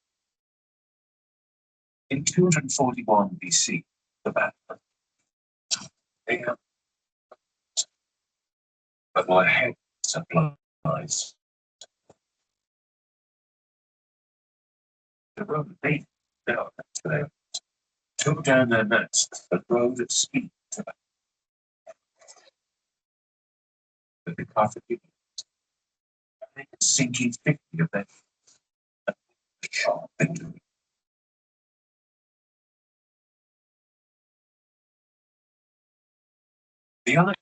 In 241 BC, the battle began, but were heavy supplies. The Roman navy took down their masts but rode at speed to battle. But the Carthaginians, sinking 50 of their sharp victory. The other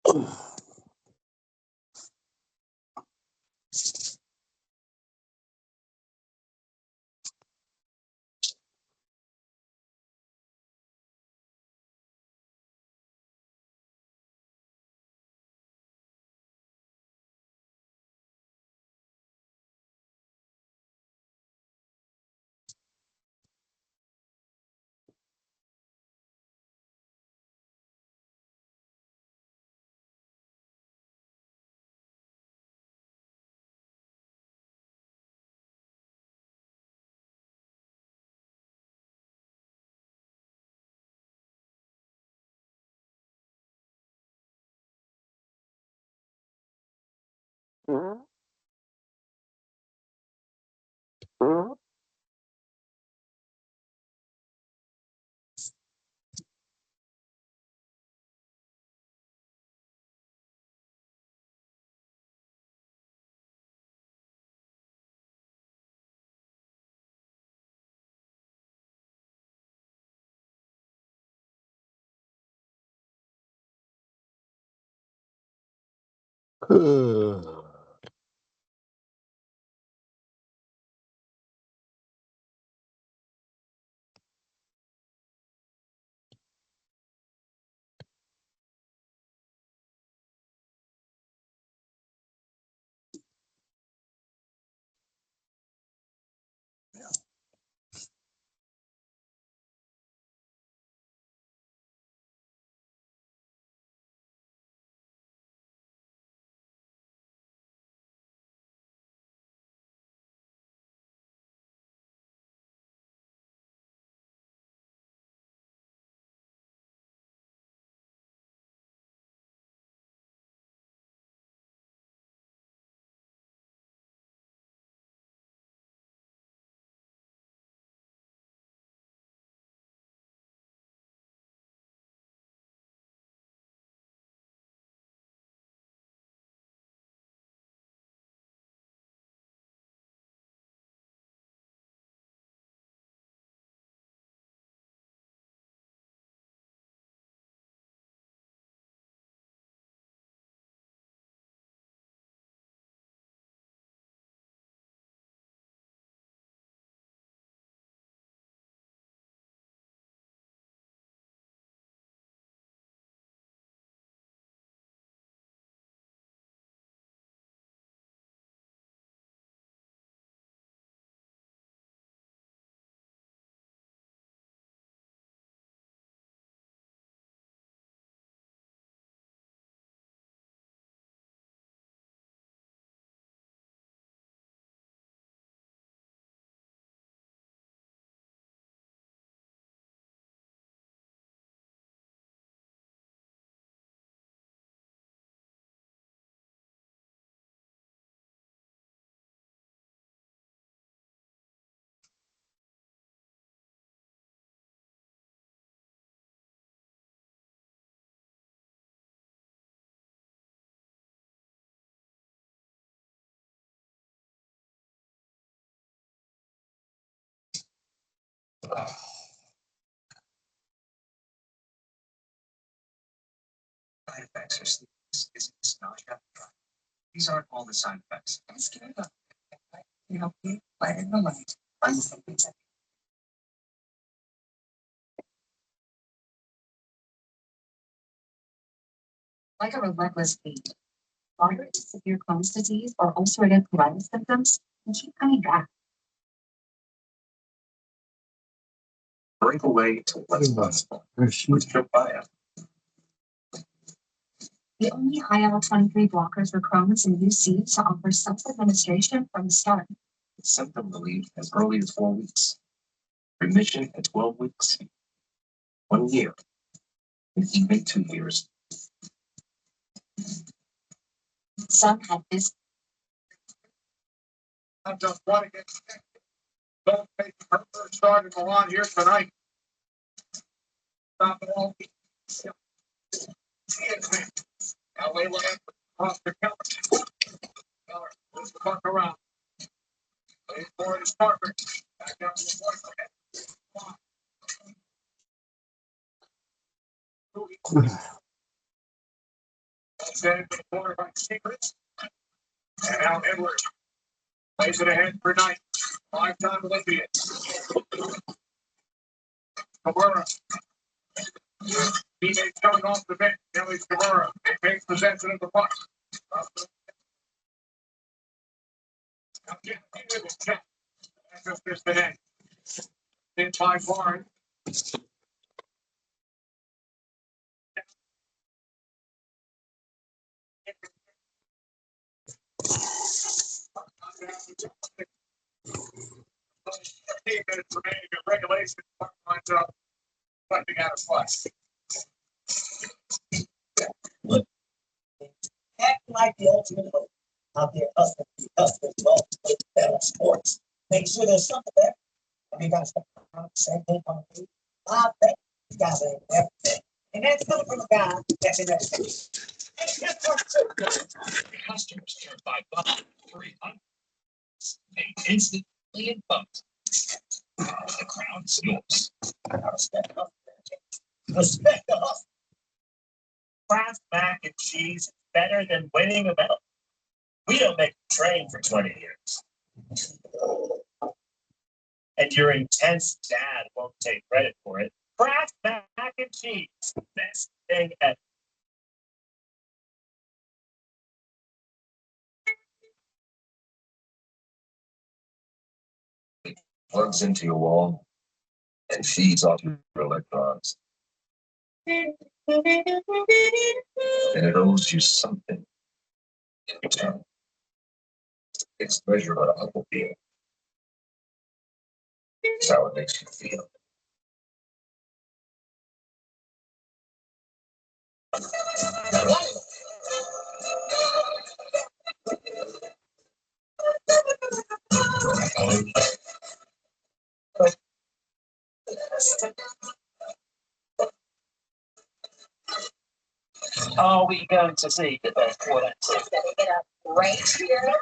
Side effects are sleepiness, dizziness, nausea. These aren't all the side effects. I'm scared of it. You know, keep letting the light. I'm sleeping. Like a relentless beat. Moderate to severe Crohn's disease or ulcerative colitis symptoms can keep coming back. Break away to what's possible with Tripaya. The only IL-23 blockers for Crohn's and UC to offer self-administration from the start. Symptom relief as early as 4 weeks. Remission at 12 weeks. 1 year. And even 2 years. Some had this. I just want to get sick. Don't take her starting along here tonight. Stop it all. LA land across the counter. Let's fuck around. Wait for his partner. Back down to the boyfriend. Instead, the quarterback secrets. And now Edward plays it ahead for Knight. 5-time Olympian. Cabrera. Teammates coming off the bench. Kelly Cabrera. It takes possession of the puck. That's just the net. In by Warren. Minutes remaining in regulation. Lines up. Lefting out of flush. Act like the ultimate hope out there hustling sports. Make sure there's something there. I mean, guys, same thing on the I bet you guys are everything. And that's coming from a guy that's in everything. Customers turn $5 300. They instantly in bucks. The crown is yours. Respect the hustle. Kraft mac and cheese is better than winning a medal. We don't make a train for 20 years. And your intense dad won't take credit for it. Kraft mac and cheese, best thing ever. Plugs into your wall and feeds off your electrons. And it owes you something in return. It's treasure on a humble feel. It's how it makes you feel. Are we going to see the best quarter? Get up right here.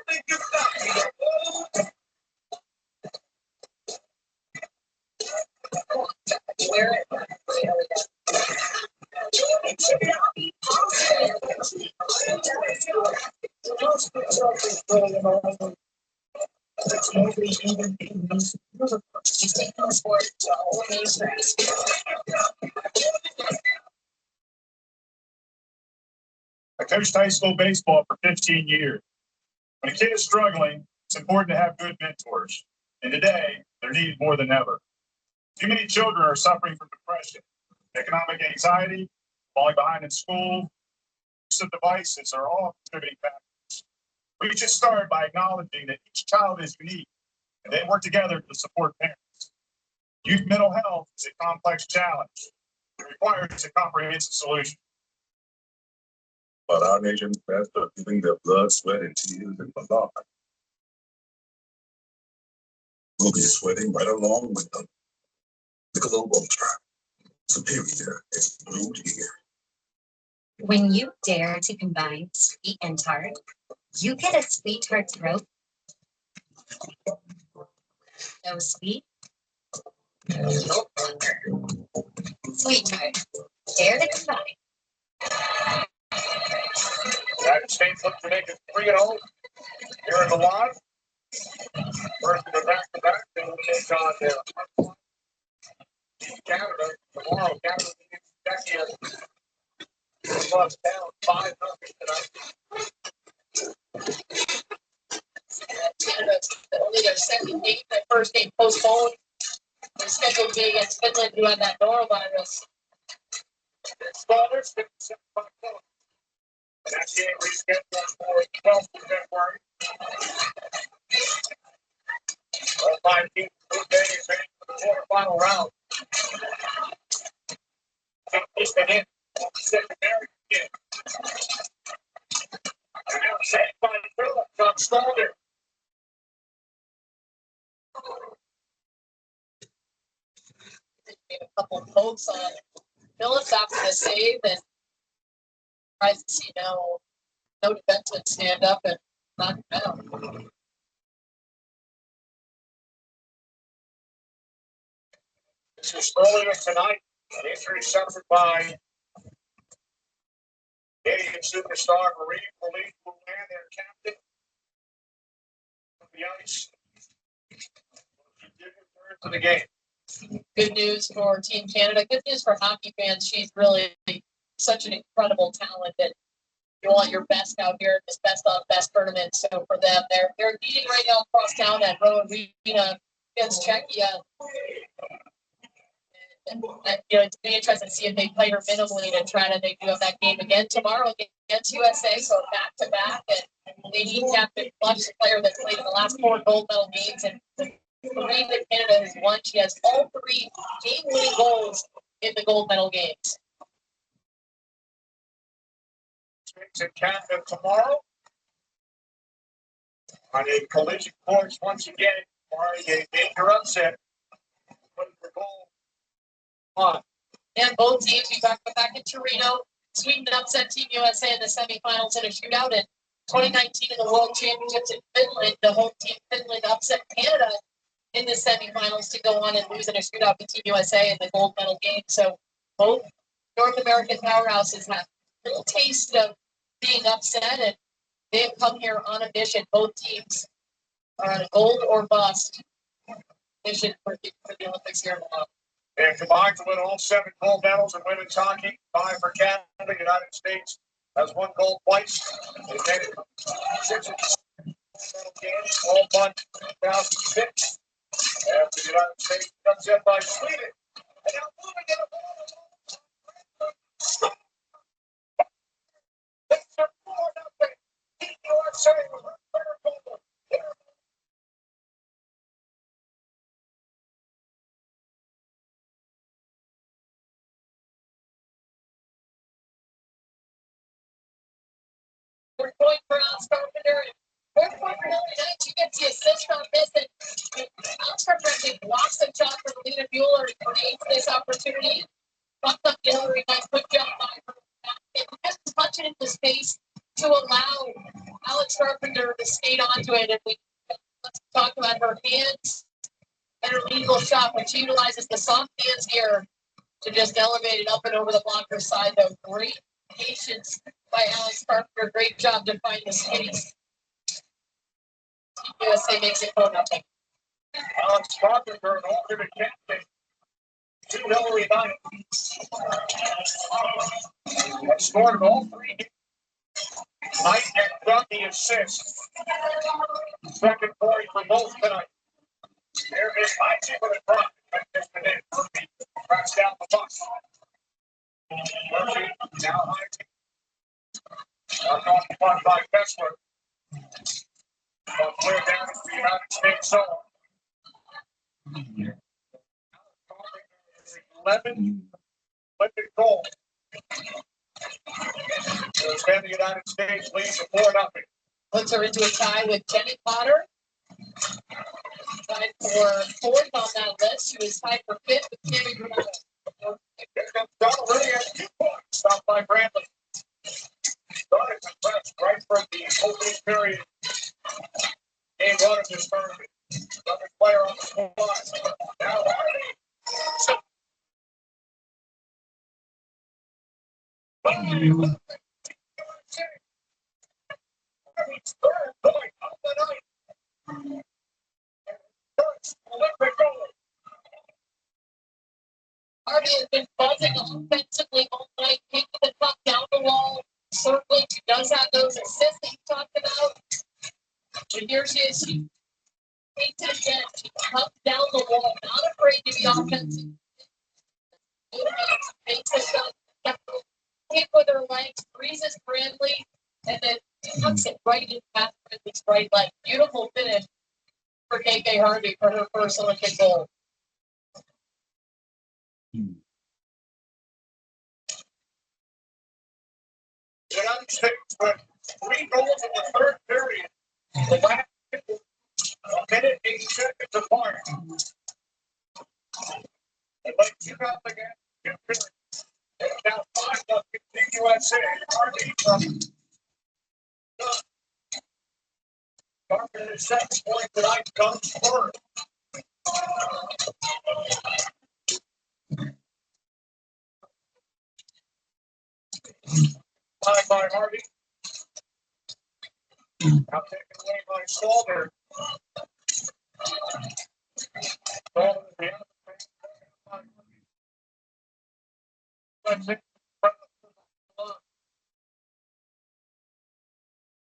Wear it. He's taking the sport to a whole new stress. I coached high school baseball for 15 years. When a kid is struggling, it's important to have good mentors. And today, they're needed more than ever. Too many children are suffering from depression, economic anxiety, falling behind in school. Use of devices are all contributing factors. We should start by acknowledging that each child is unique and they work together to support parents. Youth mental health is a complex challenge. It requires a comprehensive solution. But our nation's best are giving their blood, sweat, and tears in the Lord. We'll be sweating right along with them. The Globe Ultra, superior, is brewed here. When you dare to combine sweet and tart, you get a sweet tart throat. So sweet, no longer. Sweet tart, dare to combine. United States looks to make it 3-0 here in the line. First in the back-to-back, then we'll take on Canada tomorrow. Canada against Czechia. Plus down 5-0 tonight. Canada's only their second game, their first game postponed. Their scheduled game against Finland, who had that norovirus. Scholars, 57-5. That game rescheduled for 12th of February. All 5 teams advanced for the quarterfinal round. Just a hit. Secondary game. And now saved by Phillips on Stalder. A couple of pokes on Phillips after the save, and tries to see no defenseman stand up and knock him down. This is earlier tonight, an injury suffered by Canadian superstar Marie Police will land their captain on the ice. She did return to the game. Good news for Team Canada, good news for hockey fans. She's really such an incredible talent that you want your best out here in this best on best tournament. So for them, they're meeting right now across town at Rowan Arena against Czechia. And, you know, it's be interesting to see if they play her minimally to try to they do have that game again tomorrow against USA. So back to back, and they need to have to clutch the player that's played in the last 4 gold medal games, and the 3 that Canada has won. She has all 3 game-winning goals in the gold medal games. In Canada tomorrow on a collision course once again. Barring a major upset. Put the goal on. And both teams, we talked about back in Torino, Sweden upset Team USA in the semifinals in a shootout in 2019 in the World Championships in Finland. The home team Finland upset Canada in the semifinals to go on and lose in a shootout with Team USA in the gold medal game. So both North American powerhouses have a little taste of being upset, and they have come here on a mission. Both teams are on a gold or bust mission for the Olympics here in Milwaukee. And combined to win all 7 gold medals in women's hockey, 5 for Canada. The United States has won gold twice. They made it 6 games, all won 2006. After the United States comes in by Sweden. And now moving in Fourth point for Alex Carpenter. Fourth point for Hillary Knight. She gets the assist on this. And Alex Carpenter actually blocks a shot from Lena Bueller and creates this opportunity. Bucked up Hillary Knight. Good job by her. And just touch it into space to allow Alex Carpenter to skate onto it. And let's talk about her hands and her legal shot, when she utilizes the soft hands here to just elevate it up and over the blocker side. Though great patience by Alex Carpenter. Great job to find the space. USA makes it 4-0. Alex Carpenter, an alternate captain. To Hillary Knight. Have scored all 3 games. Knight and got the assist. Second point for both tonight. There is Knight with a drop. Just a minute. Murphy cracks down the bus. Murphy now high. Occupied by Kessler. Clear down to the United States zone. 11 Olympic gold. So then the United States leads 4-0. Puts her into a tie with Jenny Potter. Tied for 4th on that list. She was tied for 5th with Tammy Granada. Here comes Donald Ray at 2 points. Stopped by Bradley. Started to press right from the opening period. Game 1 of this tournament. Another player on the line. Now Hardy. Third point of the night. First Olympic gold. Harvey has been buzzing offensively all night, kicking the puck down the wall, circling. She does have those assists that you talked about. But here she is. She takes it again. She comes down the wall, not afraid to be offensive. Takes it down. Hit with her legs, freezes Bradley, and then tucks it right in past Bradley's right leg. Beautiful finish for KK Harvey for her first Olympic goal. United States with 3 goals in the third period. The last a minute, 8 seconds apart. And like 2-0 again. 2 periods. And now 5-0 USA. Harvey from Carpenter's 6th point tonight comes first. By by Harvey. Now taken away by Stalder.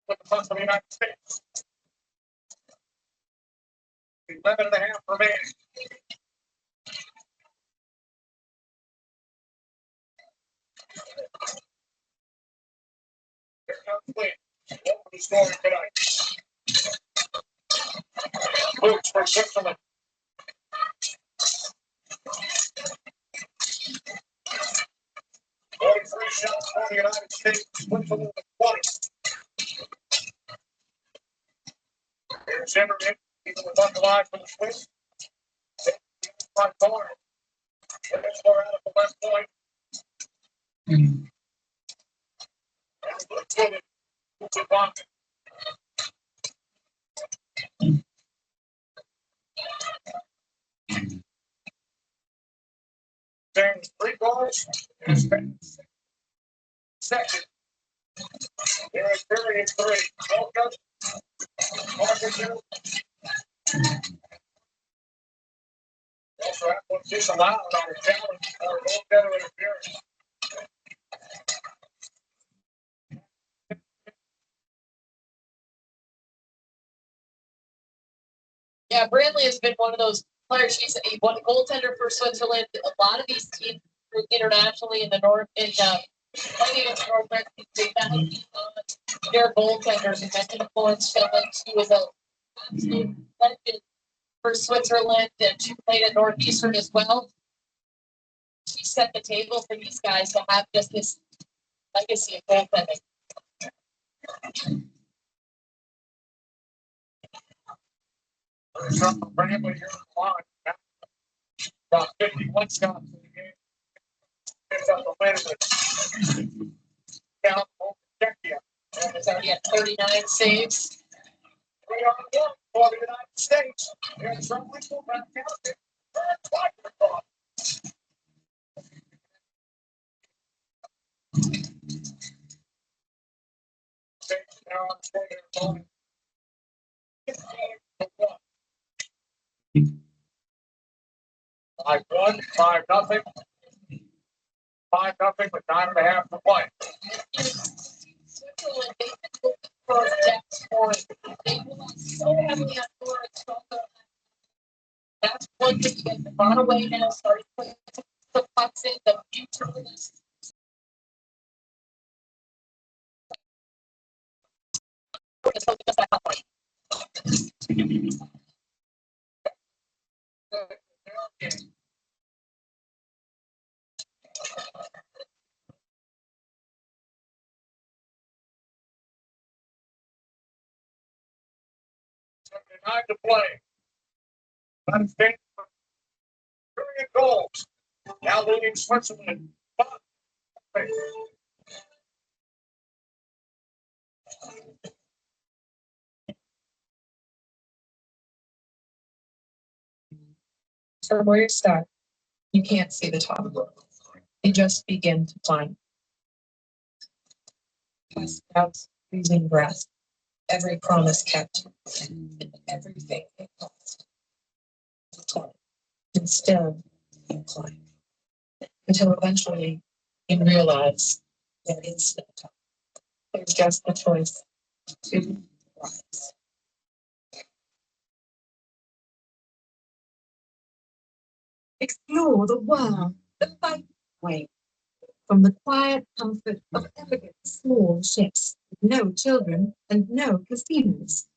With the puck for the United States. 11.5 remaining. Here comes Lee. Open the scoring tonight. Boots for Switzerland. Three shots for the United States. Switzerland with 20. Here's Zimmerman. Even with underline for the Swiss. Front corner. Let's go out at the left point. And let's get it. To Bonk. There's 3 goals. Second. There is period 3. Welcome. Martin. Also, that one's disallowed on the challenge or no better interference. Yeah, Brantley has been one of those players. He won goaltender for Switzerland. A lot of these teams internationally in the north, playing against Northwest, they found their goaltenders and that influenced Finland. He was a absolute legend for Switzerland, and she played at Northeastern as well. She set the table for these guys to have just this legacy of goaltending. Brantley here on the line. About 51 shots in the game. Picks up the win. Down over Czechia. And he's already at 39 saves. 3-on-1 for the United States. Here's from Mitchell back out. Five 1, 5-0. 5-0 with 9.5 to play. Switzerland, they've been looking for depth scoring. They rely so heavily on scoring. That's one thing you get the run away now, starting putting the pucks in the future. Time to play. United States, 3 goals. Now leading Switzerland. From where you start, you can't see the top. You just begin to climb. Past doubts, freezing breath, every promise kept, and everything it cost. And still, you climb. Until eventually, you realize that it's the top. There's just the choice to rise. Explore the world the right way. From the quiet comfort of elegant small ships with no children and no casinos.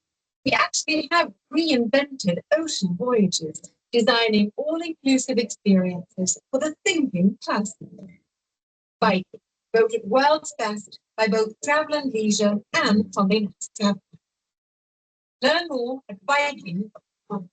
We actually have reinvented ocean voyages, designing all-inclusive experiences for the thinking person. Viking, voted world's best by both Travel and Leisure and Condé Nast Travel. Learn more at Viking.com.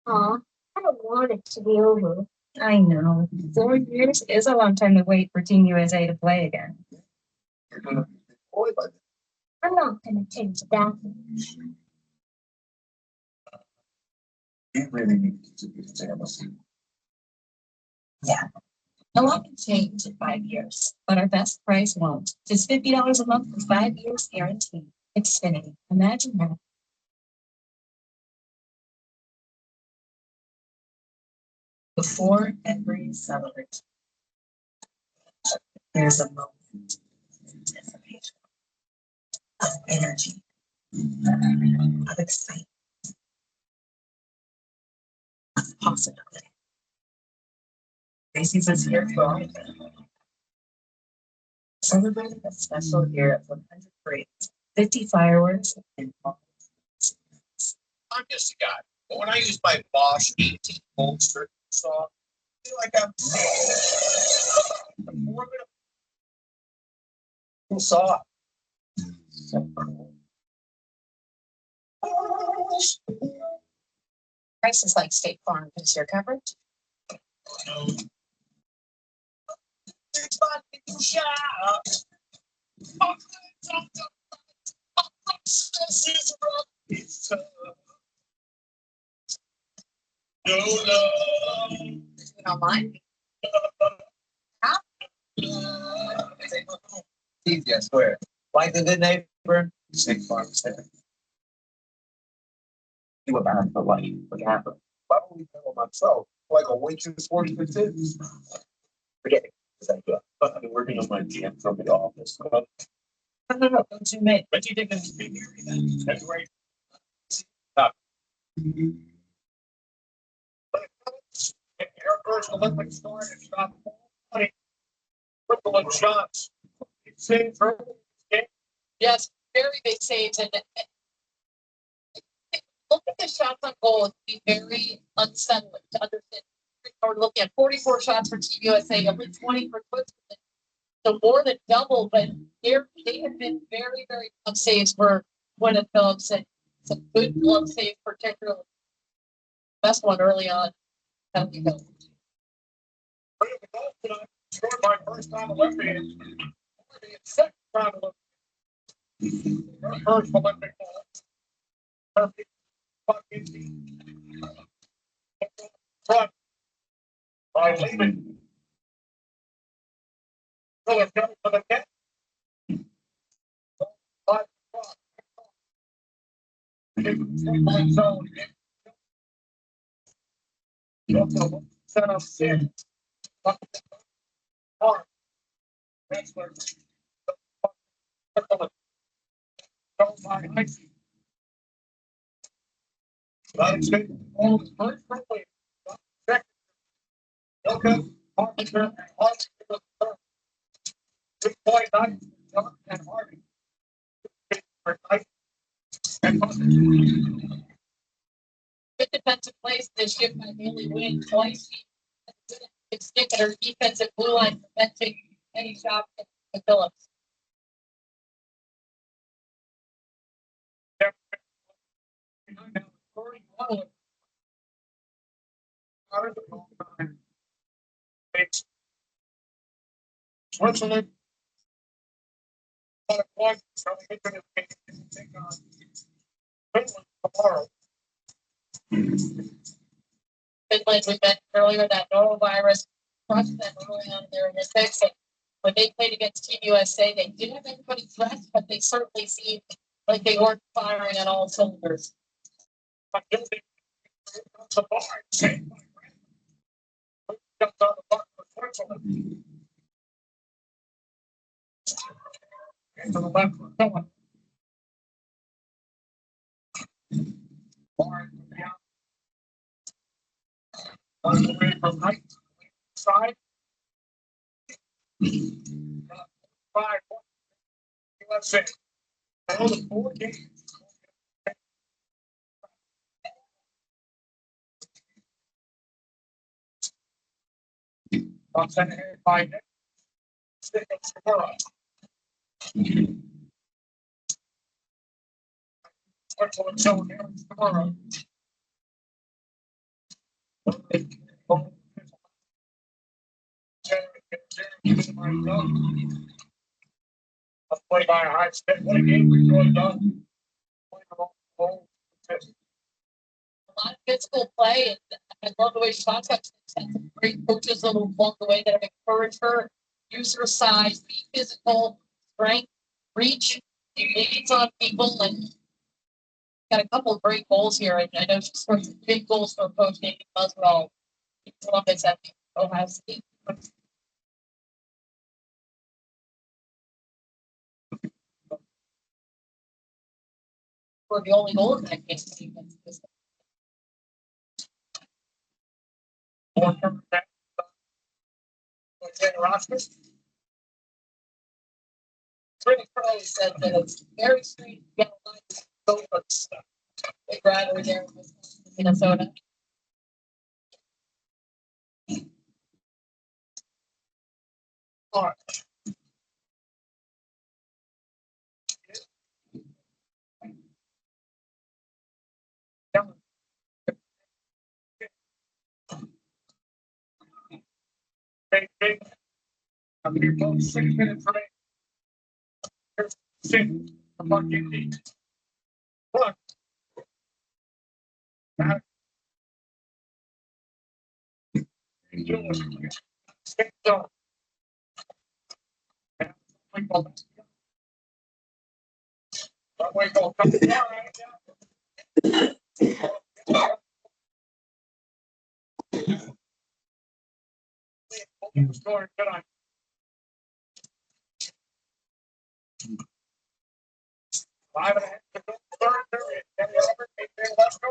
Aw, I don't want it to be over. I know, 4 years is a long time to wait for Team USA to play again. You're gonna be deployed by then. I'm not gonna change that. You really need to be famous. A lot can change in 5 years, but our best price won't. Just $50 a month for 5 years guaranteed. Xfinity. Imagine that. Before every celebration, there's a moment of anticipation, of energy, of excitement, of possibility. Macy's is here for all of it. Celebrating a special year of 100 parades, 50 fireworks, and all. I'm just a guy, but when I use my Bosch 18-volt strip saw, I feel like I'm. Who saw Prices like State Farm gives your coverage. it's my new shop. No love. Online. Easy, I swear. Like the good neighbor, State Farm said. You about the life, what happened? Why don't we tell myself, like a waitress working for tips? Forget it. I've been working on my GM from the office. No, don't you make, but you didn't speak here. That's right. Stop. Air Force Olympic store and stop. Triple and shots. Same for. Yes, very big saves and look at the shots on goal, it'd be very unsettling to understand. We're looking at 44 shots for Team USA, only 20 for Switzerland. So more than double, but they have been very, very tough saves for Gwyneth Phillips and some good glove saves, particularly. Best one early on. That'll be good. Scored my first time Olympian. Second time Olympian. First Olympic goal. Perfect. Fucking. Front. By leaving. So it's coming for the net. Zone. Set up six. Hard. Wrestler. Goal by Icy. United States ball is first quickly. Second. Okay. Harvester. 3.9. And Harvey. Good defensive plays this shift by Haley Wynn twice. It's stick at her defensive blue line, preventing any shot to Phillips. Switzerland. Got a point, so we get to take on Finland tomorrow. Finland, we mentioned earlier that norovirus crushed them early on there in the six. When they played against Team USA, they didn't have anybody dressed, but they certainly seemed like they weren't firing on all cylinders. But the bar, same. Comes on the buck for Switzerland. To the left for Finland. Bar from the out. On the way from right side. 5 USA. All the 4 games. On center here by Nick. Stick up Segura. Switzerland showing here Segura. Let's play by a high stick. What a game we could have done. A lot of physical play, and I love the way she talks about some great coaches along the way that have encouraged her. Use her size, be physical, strength, reach, engage on people, and got a couple of great goals here. I know she scored some big goals for Coach Nathan Muswell. Columbus at Ohio State. For the only goal in that case. Brittany Crowley said that it's very sweet. They'd rather there in Minnesota. All right. I'm here for 6 minutes break. Here's 6. I'm not getting these. One. Stick down. Scoring tonight. Five and a half to go. Third period. Let's go.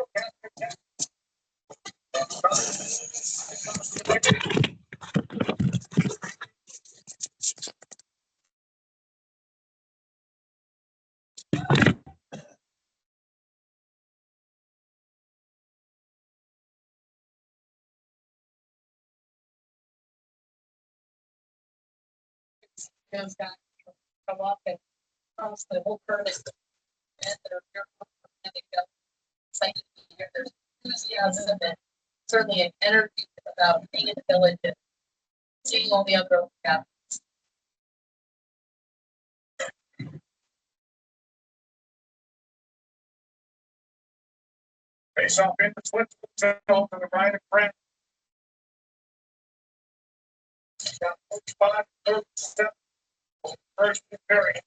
Jones got come up and cross the whole purpose. And they're here and they go. Excited to be here. There's enthusiasm and certainly an energy about being in the village and seeing all the other athletes. Face off in the switch. To the right of Brent. Got 45, 37. First period.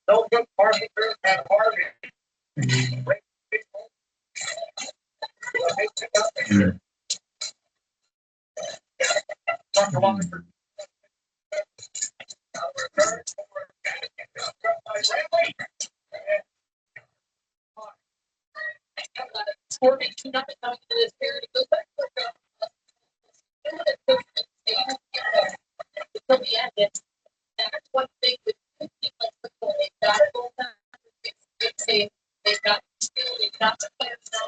No good Harvey and Harvey. Scoring 2-0 coming into this period. It goes back until the end. That's one thing with football. They've got it all done. They've got skill, they've got the players now.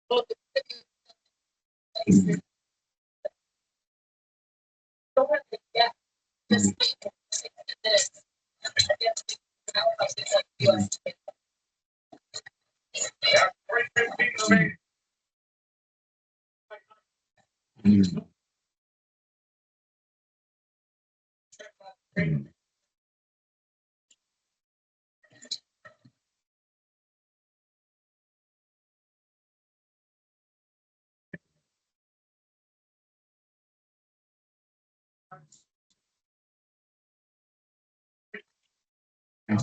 Both don't have to get this this. And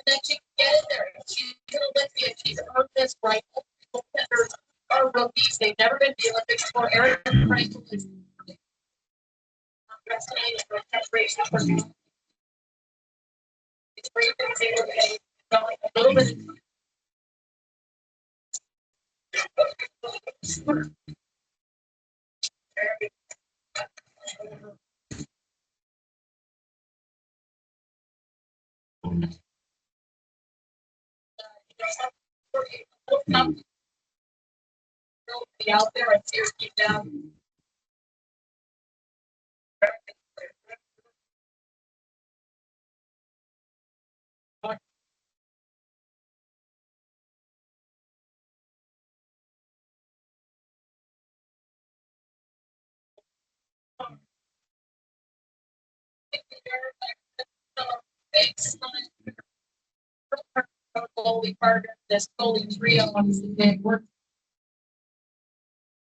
then she can get in there. She's gonna lift you. She's earned this right. Are rookies. They've never been to the Olympics before. Erin Frankel is vaccinated for preparation for it's great that they were going a little bit. Be out there and see her keep down. Big smile. Goalie partner, this goalie trio, obviously they work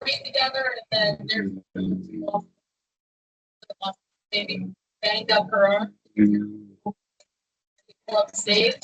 great together, and then they're maybe banged up her arm. Up safe.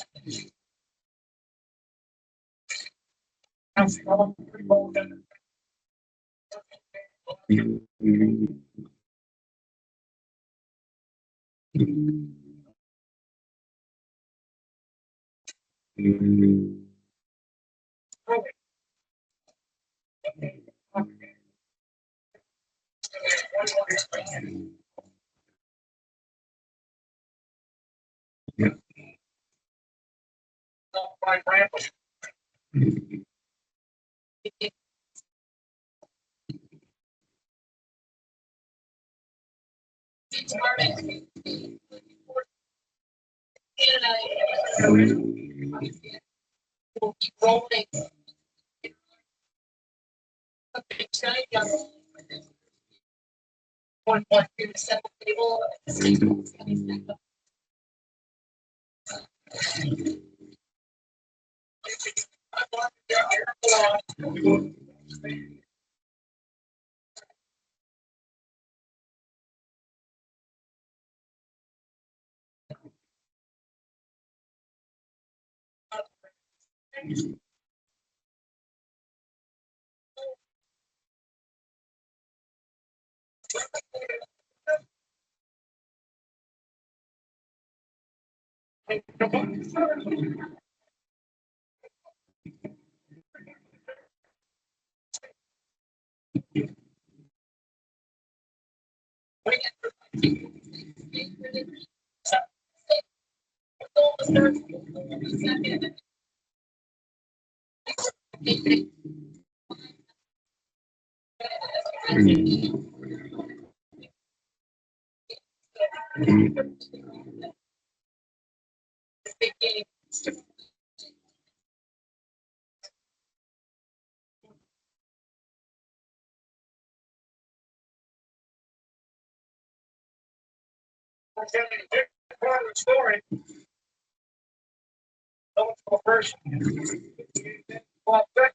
Will keep rolling. Okay, tonight, 1-1 set the table. Big game. Story. Someone go first. Well, second.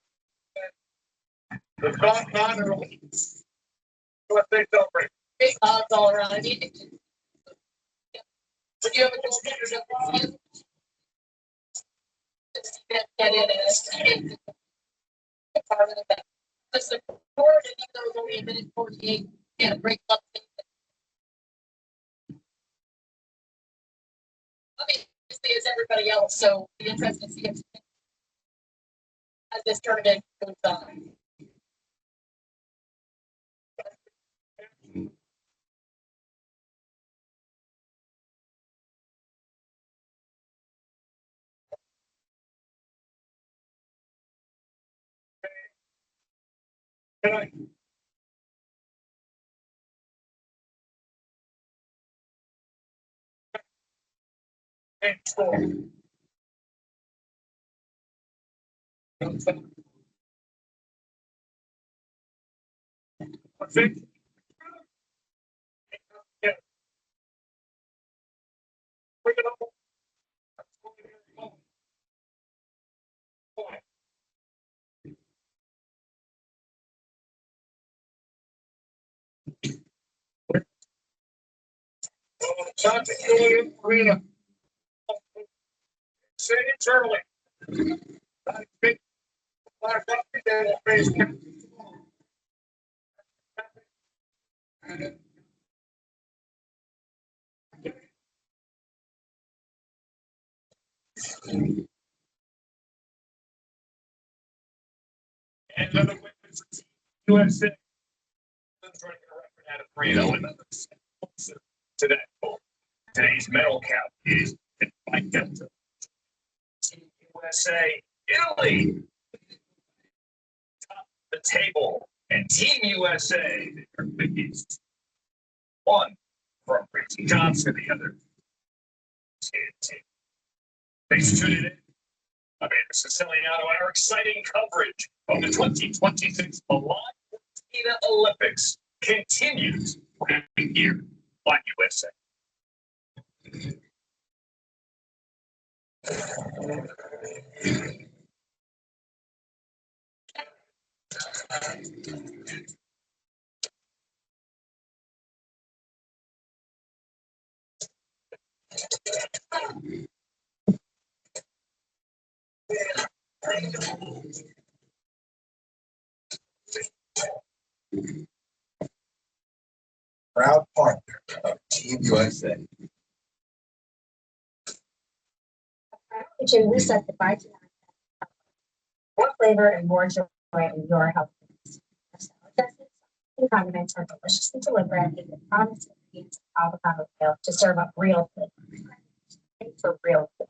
The top honor. What they celebrate. Big odds all around. I need to. Would you have a consider get in it? Part of that. The support, and even though it's only a minute 48, can't break up. Obviously, as everybody else, so be interested to see if as this tournament goes on. Can I? And score. Six. Yeah. Bring it up. Time to go in arena. Say it early. And another win for USA. Out of 3-0 to that goal. Today's medal count is Mike Delta. Team USA, Italy. Top of the table, and Team USA, their biggest. One from Richie Johnson, the other. Thanks for tuning in. I'm Andrew Siciliano. Our exciting coverage of the 2026 Milan Cortina Olympics continues right here on USA. Proud partner of Team USA. Kitchen, we set the bar tonight. More flavor and more joy in your health. The condiments are deliciously deliberate and the promise ingredients of avocado oil to serve up real food. For real food.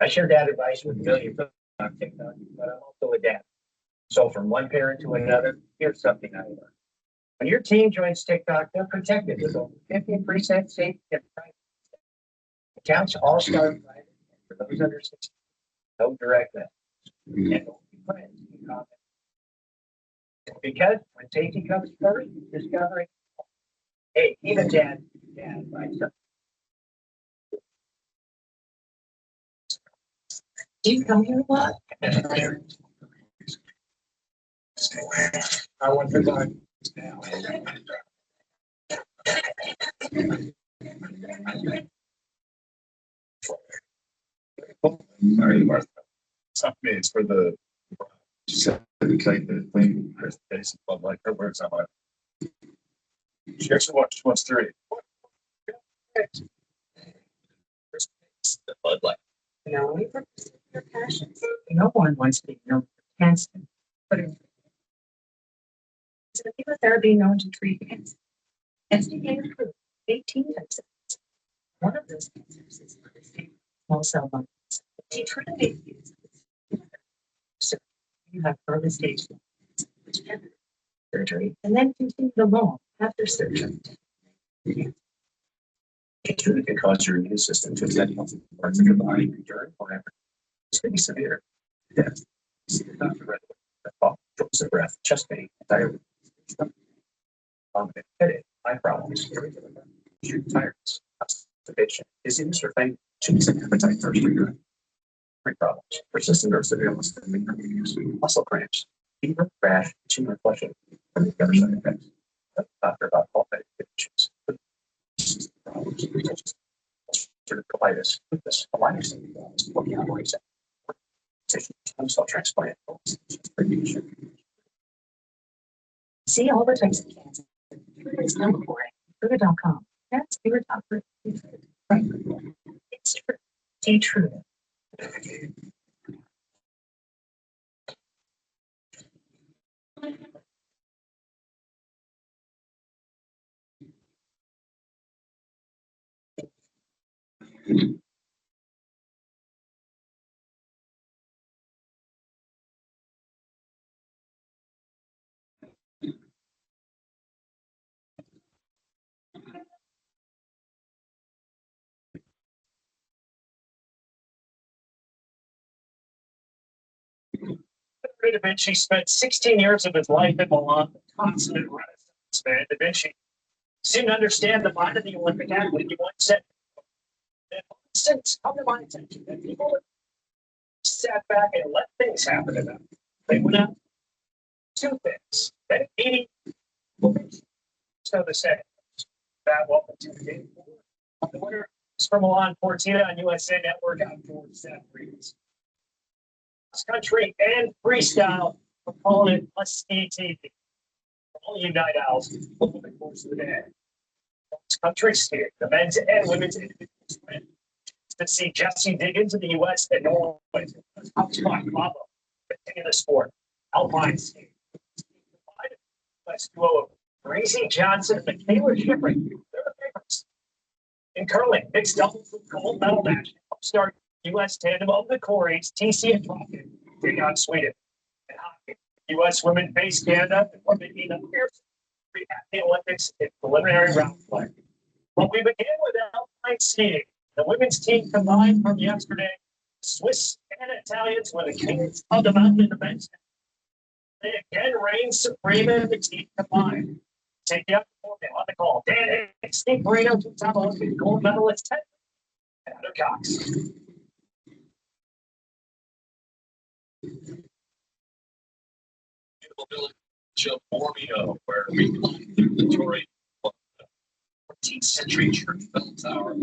I share dad advice with a million people on TikTok, but I'm also a dad. So from one parent to another, here's something I learned. When your team joins TikTok, they're protected with over 50% safe and private. Accounts all start private. For those under 16, no direct message. And only friends can comment. Because when safety comes first, discovering, hey, even dad advice. Do you come here a lot? I want to buy now. Sorry, Martha. Something it's for the. She said the thing, presentation, but like her words, I'm like. She actually wants 3. The Bud Light. No, we purpose your passions. No one wants to be known for cancer, but it's a chemotherapy known to treat cancer. FDA approved 18 types of cancer. One of those cancers is small cell lung cancer. They terminate so you have early stage surgery and then continue along after surgery. It can cause your immune system to attack healthy parts of your body during or after. It's pretty severe. Death. See the doctor right away. Cough, shortness of breath, chest pain, diarrhea, vomiting, headache, eye problems, irritable, tiredness, constipation, dizziness, or faint, changes in appetite, thirst, or urine. Three problems: persistent or severe muscle cramps, fever, rash, itching, or flushing. And the other side effects. Doctor about all medications. Ulcerative colitis, lupus, colitis, stem cell transplant. See all the types of cancer. It's number 4. Fruta.com. That's your top fruit. It's true. Stay true. Da Vinci spent 16 years of his life in Milan, consummate renaissance man. Da Vinci seemed to understand the mind of the Olympic athlete. He once said, "Since come to my attention that people sat back and let things happen to them. They went out, two things. Then 80 so the second. That welcome to the game. The winner is from Milan Cortina on USA Network Outdoor Saturdays. Country and freestyle. We're calling it a ski TV. All you night owls over the course of the day. It's country skiing, the men's and women's individual sprint. To see Jesse Diggins in the U.S. and Norway. HubSpot, Bravo, continue the sport. Alpine skiing. Let's duo of Gracie Johnson and Michaela Shipping. They're the favorites. In curling, mixed doubles with gold medal match. Upstart U.S. tandem of the Corys, TC and Trocken, take on Sweden. And hockey, U.S. women face Canada and women beat up Pearson at the Olympics in preliminary round play. But we begin with alpine skiing. The women's team combined from yesterday. Swiss and Italians were the kings of the mountain events. They again reigned supreme in the team combined. Take you up on the call. Dan Steve Marino, two-time Olympic gold medalist, and Heather Cox. Beautiful village of Bormio, where we climbed through the Victorian 14th century church bell tower.